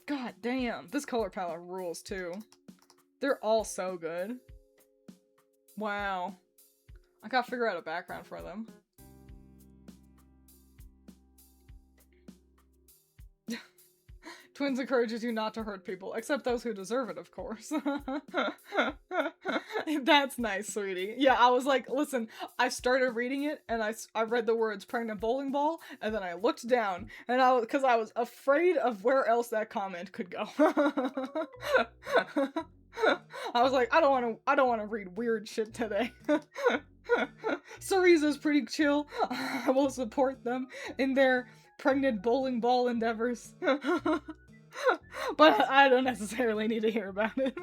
God damn, this color palette rules too. They're all so good. Wow. I gotta figure out a background for them. Twiins encourages you not to hurt people, except those who deserve it, of course. That's nice, sweetie. Yeah, I was like, listen, I started reading it, and I read the words pregnant bowling ball, and then I looked down, and because I was afraid of where else that comment could go. I was like, I don't want to read weird shit today. Ceriza's pretty chill. I will support them in their pregnant bowling ball endeavors. But I don't necessarily need to hear about it.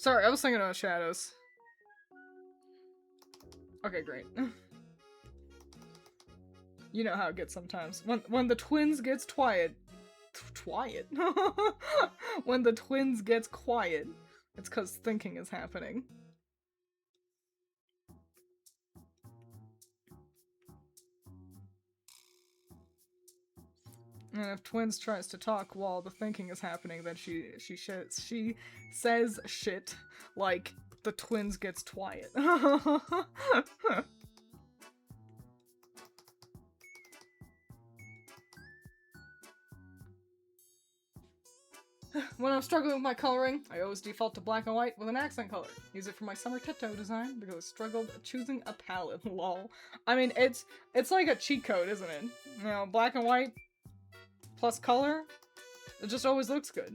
Sorry, I was thinking about shadows. Okay, great. You know how it gets sometimes. When the Twiins gets quiet. When the Twiins gets quiet, it's because thinking is happening. And if Twiins tries to talk while the thinking is happening, then she says shit like the Twiins gets quiet. When I'm struggling with my coloring, I always default to black and white with an accent color. Use it for my summer Tetto design because I struggled choosing a palette, lol. I mean, it's like a cheat code, isn't it? You know, black and white plus color, it just always looks good.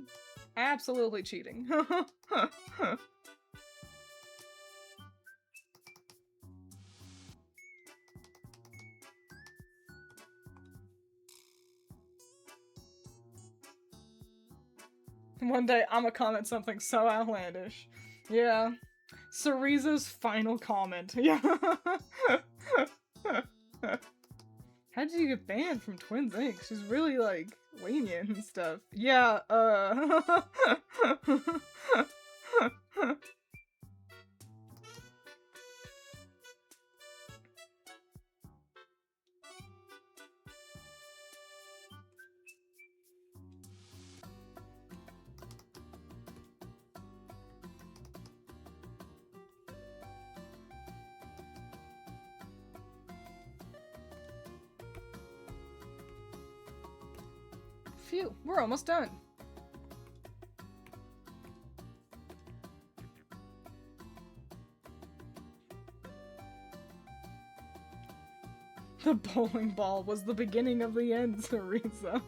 Absolutely cheating. One day, I'm gonna comment something so outlandish. Yeah. Ceriza's final comment. Yeah. How did you get banned from Twiins Inc? She's really, like, lenient and stuff. Yeah, Phew, we're almost done. The bowling ball was the beginning of the end, Teresa.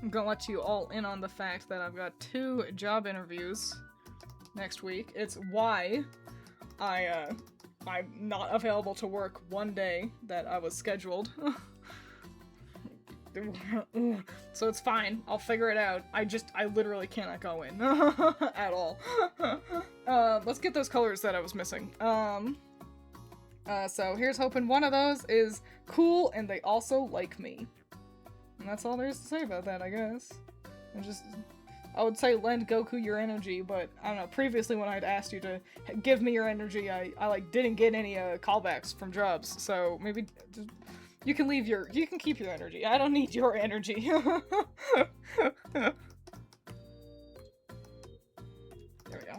I'm gonna let you all in on the fact that I've got 2 job interviews next week. It's why I'm not available to work one day that I was scheduled. So it's fine. I'll figure it out. I literally cannot go in at all. Let's get those colors that I was missing. So here's hoping. One of those is cool and they also like me. And that's all there is to say about that, I guess. I would say lend Goku your energy, but I don't know, previously when I'd asked you to give me your energy, I like didn't get any callbacks from jobs, so maybe just, you can keep your energy. I don't need your energy. There we go.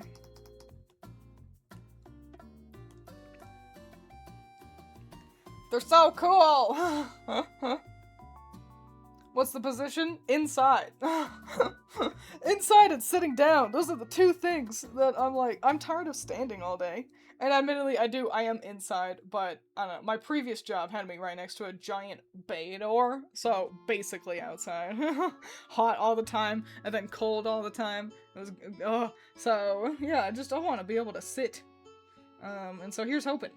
They're so cool! What's the position? Inside. Inside and sitting down. Those are the 2 things that I'm tired of standing all day. And admittedly, I am inside, but I don't know, my previous job had me right next to a giant bay door, so basically outside. Hot all the time, and then cold all the time. It was, so yeah, I want to be able to sit. And so here's hoping.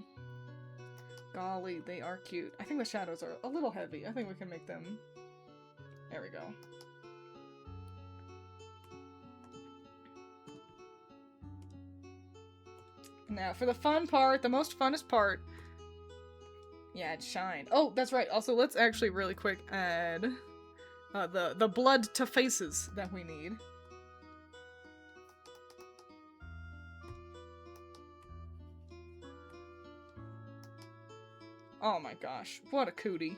Golly, they are cute. I think the shadows are a little heavy. I think we can make them... There we go. Now, for the fun part, the most funnest part... Yeah, it's shine. Oh, that's right. Also, let's actually really quick add the blood to faces that we need. Oh my gosh, what a cootie.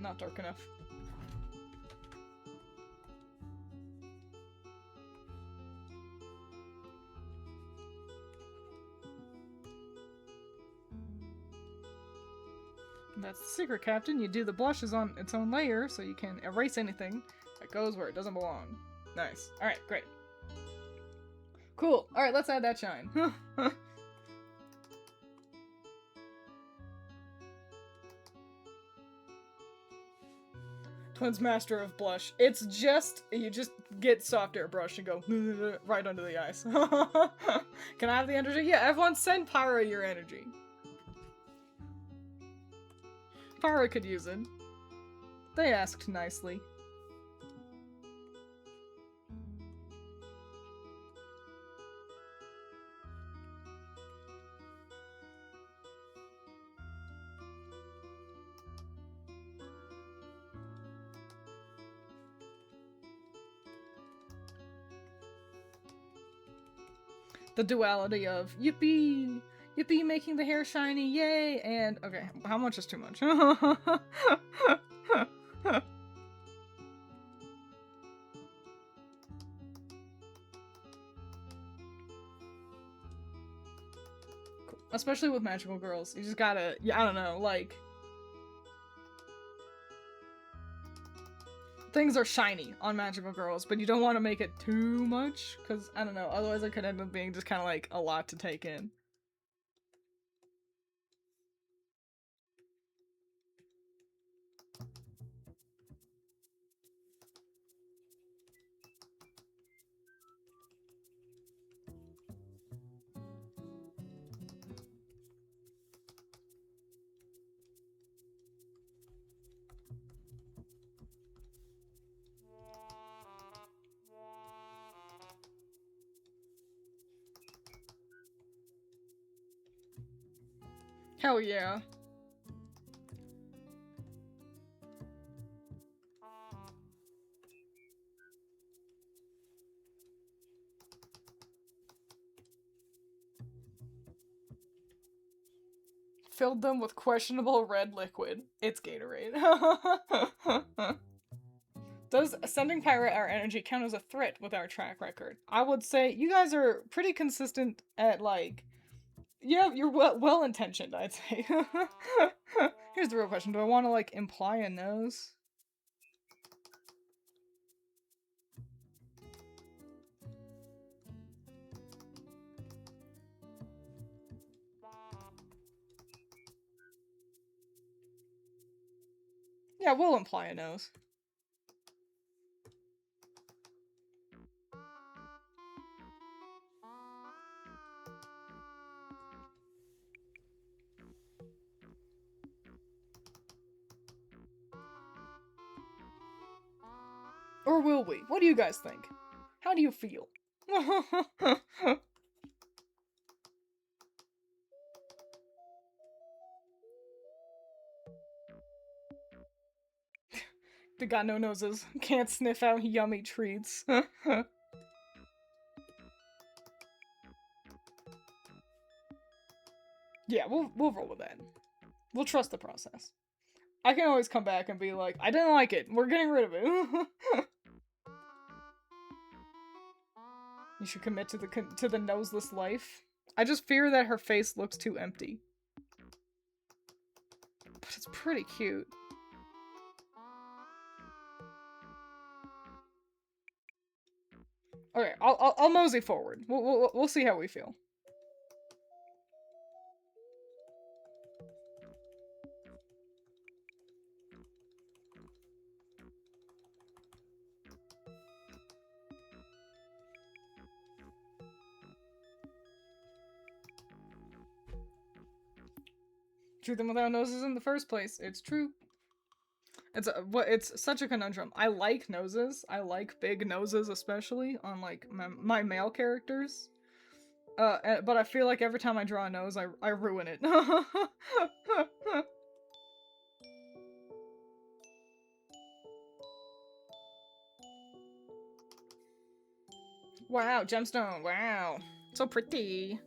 Not dark enough. That's the secret, Captain. You do the blushes on its own layer so you can erase anything that goes where it doesn't belong. Nice. Alright, great. Cool. Alright, let's add that shine. Twiins master of blush. It's just, you just get soft airbrush and go right under the eyes. Can I have the energy? Yeah, everyone send Pyra your energy. Pyra could use it. They asked nicely. The duality of yippee, yippee, making the hair shiny, yay, and okay, how much is too much? Cool. Especially with magical girls, you just gotta, I don't know, like, things are shiny on magical girls, but you don't want to make it too much, because, I don't know, otherwise it could end up being just kind of like a lot to take in. Hell yeah. filled them with questionable red liquid. It's Gatorade. Does sending pirate our energy count as a threat with our track record? I would say you guys are pretty consistent at, like, yeah, you're well-intentioned, I'd say. Here's the real question. Do I want to, like, imply a nose? Yeah, we'll imply a nose. Or will we? What do you guys think? How do you feel? They got no noses. Can't sniff out yummy treats. Yeah, we'll roll with that. We'll trust the process. I can always come back and be like, I didn't like it. We're getting rid of it. You should commit to the noseless life. I just fear that her face looks too empty. But it's pretty cute. Okay, I'll mosey forward. We'll see how we feel. Treat them without noses in the first place. It's true. It's such a conundrum. I like noses. I like big noses, especially on, like, my male characters. But I feel like every time I draw a nose, I ruin it. Wow, gemstone. Wow. So pretty.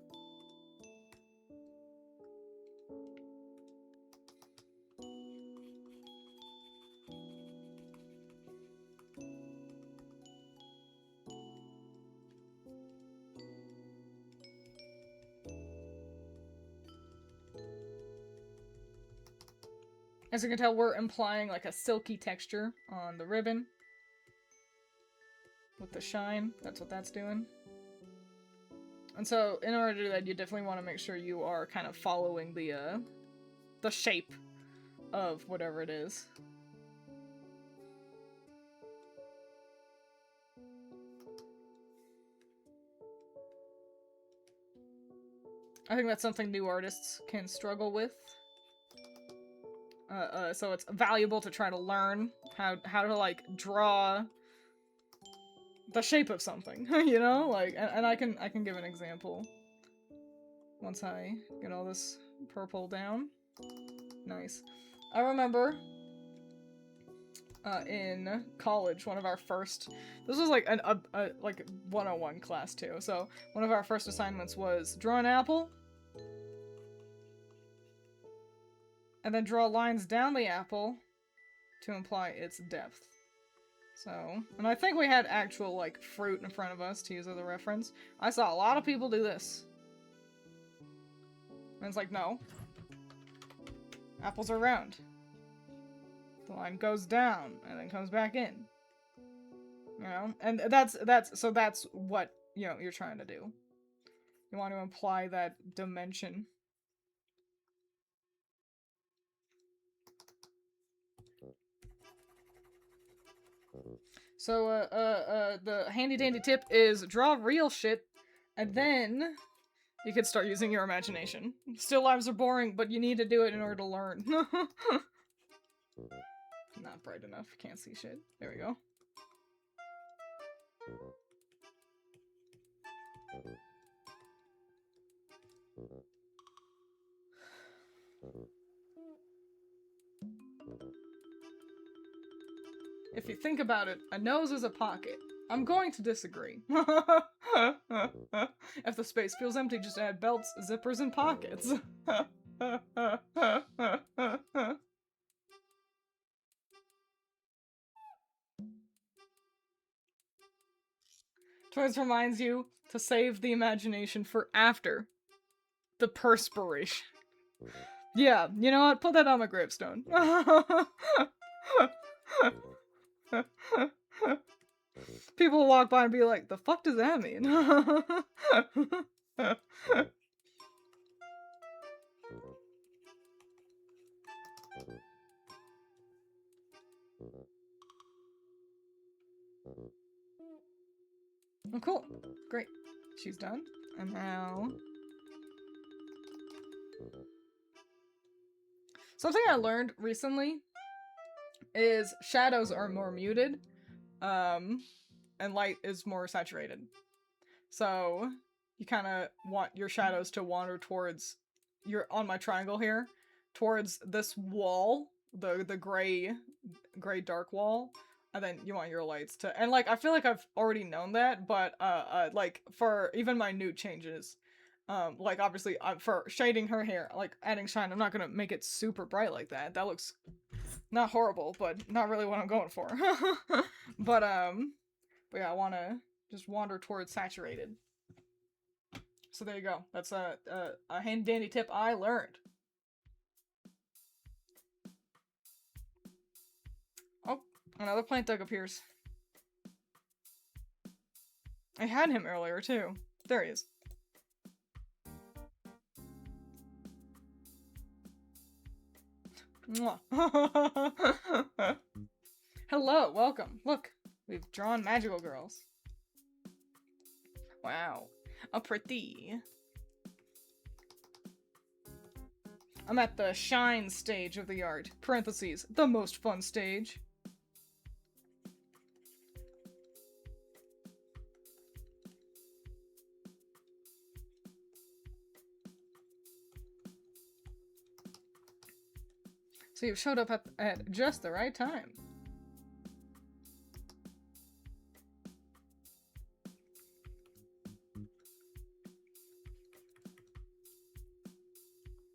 As you can tell, we're implying, like, a silky texture on the ribbon. With the shine. That's what that's doing. And so, in order to do that, you definitely want to make sure you are kind of following the shape of whatever it is. I think that's something new artists can struggle with. So it's valuable to try to learn how to, like, draw the shape of something, you know? Like, and I can give an example once I get all this purple down. Nice. I remember in college, one of our first, this was like like 101 class too, so one of our first assignments was draw an apple and then draw lines down the apple to imply its depth. So, and I think we had actual, like, fruit in front of us to use as a reference. I saw a lot of people do this. And it's like, no. Apples are round. The line goes down and then comes back in. You know? And that's what, you know, you're trying to do. You want to imply that dimension. So, the handy-dandy tip is draw real shit, and then you could start using your imagination. Still lives are boring, but you need to do it in order to learn. Not bright enough, can't see shit. There we go. If you think about it, a nose is a pocket. I'm going to disagree. If the space feels empty, just add belts, zippers, and pockets. always reminds you to save the imagination for after the perspiration. Yeah, you know what? Put that on my gravestone. People will walk by and be like, the fuck does that mean? Oh, cool. Great. She's done. And now... Something I learned recently is shadows are more muted, and light is more saturated. So you kind of want your shadows to wander towards, you're on my triangle here, towards this wall, the gray dark wall, and then you want your lights to, and like I feel like I've already known that, but like for even my nude changes, like obviously for shading her hair, like adding shine, I'm not gonna make it super bright like that. That looks not horrible, but not really what I'm going for. But yeah, I want to just wander towards saturated. So there you go. That's a handy dandy tip I learned. Oh, another plant dug appears. I had him earlier too. There he is. Mwah. Hello, welcome. Look, we've drawn magical girls. Wow, a pretty. I'm at the shine stage of the art. Parentheses, the most fun stage. So you've showed up at just the right time.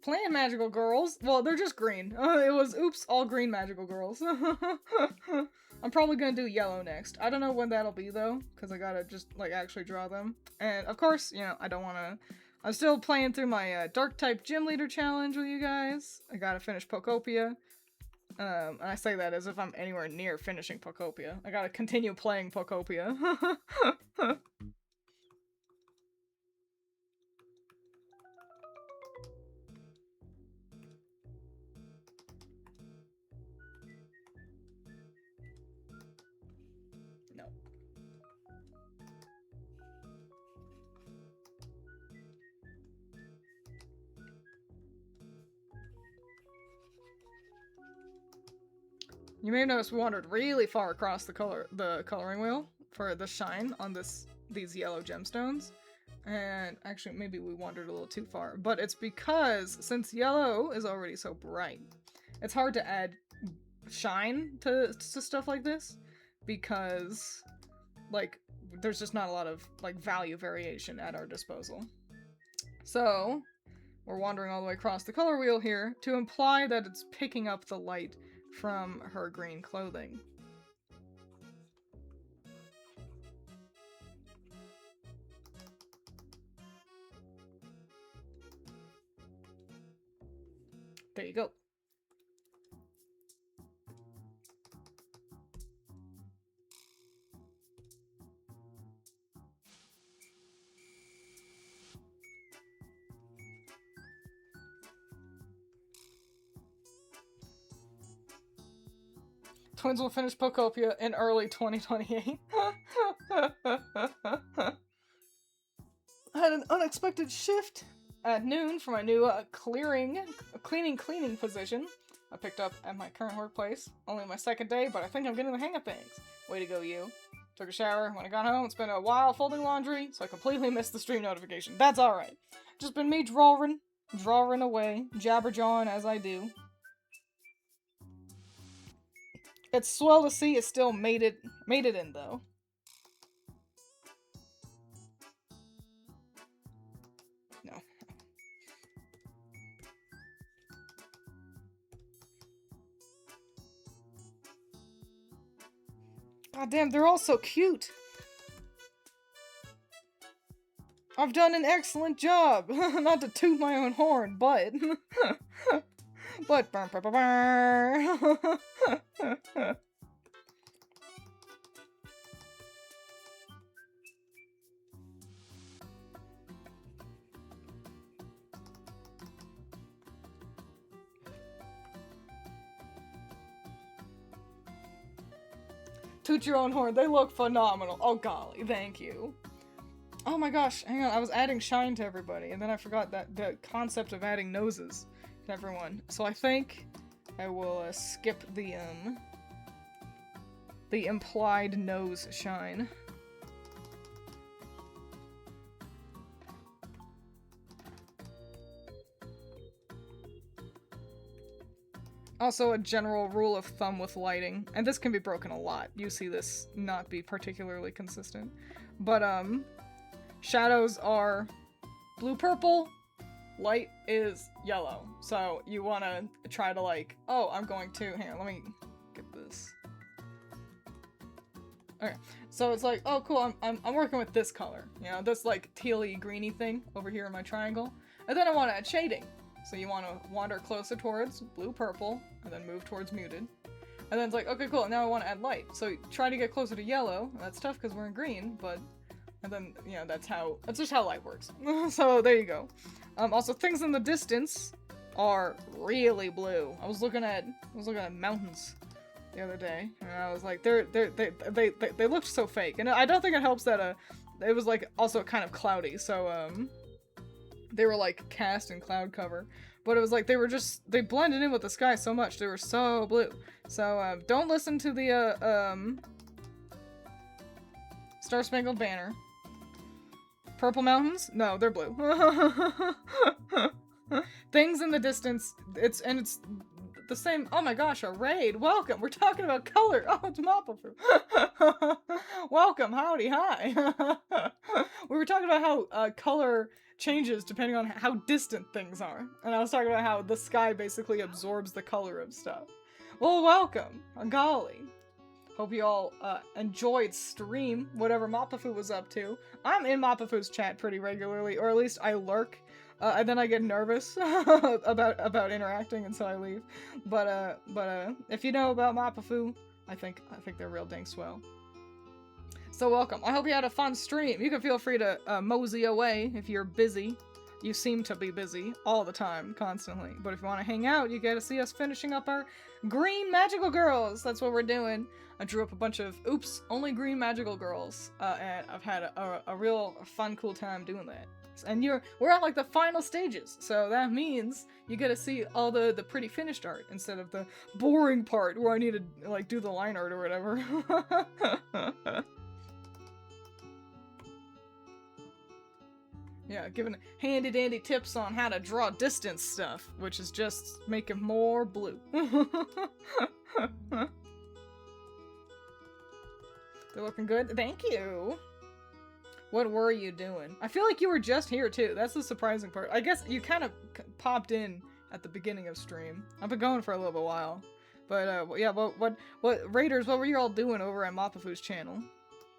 Playing magical girls? Well, they're just green. It was, oops, all green magical girls. I'm probably gonna do yellow next. I don't know when that'll be, though, because I gotta just, like, actually draw them. And, of course, you know, I don't wanna... I'm still playing through my Dark-type Gym Leader challenge with you guys. I gotta finish Pokopia. And I say that as if I'm anywhere near finishing Pokopia. I gotta continue playing Pokopia. No. You may have noticed we wandered really far across the coloring wheel for the shine on these yellow gemstones. And actually, maybe we wandered a little too far. But it's because, since yellow is already so bright, it's hard to add shine to stuff like this. Because, like, there's just not a lot of, like, value variation at our disposal. So, we're wandering all the way across the color wheel here to imply that it's picking up the light from her green clothing. There you go. Twiins will finish Pokopia in early 2028. I had an unexpected shift at noon for my new cleaning position I picked up at my current workplace. Only my second day, but I think I'm getting the hang of things. Way to go, you. Took a shower. When I got home, it's been a while folding laundry, so I completely missed the stream notification. That's alright. Just been me drawing away, jabber-jawing as I do. It's swell to see it still made it in, though. No. God damn, they're all so cute. I've done an excellent job! Not to toot my own horn, but... but... Toot your own horn. They look phenomenal. Oh golly, thank you. Oh my gosh, hang on. I was adding shine to everybody, and then I forgot that the concept of adding noses to everyone. So I think I will skip the implied nose shine. Also, a general rule of thumb with lighting, and this can be broken a lot. You see this not be particularly consistent. But, shadows are blue-purple, light is yellow. So you want to try to like, oh, I'm going to, hang on, let me get this. Okay, so it's like, oh cool, I'm working with this color, you know, this like tealy greeny thing over here in my triangle. And then I want to add shading. So you want to wander closer towards blue-purple, and then move towards muted. And then it's like, okay, cool, now I want to add light. So try to get closer to yellow. That's tough because we're in green, but... And then, you know, that's just how light works. So there you go. Also, things in the distance are really blue. I was looking at mountains the other day, and I was like, they looked so fake. And I don't think it helps that, it was, like, also kind of cloudy, so, they were like cast in cloud cover, but it was like they blended in with the sky so much. They were so blue. So don't listen to the Star Spangled Banner. Purple mountains? No, they're blue. Things in the distance. It's the same. Oh my gosh, a raid. Welcome. We're talking about color. Oh, it's Mapafu. Welcome. Howdy. Hi. We were talking about how color changes depending on how distant things are. And I was talking about how the sky basically absorbs the color of stuff. Well, welcome. Golly. Hope you all enjoyed stream, whatever Mapafu was up to. I'm in Mapafu's chat pretty regularly, or at least I lurk. And then I get nervous about interacting, and so I leave. But if you know about Mapafu, I think they're real dang swell. So welcome. I hope you had a fun stream. You can feel free to mosey away if you're busy. You seem to be busy all the time, constantly. But if you want to hang out, you get to see us finishing up our green magical girls. That's what we're doing. I drew up a bunch of, oops, only green magical girls. And I've had a real fun, cool time doing that. And we're at like the final stages. So that means you get to see all the pretty finished art instead of the boring part where I need to like do the line art or whatever. Yeah, giving handy-dandy tips on how to draw distance stuff, which is just making more blue. They're looking good. Thank you! What were you doing? I feel like you were just here, too. That's the surprising part. I guess you kind of popped in at the beginning of stream. I've been going for a little while. But, yeah, what Raiders, what were you all doing over at Mapafu's channel?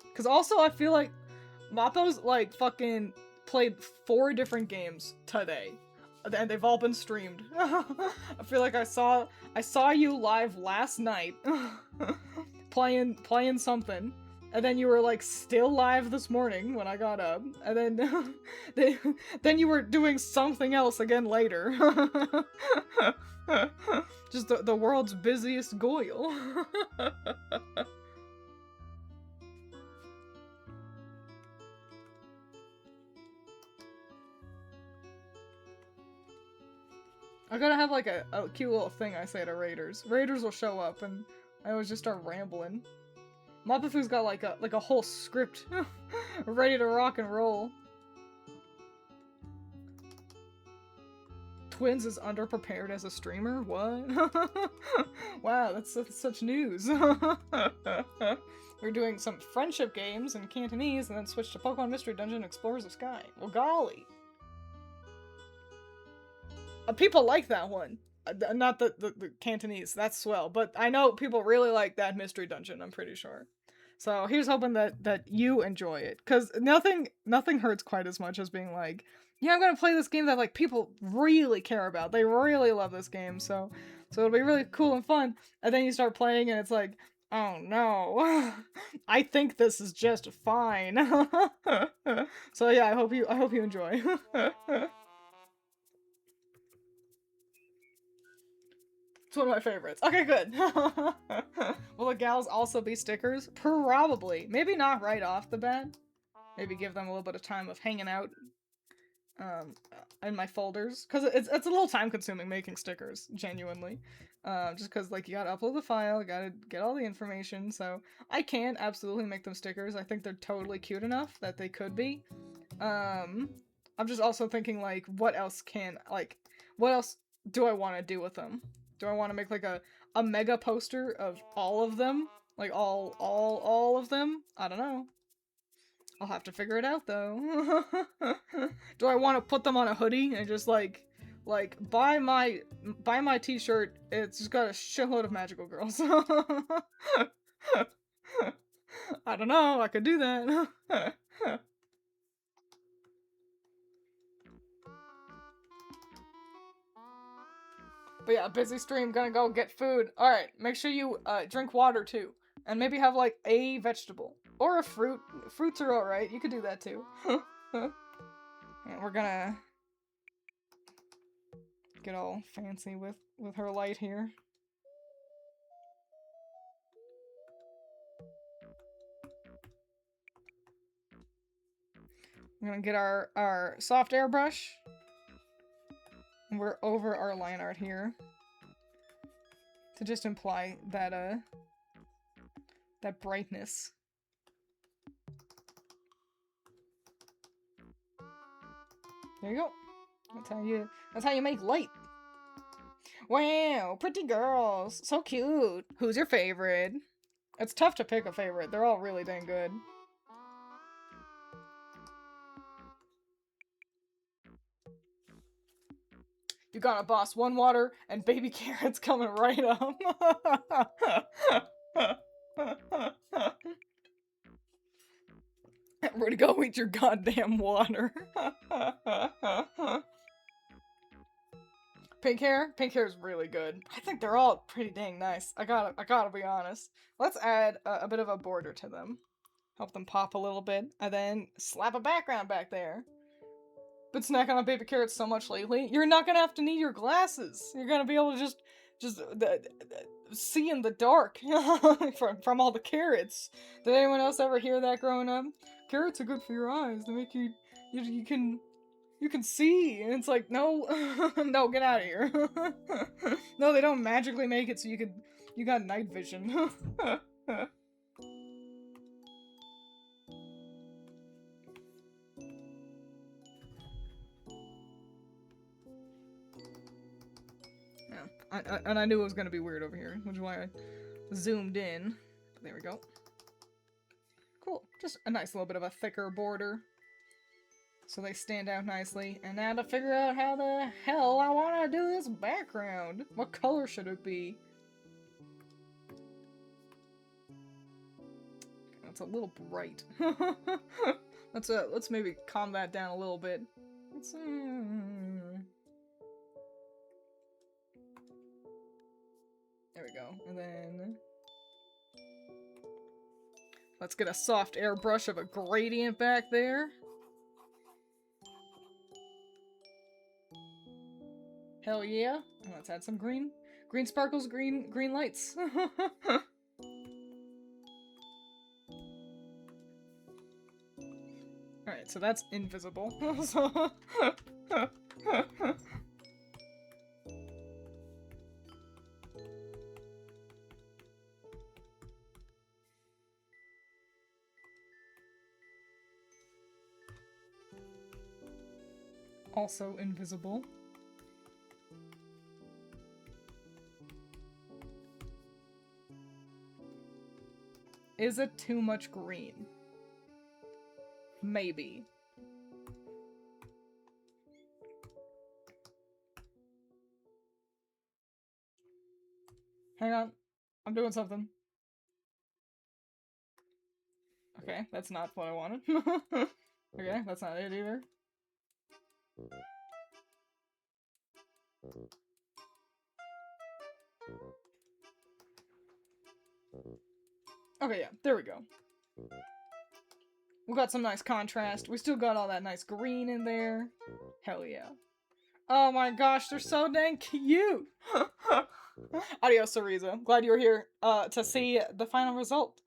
Because also, I feel like Mappo's, like, fucking... played 4 different games today, and they've all been streamed. I feel like I saw you live last night, playing something, and then you were like still live this morning when I got up, and then then you were doing something else again later. Just the world's busiest Goyle. I gotta have like a cute little thing I say to Raiders. Raiders will show up and I always just start rambling. Mapafu's got like a whole script ready to rock and roll. Twiins is underprepared as a streamer? What? Wow, that's such news. We're doing some friendship games in Cantonese and then switch to Pokemon Mystery Dungeon Explorers of Sky. Well, golly. People like that one. Not the Cantonese. That's swell. But I know people really like that Mystery Dungeon, I'm pretty sure. So here's hoping that you enjoy it, because nothing hurts quite as much as being like, yeah, I'm gonna play this game that like people really care about. They really love this game, so it'll be really cool and fun. And then you start playing, and it's like, oh no, I think this is just fine. So yeah, I hope you enjoy. It's one of my favorites. Okay, good. Will the gals also be stickers? Probably. Maybe not right off the bat. Maybe give them a little bit of time of hanging out in my folders. Because it's a little time consuming making stickers, genuinely. Just because, like, you gotta upload the file, you gotta get all the information. So I can absolutely make them stickers. I think they're totally cute enough that they could be. I'm just also thinking, like, what else do I want to do with them? Do I want to make like a mega poster of all of them? Like all of them? I don't know. I'll have to figure it out though. Do I want to put them on a hoodie and just like buy my t-shirt, it's just got a shitload of magical girls. I don't know, I could do that. But yeah, busy stream, gonna go get food. Alright, make sure you drink water too. And maybe have like a vegetable. Or a fruit. Fruits are alright, you could do that too. And we're gonna get all fancy with her light here. I'm gonna get our soft airbrush. And we're over our line art here. To just imply that that brightness. There you go. That's how you make light. Wow, pretty girls. So cute. Who's your favorite? It's tough to pick a favorite. They're all really dang good. You got a boss, one water, and baby carrots coming right up. Everybody go eat your goddamn water. Pink hair? Pink hair is really good. I think they're all pretty dang nice. I gotta be honest. Let's add a bit of a border to them. Help them pop a little bit. And then slap a background back there. Been snacking on baby carrots so much lately. You're not gonna have to need your glasses. You're gonna be able to just see in the dark from all the carrots. Did anyone else ever hear that growing up? Carrots are good for your eyes. They make you can see. And it's like, no, no, get out of here. No, they don't magically make it so you got night vision. And I knew it was gonna be weird over here, which is why I zoomed in. There we go. Cool. Just a nice little bit of a thicker border. So they stand out nicely. And now to figure out how the hell I want to do this background. What color should it be? That's a little bright. Let's maybe calm that down a little bit. Let's, there we go. And then let's get a soft airbrush of a gradient back there. Hell yeah. And let's add some green. Green sparkles, green lights. Alright, so that's invisible. Also invisible. Is it too much green? Maybe. Hang on. I'm doing something. Okay, that's not what I wanted. Okay, that's not it either. Okay, yeah, there we go. We got some nice contrast. We still got all that nice green in there. Hell yeah. Oh my gosh, they're so dang cute! Adios, Cereza. Glad you were here to see the final result.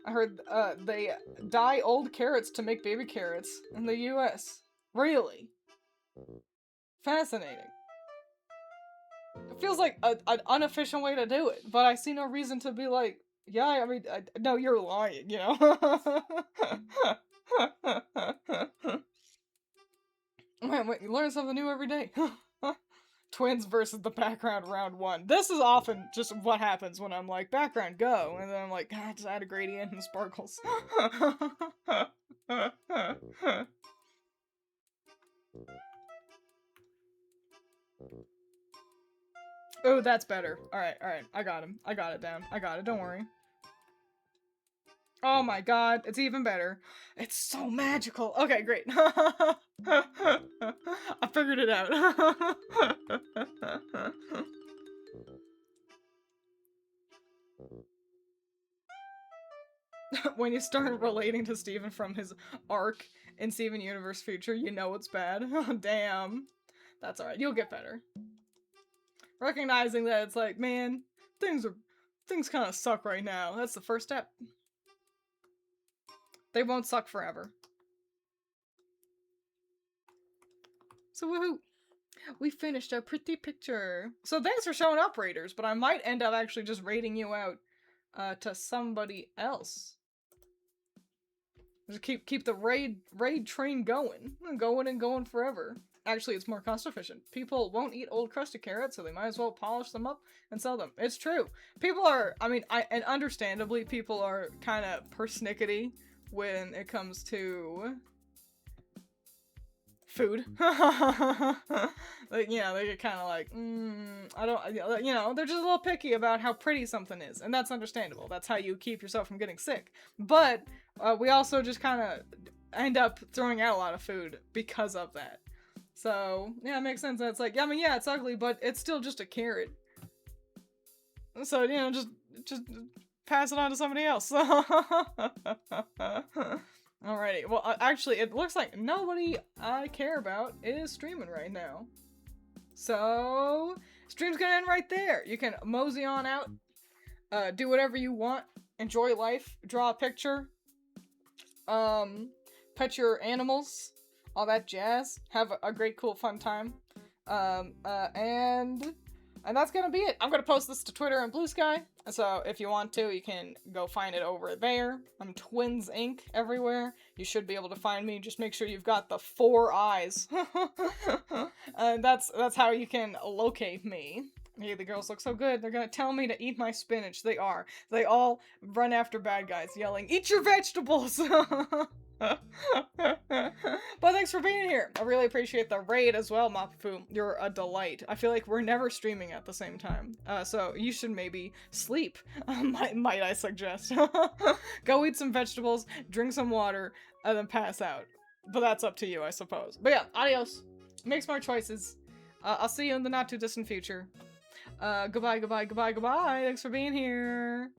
I heard they dye old carrots to make baby carrots in the US. Really? Fascinating. It feels like an unofficial way to do it, but I see no reason to be like, yeah, I mean, no, you're lying, you know? Wait, you learn something new every day. Twiins versus the background round 1. This is often just what happens when I'm like, background, go. And then I'm like, God, just add a gradient and sparkles. Oh, that's better. Alright, alright. I got him. I got it down. I got it, don't worry. Oh my god, it's even better. It's so magical. Okay, great. I figured it out. When you start relating to Steven from his arc in Steven Universe Future, you know it's bad. Damn. That's alright, you'll get better. Recognizing that it's like, man, things kind of suck right now. That's the first step. They won't suck forever. So woohoo! We finished a pretty picture. So thanks for showing up, raiders, but I might end up actually just raiding you out to somebody else. Just keep the raid train going. And going forever. Actually, it's more cost efficient. People won't eat old crusty carrots, so they might as well polish them up and sell them. It's true. People are, I mean, and understandably, people are kind of persnickety when it comes to food. Like, you know, they get kind of like, I don't, you know, they're just a little picky about how pretty something is, and that's understandable. That's how you keep yourself from getting sick. But we also just kind of end up throwing out a lot of food because of that. So, yeah, it makes sense. It's like, I mean, yeah, it's ugly, but it's still just a carrot. So, you know, just pass it on to somebody else. Alrighty, well, actually, it looks like nobody I care about is streaming right now. So, stream's gonna end right there. You can mosey on out, do whatever you want, enjoy life, draw a picture, pet your animals, all that jazz, have a great, cool, fun time, and that's gonna be it. I'm gonna post this to Twitter and Blue Sky, so if you want to, you can go find it over there. I'm Twiins Inc. everywhere. You should be able to find me. Just make sure you've got the 4 eyes. That's how you can locate me. Hey, the girls look so good. They're gonna tell me to eat my spinach. They are. They all run after bad guys, yelling, "Eat your vegetables!" But thanks for being here. I really appreciate the raid as well, Mapafu. You're a delight. I feel like we're never streaming at the same time. So you should maybe sleep, might I suggest. Go eat some vegetables, drink some water, and then pass out. But that's up to you, I suppose. But yeah, adios. Make smart choices. I'll see you in the not too distant future. Goodbye, goodbye, goodbye, goodbye. Thanks for being here.